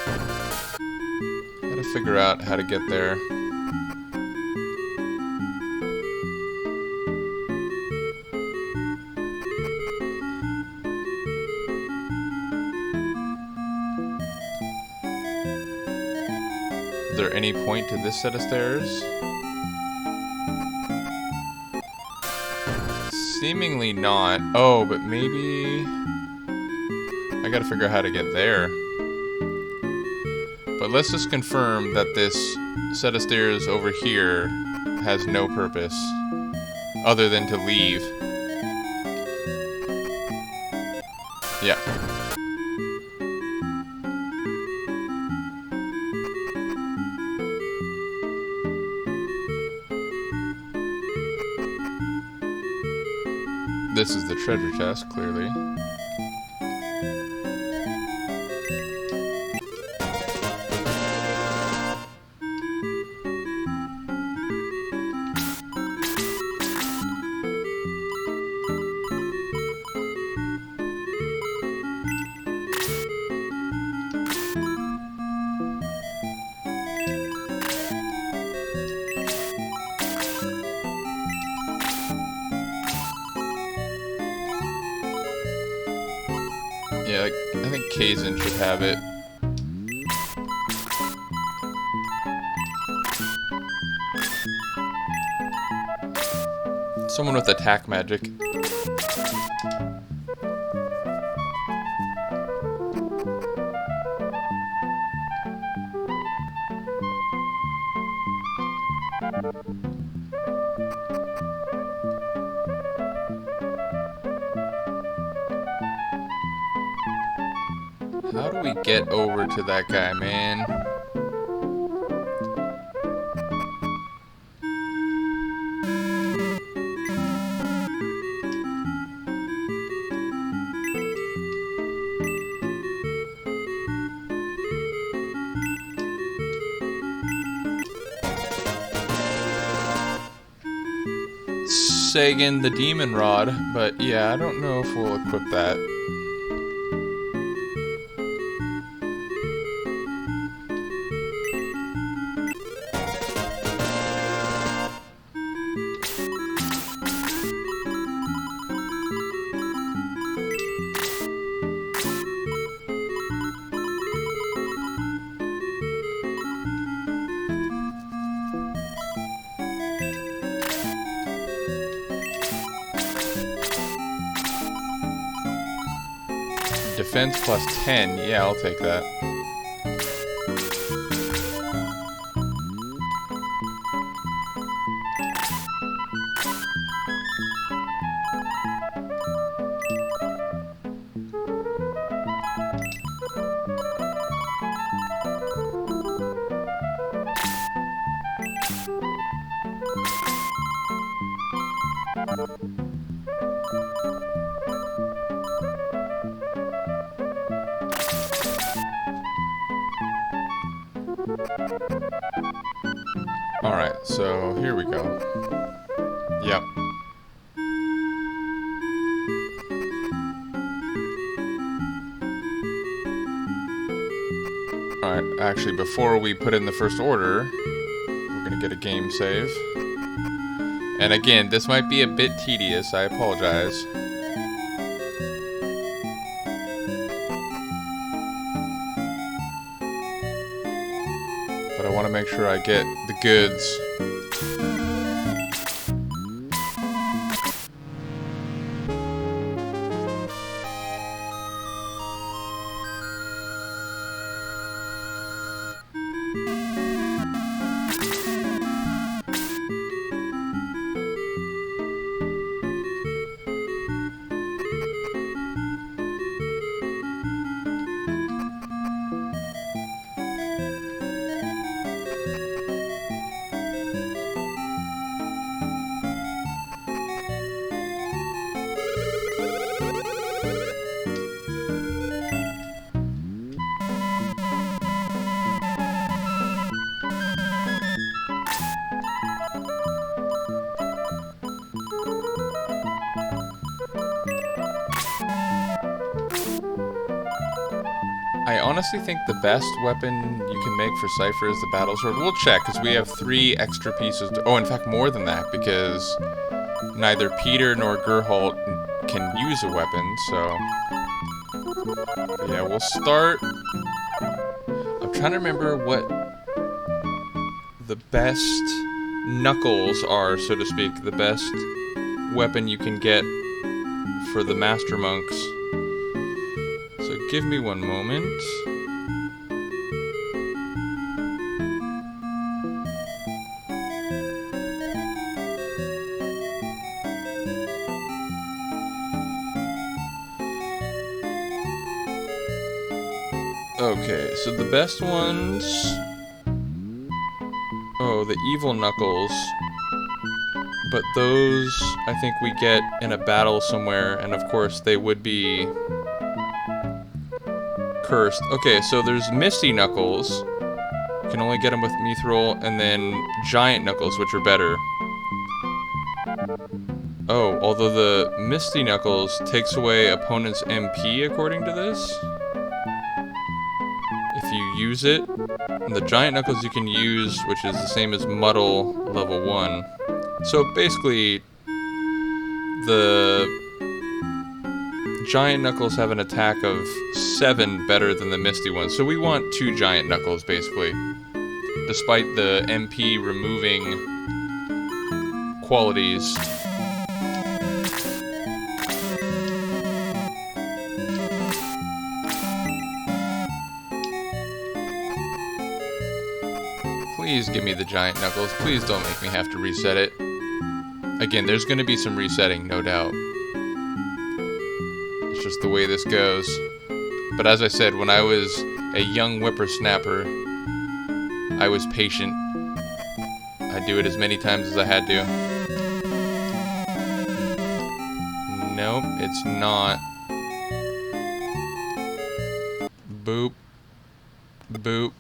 [SPEAKER 1] Gotta figure out how to get there. Is there any point to this set of stairs? Seemingly not. Oh, but maybe... I gotta figure out how to get there. But let's just confirm that this set of stairs over here has no purpose other than to leave. Yeah. This is the treasure chest, clearly. Yeah, I think Kazin should have it. Someone with attack magic. How do we get over to that guy, man? Sagan the demon rod, but yeah, I don't know if we'll equip that. Defense plus 10, yeah, I'll take that. Alright, so here we go. Yep. Alright, actually, before we put in the first order, we're gonna get a game save. And again, this might be a bit tedious, I apologize. But I want to make sure I get the goods. I honestly think the best weapon you can make for Cypher is the battle sword. We'll check, because we have 3 extra pieces. Oh, in fact, more than that, because neither Peter nor Gerholt can use a weapon, so... Yeah, we'll start... I'm trying to remember what the best knuckles are, so to speak. The best weapon you can get for the Master Monks. So give me one moment. Okay, so the best ones... Oh, the evil knuckles. But those, I think we get in a battle somewhere, and of course they would be... cursed. Okay, so there's Misty Knuckles. You can only get them with Mithril, and then Giant Knuckles, which are better. Oh, although the Misty Knuckles takes away opponent's MP according to this. If you use it. And the Giant Knuckles you can use, which is the same as Muddle level 1. So basically, the Giant Knuckles have an attack of 7 better than the Misty ones. So we want 2 Giant Knuckles, basically. Despite the MP removing qualities. Please give me the Giant Knuckles. Please don't make me have to reset it. Again, there's going to be some resetting, no doubt. It's just the way this goes. But as I said, when I was a young whippersnapper, I was patient. I'd do it as many times as I had to. Nope, it's not. Boop. Boop.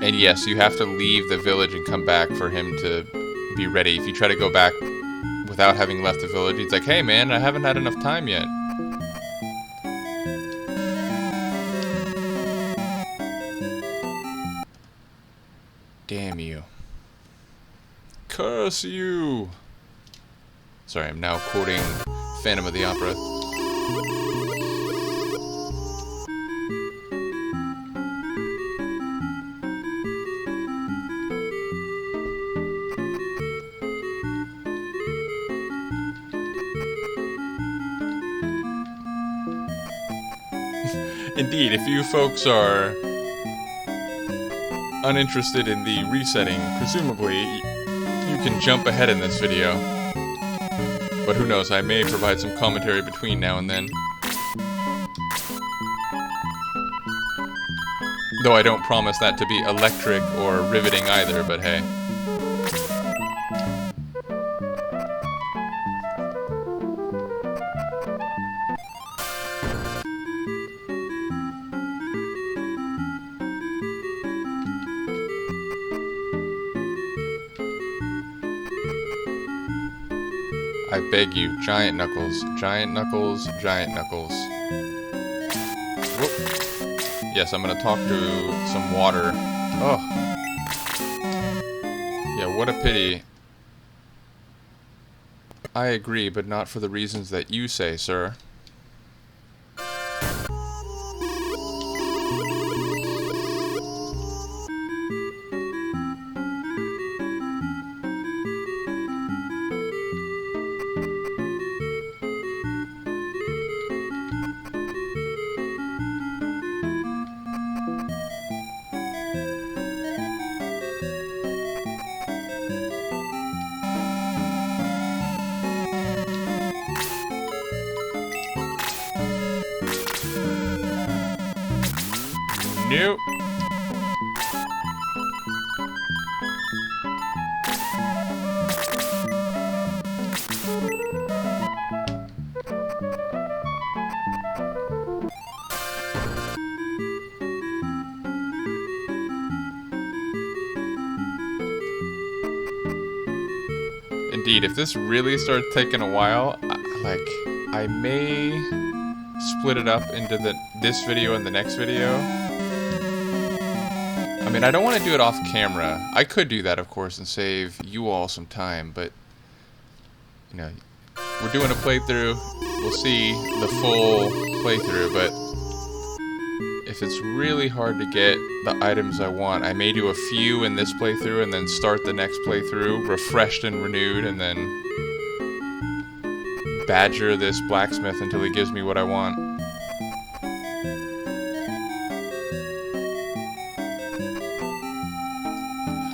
[SPEAKER 1] And yes, you have to leave the village and come back for him to be ready. If you try to go back without having left the village, he's like, hey man, I haven't had enough time yet. Damn you. Curse you! Sorry, I'm now quoting Phantom of the Opera. Indeed, if you folks are uninterested in the resetting, presumably you can jump ahead in this video. But who knows, I may provide some commentary between now and then. Though I don't promise that to be electric or riveting either, but hey. I beg you, Giant Knuckles, Giant Knuckles, Giant Knuckles. Whoop. Yes, I'm gonna talk to some water. Oh. Yeah, what a pity. I agree, but not for the reasons that you say, sir. Nope. Indeed, if this really starts taking a while, I may split it up into this video and the next video. I mean, I don't want to do it off camera. I could do that, of course, and save you all some time, but, you know, we're doing a playthrough. We'll see the full playthrough, but if it's really hard to get the items I want, I may do a few in this playthrough and then start the next playthrough refreshed and renewed, and then badger this blacksmith until he gives me what I want.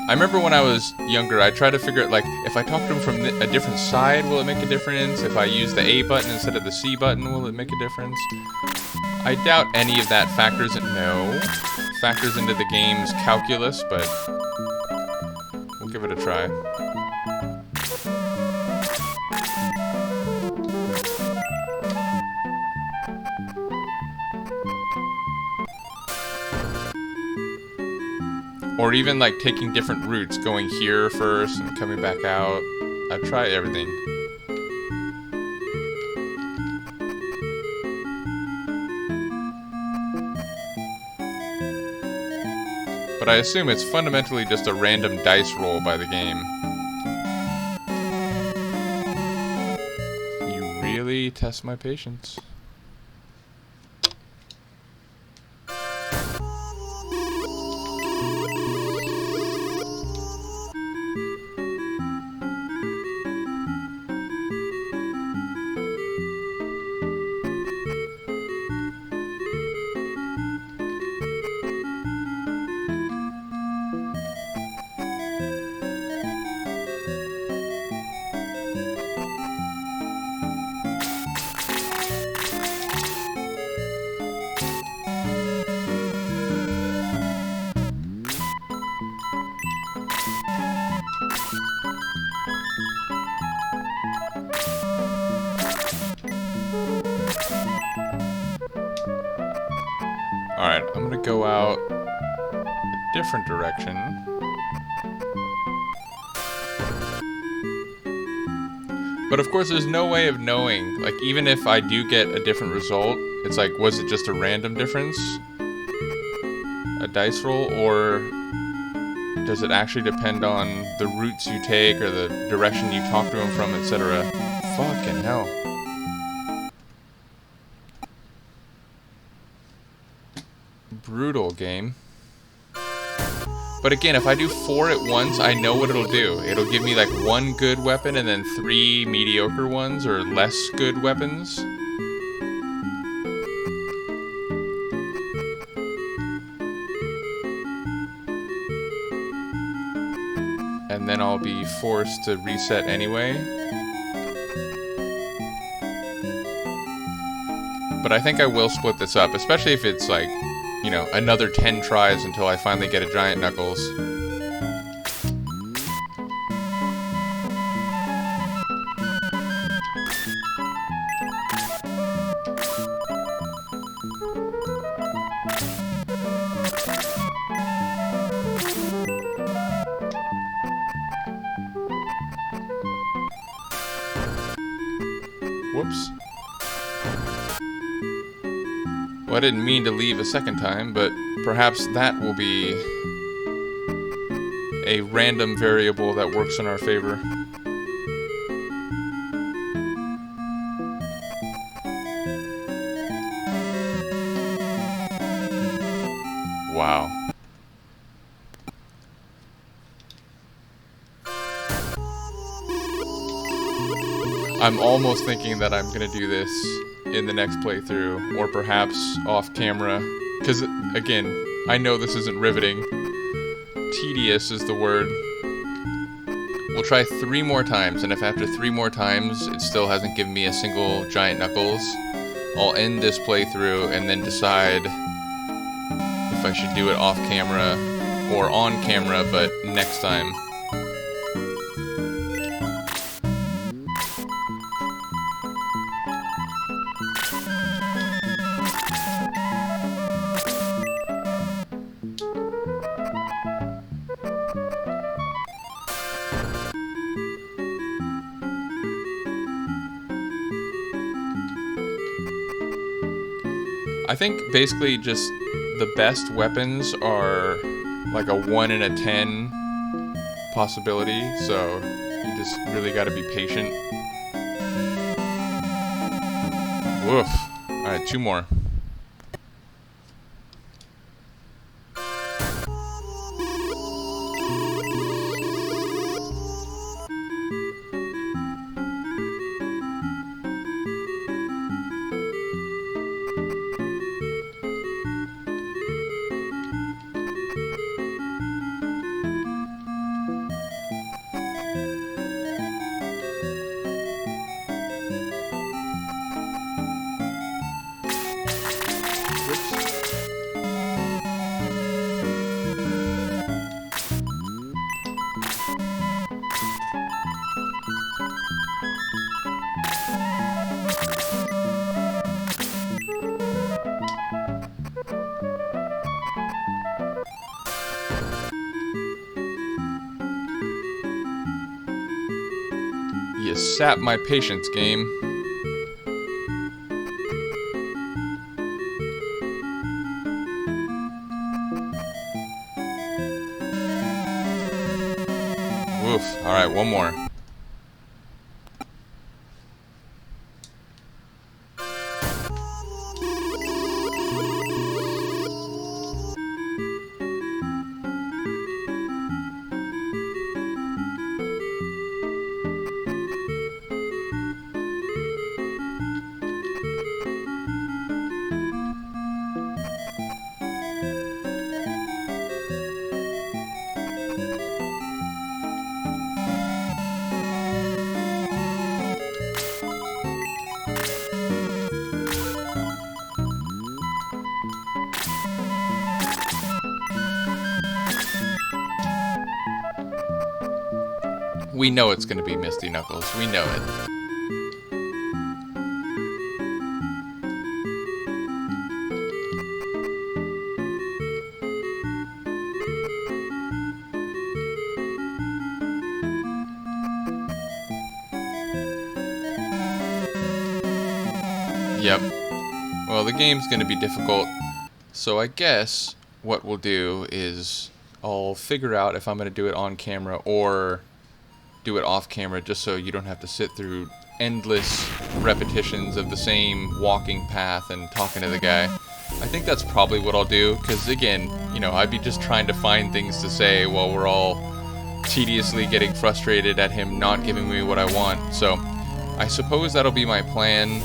[SPEAKER 1] I remember when I was younger, I tried to figure out, like, if I talk to him from a different side, will it make a difference? If I use the A button instead of the C button, will it make a difference? I doubt any of that factors into the game's calculus, but we'll give it a try. Or even like taking different routes, going here first and coming back out. I've tried everything. But I assume it's fundamentally just a random dice roll by the game. You really test my patience. Alright, I'm gonna go out a different direction. But of course, there's no way of knowing. Like, even if I do get a different result, it's like, was it just a random difference? A dice roll? Or does it actually depend on the routes you take or the direction you talk to him from, etc.? Fucking hell. Brutal game. But again, if I do 4 at once, I know what it'll do. It'll give me like 1 good weapon and then 3 mediocre ones or less good weapons. And then I'll be forced to reset anyway. But I think I will split this up, especially if it's like, you know, another 10 tries until I finally get a giant knuckles. Whoops. Well, I didn't mean to leave a second time, but perhaps that will be a random variable that works in our favor. Wow. I'm almost thinking that I'm gonna do this in the next playthrough, or perhaps off camera, because again, I know this isn't riveting. Tedious is the word. We'll try 3 more times, and if after 3 more times it still hasn't given me a single giant knuckles, I'll end this playthrough and then decide if if I should do it off camera or on camera, but next time. I think basically just the best weapons are like a 1 in a 10 possibility, so you just really gotta be patient. Woof. Alright, 2 more. You sap my patience, game. Woof. Alright, 1 more. We know it's gonna be Misty Knuckles. We know it. Yep. Well, the game's gonna be difficult, so I guess what we'll do is I'll figure out if I'm gonna do it on camera or do it off camera, just so you don't have to sit through endless repetitions of the same walking path and talking to the guy. I think that's probably what I'll do, because again, you know, I'd be just trying to find things to say while we're all tediously getting frustrated at him not giving me what I want. So I suppose that'll be my plan.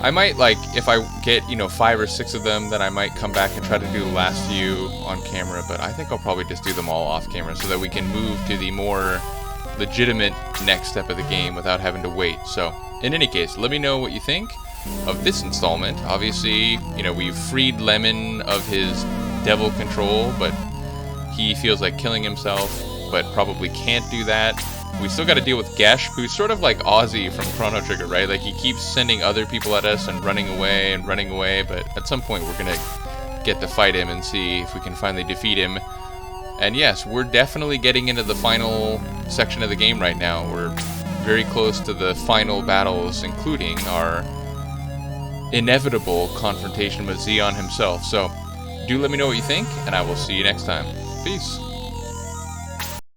[SPEAKER 1] I might, like, if I get, you know, 5 or 6 of them, then I might come back and try to do the last few on camera, but I think I'll probably just do them all off camera so that we can move to the more legitimate next step of the game without having to wait. So, in any case, let me know what you think of this installment. Obviously, you know, we've freed Lemon of his devil control, but he feels like killing himself, but probably can't do that. We still got to deal with Gesh, who's sort of like Ozzy from Chrono Trigger, right? Like, he keeps sending other people at us and running away, but at some point we're gonna get to fight him and see if we can finally defeat him. And yes, we're definitely getting into the final section of the game right now. We're very close to the final battles, including our inevitable confrontation with Zeon himself. So, do let me know what you think, and I will see you next time. Peace.